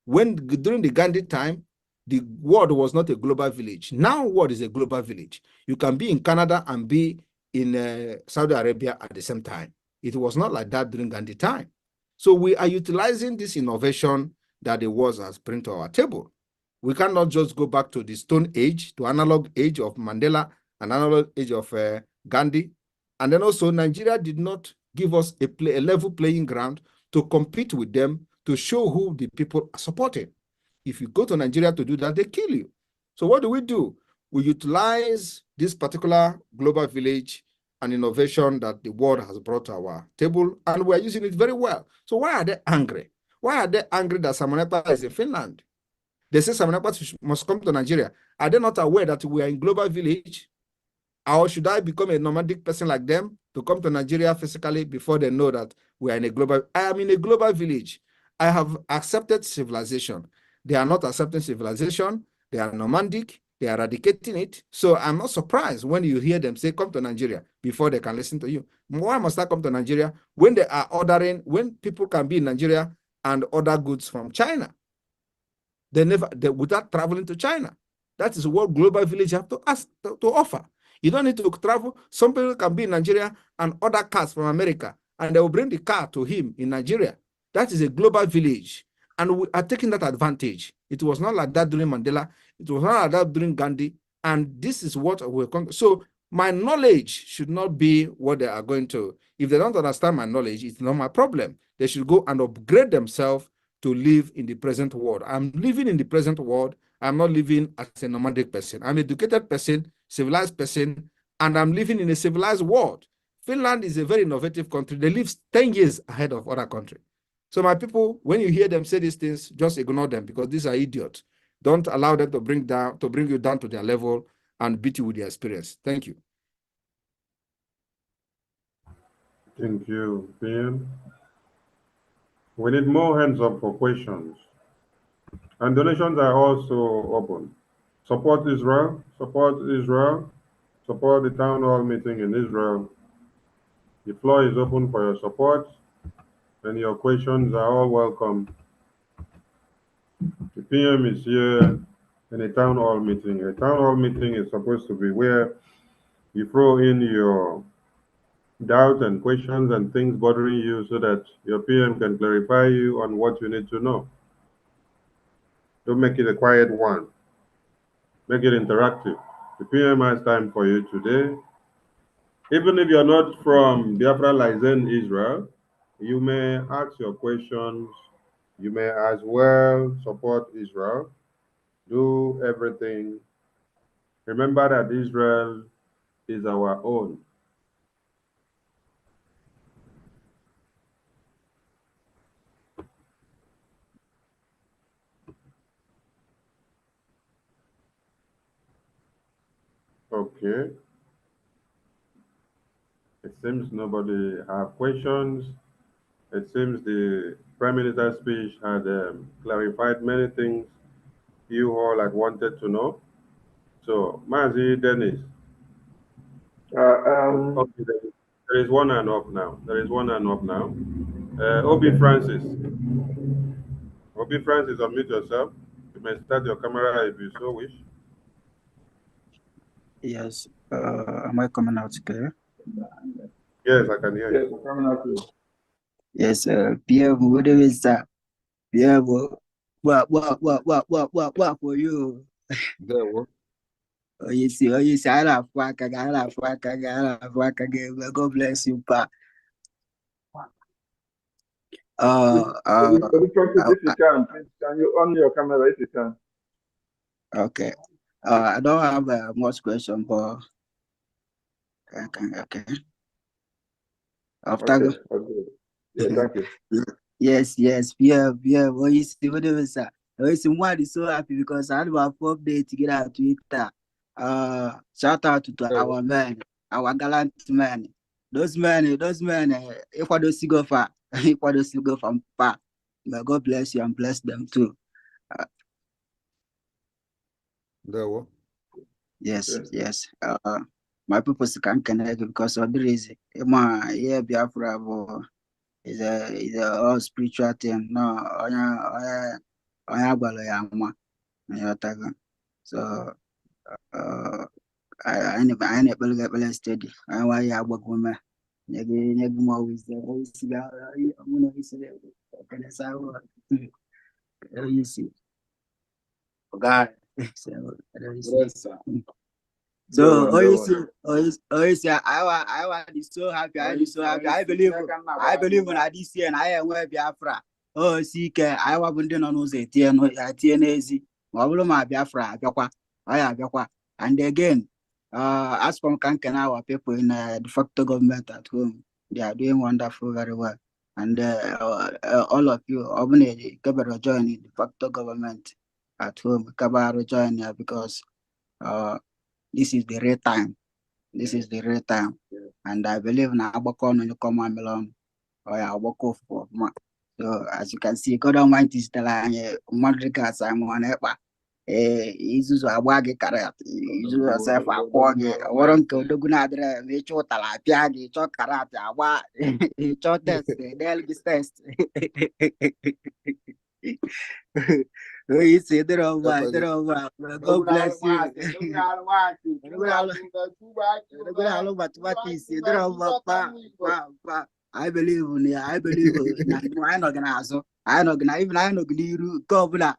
During the Gandhi time, the world was not a global village. Now world is a global village. You can be in Canada and be in Saudi Arabia at the same time. It was not like that during Gandhi time. So we are utilizing this innovation that the world has brought to our table. We cannot just go back to the Stone Age, to analog age of Mandela, and analog age of Gandhi. And then also Nigeria did not give us a level playing ground to compete with them, to show who the people are supporting. If you go to Nigeria to do that, they kill you. So what do? We utilize this particular global village and innovation that the world has brought to our table, and we're using it very well. So why are they angry? Why are they angry that Simon Ekpa is in Finland? They say Simon Ekpa must come to Nigeria. Are they not aware that we are in global village? Or should I become a nomadic person like them to come to Nigeria physically before they know that we are in a global? I am in a global village. I have accepted civilization. They are not accepting civilization. They are nomadic. They are eradicating it. So I'm not surprised when you hear them say, come to Nigeria before they can listen to you. Why must I come to Nigeria when they are ordering, when people can be in Nigeria and order goods from China? Without traveling to China. That is what Global Village have to offer. You don't need to travel. Some people can be in Nigeria and order cars from America, and they will bring the car to him in Nigeria. That is a Global Village. And we are taking that advantage. It was not like that during Mandela. It was not like that during Gandhi. And this is what we're going. So my knowledge should not be what they are going to. If they don't understand my knowledge, it's not my problem. They should go and upgrade themselves to live in the present world. I'm living in the present world. I'm not living as a nomadic person. I'm an educated person, civilized person, and I'm living in a civilized world. Finland is a very innovative country. They live 10 years ahead of other countries. So my people, when you hear them say these things, just ignore them because these are idiots. Don't allow them to bring you down to their level and beat you with their experience. Thank you. Thank you, PM. We need more hands up for questions. And donations are also open. Support Israel, support Israel, support the town hall meeting in Israel. The floor is open for your support, and your questions are all welcome. The PM is here in a town hall meeting. A town hall meeting is supposed to be where you throw in your doubt and questions and things bothering you so that your PM can clarify you on what you need to know. Don't make it a quiet one. Make it interactive. The PM has time for you today. Even if you're not from Biafra Lizen, Israel, you may ask your questions. You may as well support Israel. Do everything. Remember that Israel is our own. Okay. It seems nobody have questions. It seems the Prime Minister's speech had clarified many things you all had wanted to know. So, Mazi Dennis. Okay, there is one hand up now. There is one hand up now. Obi Francis. Obi Francis, unmute yourself. You may start your camera if you so wish. Yes. Am I coming out clear? Yes, I can hear you. Yes, Pierre, what is that? Pierre, what for you? Oh, you see, I love work, God bless you, pa. If you can, please, can you on your camera if you can? Okay. I don't have much question, but okay. After Okay. Yeah, thank you. Yes, yeah. What you see, what is that? One is so happy because I had about 4 days to get out Twitter. Shout out to our men, our gallant men. Those men, if I don't go far, if I don't go from far, may God bless you and bless them too. Yes. My purpose can connect because of the reason. Yeah, Biafra is a all spiritual thing. No, so I never get steady. I why I work with me. Negi more wisdom. You see. God. So I was so happy. I believe in this year and I am where Biafra. Oh, see, I was wondering on who's a TNAZ. My Biafra, and again, as from Kankan, our people in the facto government at home, they are doing wonderful, very well. And all of you, Obnedi, Kabaro joining the facto government at home, Kabaro join because this is the right time. And I believe now Abakon and come along or Abako for more. So as you can see, God Almighty is the line Madrigas I'm on Ekpa. izuzu agba gị karat izuzu ọsef akwụọ gị ọwụrụ nke odogwu na-adịrị ma ịchọ ụtara apịa gị ịchọ karat agba ịchọ test del gị test onye isi dịrị ọma God bless you odogwu alụ mathematics dịrị ọma pa I believe na anyị nọ gị n'azụ anyị nọ gị na even anyị nọ gị n'iru nke ọbụla.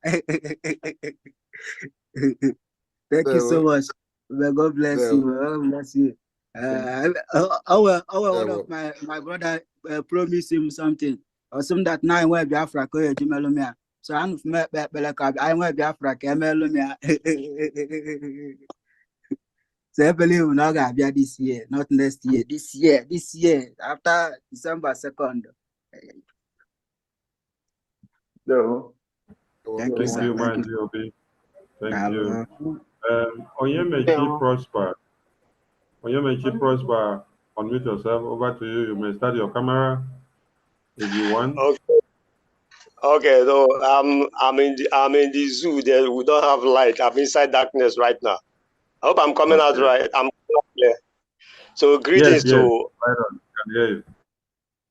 Thank you so much. May God bless you. God bless you. One of my brother promised him something. Or something that now I want Biafra ko e jimelumia. So I'm from Belaka. I want Biafra ke melumia. So I believe we're not gonna be this year, not next year. This year, after December 2nd. No. Thank you, sir. Thank you. Onyemechi Prosper. Onyemechi Prosper, unmute yourself. Over to you. You may start your camera if you want. Okay. So I'm in the zoo. There we don't have light. I'm inside darkness right now. I hope I'm coming out right. I'm clear. So greetings to right on. Can hear you.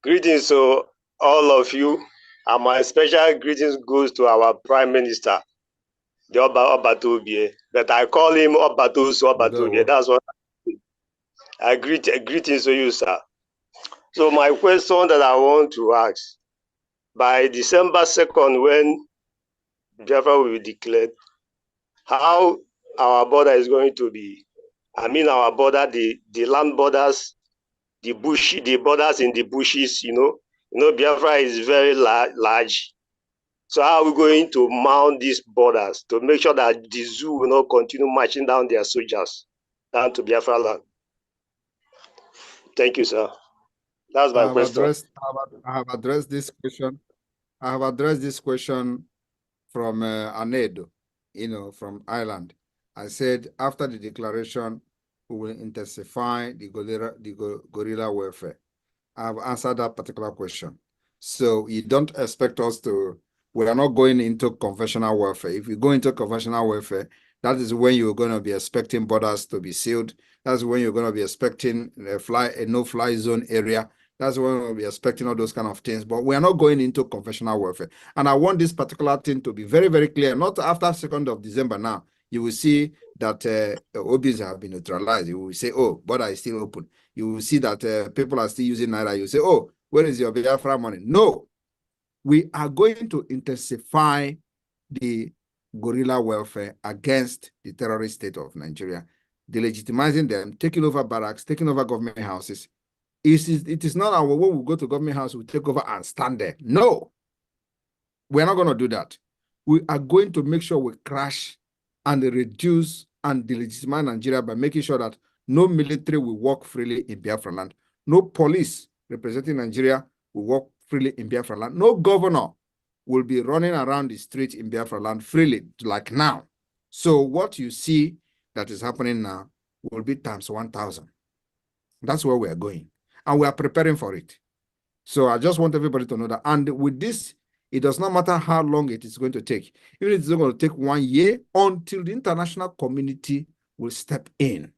Greetings to all of you. And my special greetings goes to our Prime Minister, the Obatobie. But I call him Obatobie. That's what I greetings to you, sir. So my question that I want to ask, by December 2nd, when Biafra will be declared, how our border is going to be? I mean our border, the land borders, the borders in the bushes, Biafra is very large. So how are we going to mount these borders to make sure that the zoo will not continue marching down their soldiers down to Biafra land? Thank you, sir. That's my question. I have addressed this question. I have addressed this question from Anedo, from Ireland. I said after the declaration, we will intensify the guerrilla warfare. I have answered that particular question. So you don't expect us to, we are not going into conventional warfare. If you go into conventional warfare, that is when you're going to be expecting borders to be sealed. That's when you're going to be expecting a no-fly zone area. That's when we'll be expecting all those kind of things. But we are not going into conventional warfare. And I want this particular thing to be very, very clear. Not after 2nd of December now. You will see that OBs have been neutralized. You will say, oh, border is still open. You will see that people are still using Naira. You say, oh, where is your Biafra money? No. We are going to intensify the guerrilla warfare against the terrorist state of Nigeria, delegitimizing them, taking over barracks, taking over government houses. It is not our when we go to government house, we take over and stand there. No, we're not going to do that. We are going to make sure we crash and reduce and delegitimize Nigeria by making sure that no military will walk freely in Biafra land. No police representing Nigeria will walk freely in Biafra land. No governor will be running around the street in Biafra land freely like now. So what you see that is happening now will be times 1,000. That's where we are going. And we are preparing for it. So I just want everybody to know that. And with this, it does not matter how long it is going to take. Even if it's going to take 1 year until the international community will step in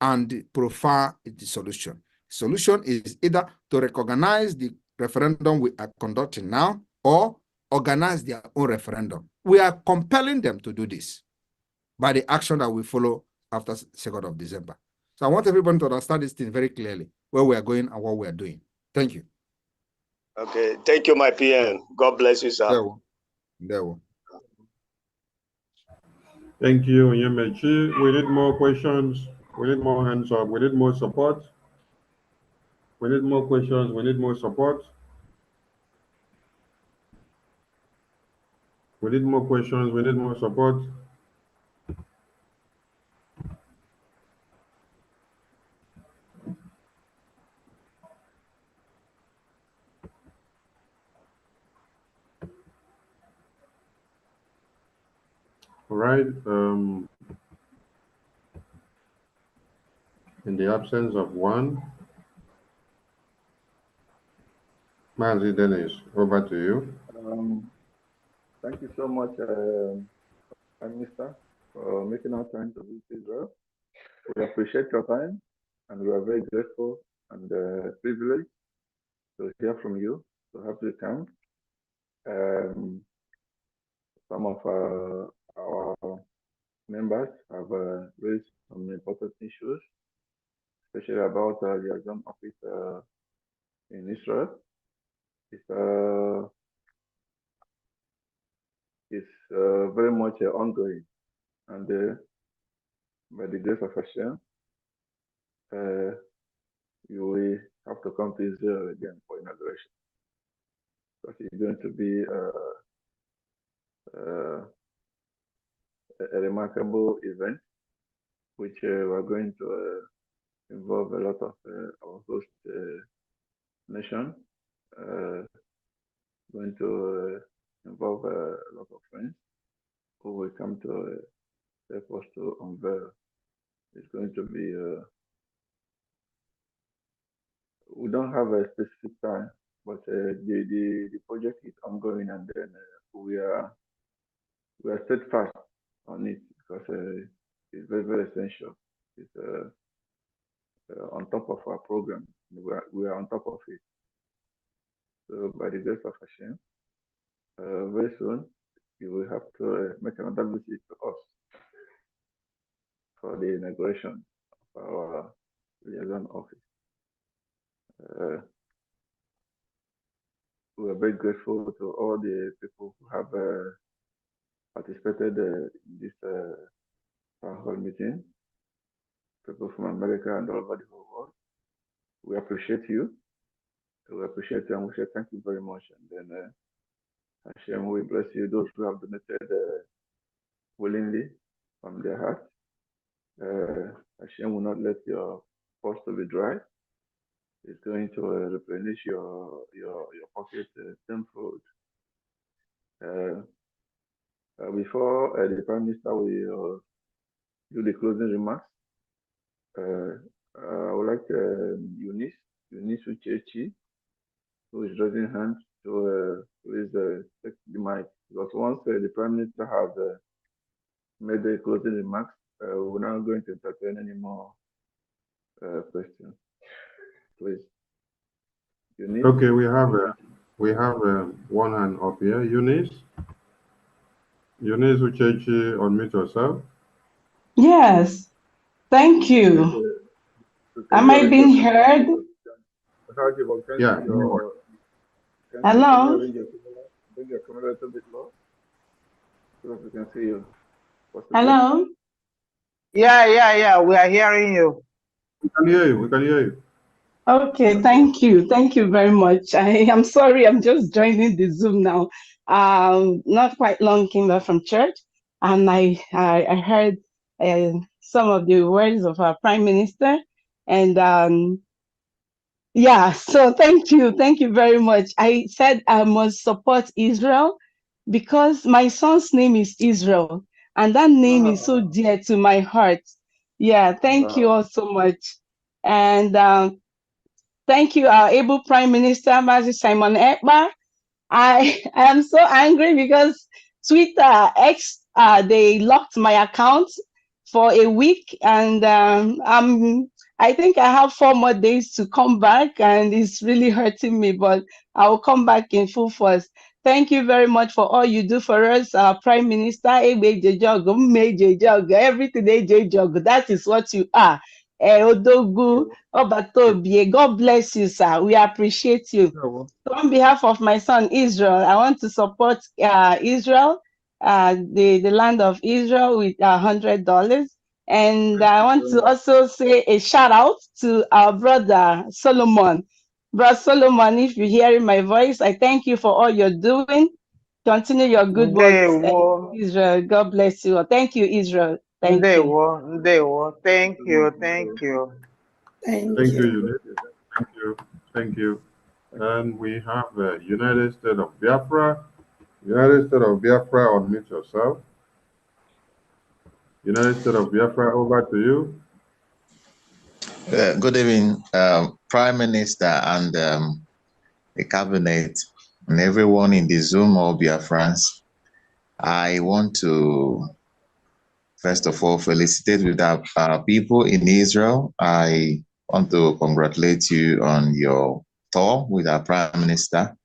and provide the solution. Solution is either to recognize the referendum we are conducting now or organize their own referendum. We are compelling them to do this by the action that we follow after 2nd of December. So I want everyone to understand this thing very clearly, where we are going and what we are doing. Thank you. Okay. Thank you, my PN. God bless you, sir. There we go. Thank you, Onyemechi. We need more questions. We need more hands up. We need more support. We need more questions. We need more support. We need more questions. We need more support. All right. In the absence of one, Mazi Dennis, over to you. Thank you so much, Prime Minister, for making our time to visit Israel. We appreciate your time, and we are very grateful and privileged to hear from you, to have you come. Some of our members have raised some important issues, especially about the Liaison Office in Israel. It's very much ongoing, and by the grace of Hashem, you will have to come to Israel again for inauguration, because it's going to be a remarkable event, which we're going to involve a lot of our host nation, going to involve a lot of friends who will come to help us to unveil. It's going to be, we don't have a specific time, but the project is ongoing, and then we are steadfast on it, because it's very, very essential. It's on top of our program. We are on top of it. So by the grace of Hashem, very soon you will have to make another visit to us for the inauguration of our liaison office. We are very grateful to all the people who have participated in this town hall meeting, people from America and all over the whole world. We appreciate you. We appreciate you, and we say thank you very much. And then Hashem will bless you, those who have donated willingly from their heart. Hashem will not let your purse to be dry. It's going to replenish your pocket tenfold. Before the Prime Minister will do the closing remarks, I would like Eunice Uchechi, who is raising hands, to please take the mic. Because once the Prime Minister has made the closing remarks, we're not going to entertain any more questions. Please. Eunice? Okay, we have one hand up here. Eunice Uchechi, unmute yourself. Yes, thank you. Am I being heard? Yeah. Hello? Bring your camera a little bit low so that we can see you. Hello? Yeah, we are hearing you. We can hear you. Okay, thank you. Thank you very much. I am sorry, I'm just joining the Zoom now. Not quite long came back from church, and I heard some of the words of our Prime Minister, and yeah, so thank you very much. I said I must support Israel because my son's name is Israel, and that name is so dear to my heart. Yeah, thank you all so much. And thank you, our able Prime Minister, Mazi Simon Ekpa. I am so angry because Twitter X they locked my account for a week, and I think I have 4 more days to come back, and it's really hurting me, but I will come back in full force. Thank you very much for all you do for us, our Prime Minister. Everything that is what you are. Odogu, Obatobie, God bless you, sir. We appreciate you. So on behalf of my son Israel, I want to support Israel, the land of Israel, with $100. And I want to also say a shout out to our brother Solomon. Brother Solomon, if you're hearing my voice, I thank you for all you're doing. Continue your good work, Israel. God bless you. Thank you, Israel. Thank you. Thank you. Thank you, Eunice. Thank you. And we have United States of Biafra. United States of Biafra, unmute yourself. United States of Biafra, over to you. Good evening, Prime Minister and the Cabinet and everyone in the Zoom or Biafrans. I want to first of all felicitate with our people in Israel. I want to congratulate you on your tour with our Prime Minister.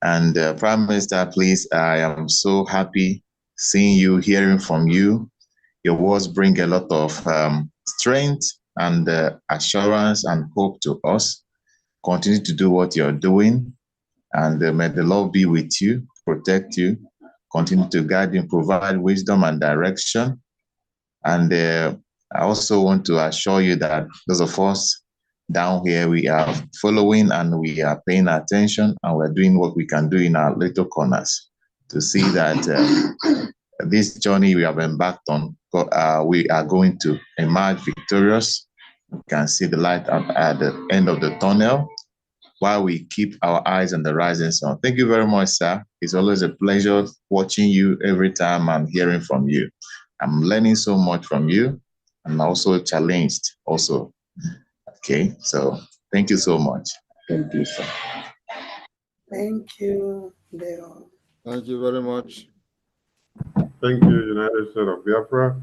And Prime Minister, please, I am so happy seeing you, hearing from you. Your words bring a lot of strength and assurance and hope to us. Continue to do what you're doing, and may the Lord be with you, protect you, continue to guide you, provide wisdom and direction. And I also want to assure you that those of us down here, we are following and we are paying attention, and we're doing what we can do in our little corners to see that this journey we have embarked on, we are going to emerge victorious. We can see the light at the end of the tunnel while we keep our eyes on the rising sun. Thank you very much, sir. It's always a pleasure watching you every time and hearing from you. I'm learning so much from you and also challenged also. Okay, so thank you so much. Thank you, sir. Thank you, Leo. Thank you very much. Thank you, United States of Biafra.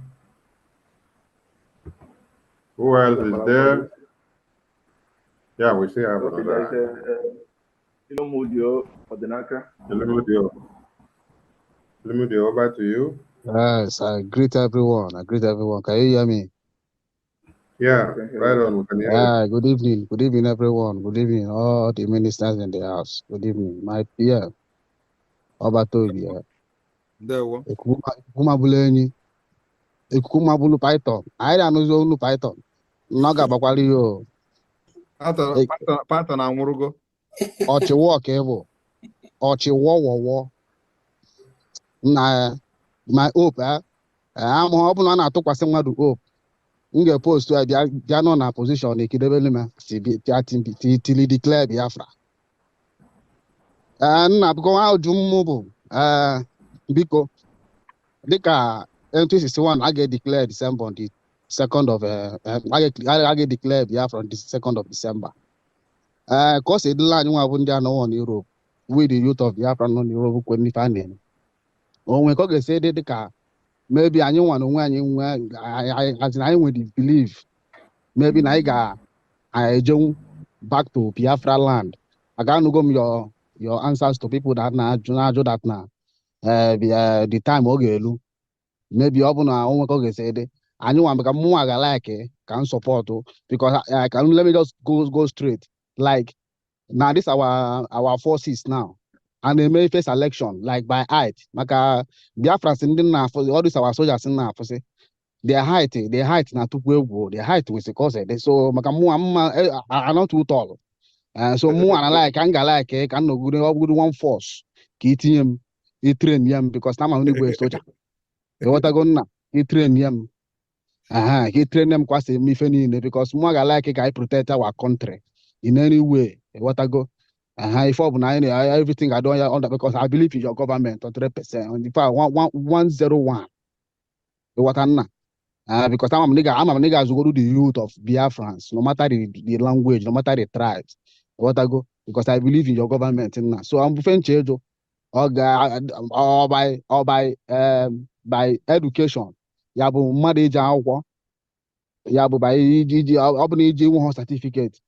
Who else is there? Yeah, we still have another. Lemudio, over to you. Yes, I greet everyone. Can you hear me? Yeah, right on. We can hear you. Good evening. Good evening, everyone. Good evening, all the ministers in the house. Good evening, my dear. Over to you. Ekuma bulu python. I don't know python. Naga bakwali yo. Python amurugo. Ochi walk evo. Ochi wo. Na my hope, I'm hoping on a tokwasi madu hope. Nge post to bia no na position ekidebele me si bi till declare Biafra. Na because how jumubo biko dika 2061 I get declared December on the 2nd of I get declared Biafra on the 2nd of December. Cause it line one wundia no on Europe. We the youth of Biafra no Europe kweni fane. Onwe ko ge say dika maybe anyone onwe as I would believe maybe Naiga I jump back to Biafra land. I can't go your answers to people that na that na the time ogelu. Maybe open our own go say it. I know I'm become more like can support because I can let me just go straight. Like now this our forces now. And they may face election like by height. Maka Biafrans in the for all these our soldiers in now for say their height na to go. Their height was because so maka I'm not too tall. So more and like can no good one force. Kitty him, he train him because now I'm only go soldier. What I go na he train him. He train them quite me because more like I protect our country in any way. What I go. If everything I don't under because I believe in your government 100%. In fact, 101. What because I'm a nigga who go to the youth of Biafrans, no matter the language, no matter the tribes. What I go because I believe in your government. So I'm change or by education. Yabu marriage yabu by one certificate.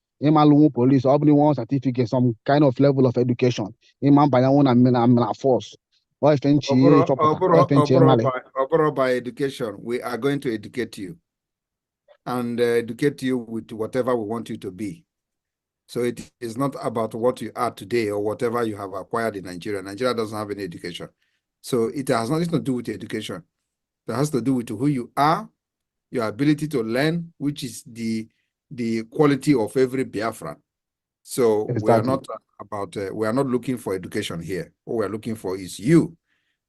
Police or one certificate, some kind of level of education. Imam by one and force. Or by education, we are going to educate you and educate you with whatever we want you to be. So it is not about what you are today or whatever you have acquired in Nigeria. Nigeria doesn't have any education. So it has nothing to do with education. It has to do with who you are, your ability to learn, which is the quality of every Biafran. So exactly. We are not looking for education here. What we are looking for is you,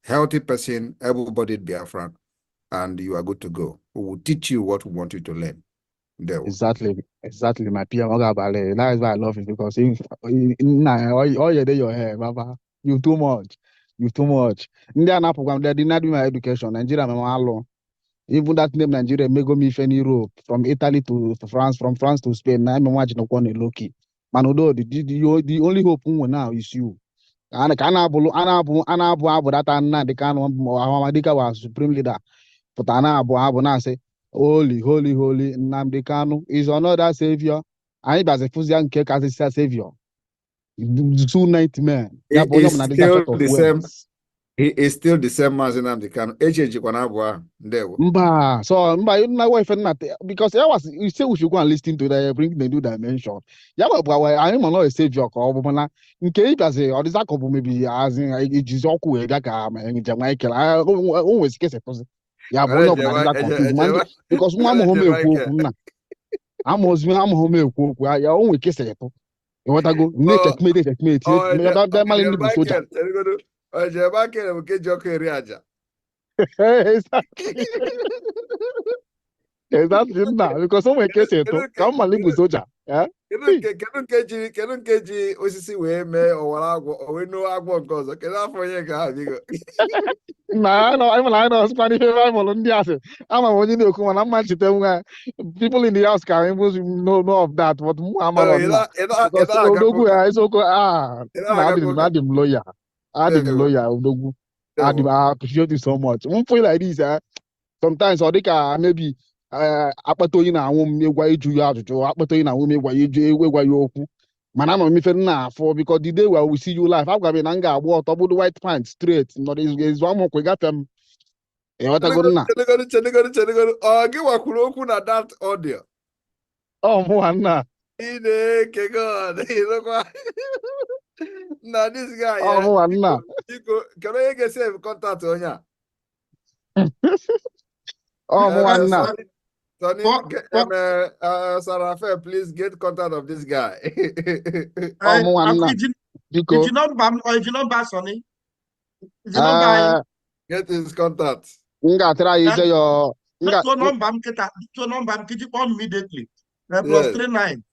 healthy person, able-bodied Biafran, and you are good to go. We will teach you what we want you to learn. Exactly, my PM. That is why I love it because all your day your hair, Baba. You too much. India program they did not do my education. Nigeria, even that name Nigeria may go me in Europe, from Italy to France, from France to Spain. I'm watching no one lucky. Manodo, the only hope now is you. And anabu that and the can was supreme leader. Putana Abu say, holy, holy, holy, Nnamdi Kanu is another savior. I as a Fuzian cake as a savior. 2 nightmare. He is still the same. He is still the same as Nnamdi Kanu. Mba, so Mba, my wife and not because I was you say we should go and listen to the bring the new dimension. Yeah, but I am not a savior call, but in case as a or this couple maybe as in it is all cool. And Jamaica, I always guess a person. Yeah, but no, because Mamma home I'm home cook. I always kiss it. What I go, checkmate, exactly. Exactly now, because someone can say to come and live with Soja. Yeah. Kedu nkeji osisi wee mee ọwara agwọ owe no agwọ nke ọzọ kedu afọ onye ka ha bigo I know Spanish I'm on the asset. I'm a one you come and I'm people in the house can know of that, but I'm because Odogu is okay. I didn't lawyer. Odogu. I appreciate you so much. One feel like this, sometimes or they can maybe akpatoyi na anwụ m ịgwa iju ya ajụjụ akpatoyi na anwụ m ịgwa ya okwu mana anọ m ife na afọ because the day where we see you live agwa m na m ga-agba ọtọ bụrụ white pants straight nọrọ izu amụkwụ ịgafe m ịghọtago nna ọ gị wakwuru okwu na that audio mụnwa nna Chineke God na this guy mụnwa nna biko kedu onye ga-esave contact onye a mụnwa nna Sonny, Sarafe, please get contact of this guy. If you not buy Sonny, if you not buy, get his contact. Try your number immediately. Plus 39.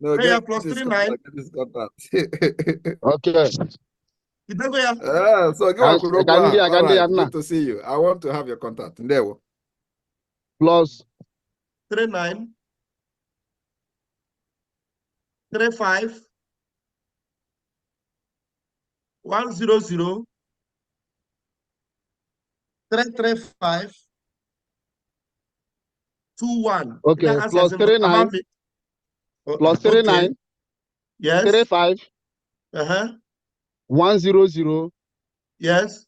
No, get plus 39. Get his contact. Okay. So good to see you. I want to have your contact. There. Plus 39 35 100 335 21. Okay, plus 39 plus 39 yes 35 100 yes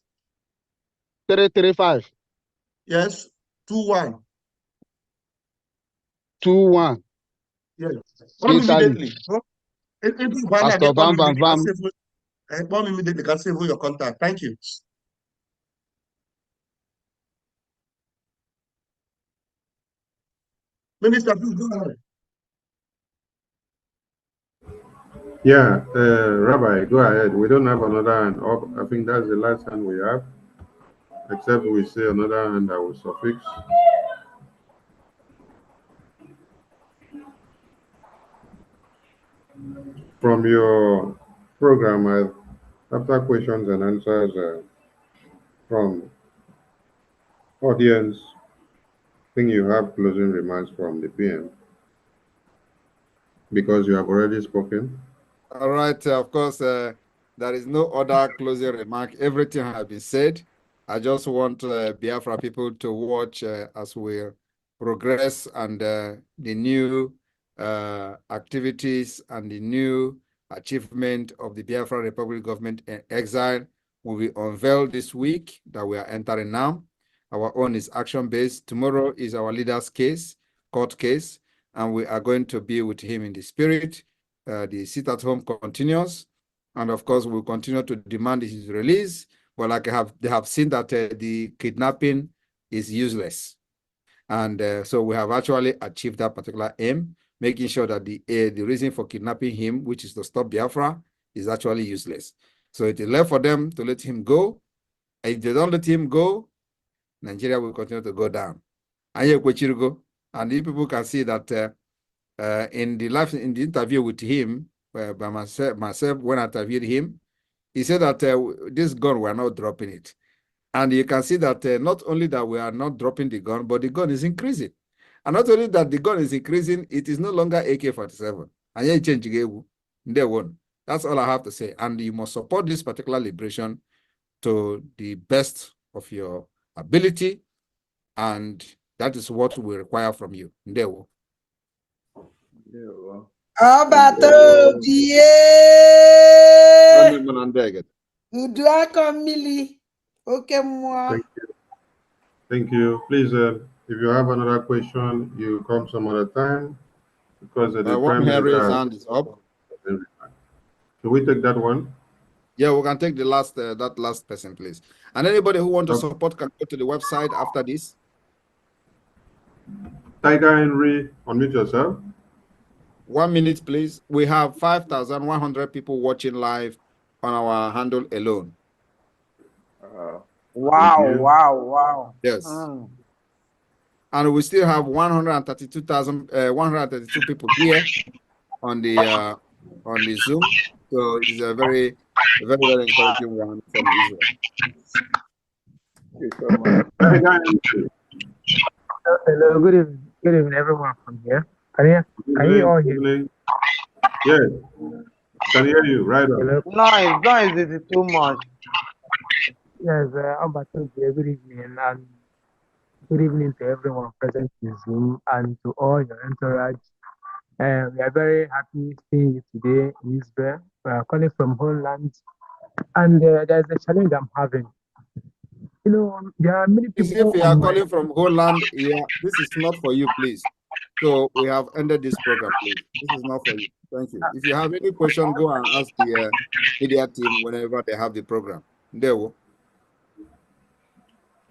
335 yes 21 21. Yes. Immediately. Pastor Bam Bam Bam. Immediately can save your contact. Thank you. Minister, please go ahead. Yeah, Rabbi, go ahead. We don't have another hand up. I think that's the last hand we have. Except we say another hand that will suffix. From your program, after questions and answers from audience, I think you have closing remarks from the PM because you have already spoken. All right, of course, there is no other closing remark. Everything has been said. I just want Biafra people to watch as we progress and the new activities and the new achievement of the Biafra Republic government in exile will be unveiled this week that we are entering now. Our own is action-based. Tomorrow is our leader's case, court case, and we are going to be with him in the spirit. The sit-at-home continues, and of course, we'll continue to demand his release. But like they have seen that the kidnapping is useless. And so we have actually achieved that particular aim, making sure that the reason for kidnapping him, which is to stop Biafra, is actually useless. So it is left for them to let him go. And if they don't let him go, Nigeria will continue to go down. And you people can see that in the interview with him, by myself, when I interviewed him, he said that this gun, we're not dropping it. And you can see that not only that we are not dropping the gun, but the gun is increasing. And not only that the gun is increasing, it is no longer AK-47. And you change they won. That's all I have to say. And you must support this particular liberation to the best of your ability. And that is what we require from you. Ndewo. Thank you. Thank you. Please, if you have another question, you come some other time because the Prime Minister hand is up. Can we take that one? Yeah, we can take the last that last person, please. And anybody who wants to support can go to the website after this. Tiger Henry, unmute yourself. 1 minute, please. We have 5,100 people watching live on our handle alone. Wow. Yes. And we still have 132 people here on the Zoom. So it's a very encouraging one from Israel. Hello, good evening, everyone from here. Can you all hear me? Yes, can hear you, right on. Noise is too much. Yes, good evening, and good evening to everyone present in Zoom and to all your entourage. We are very happy seeing you today in Israel. We are calling from Holland, and there's a challenge I'm having. You know, there are many people. If you are calling from Holland, yeah, this is not for you, please. So we have ended this program, please. This is not for you. Thank you. If you have any question, go and ask the media team whenever they have the program. There we go.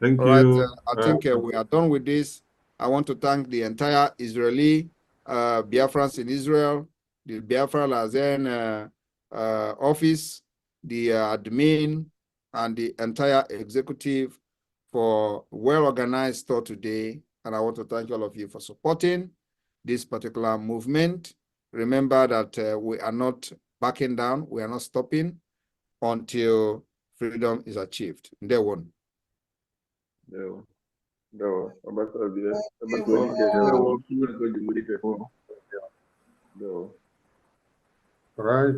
Thank All you. right, I think we are done with this. I want to thank the entire Israeli Biafrans in Israel, the Biafra Lazen office, the admin, and the entire executive for well-organized talk today. And I want to thank all of you for supporting this particular movement. Remember that we are not backing down. We are not stopping until freedom is achieved. Day one. All right.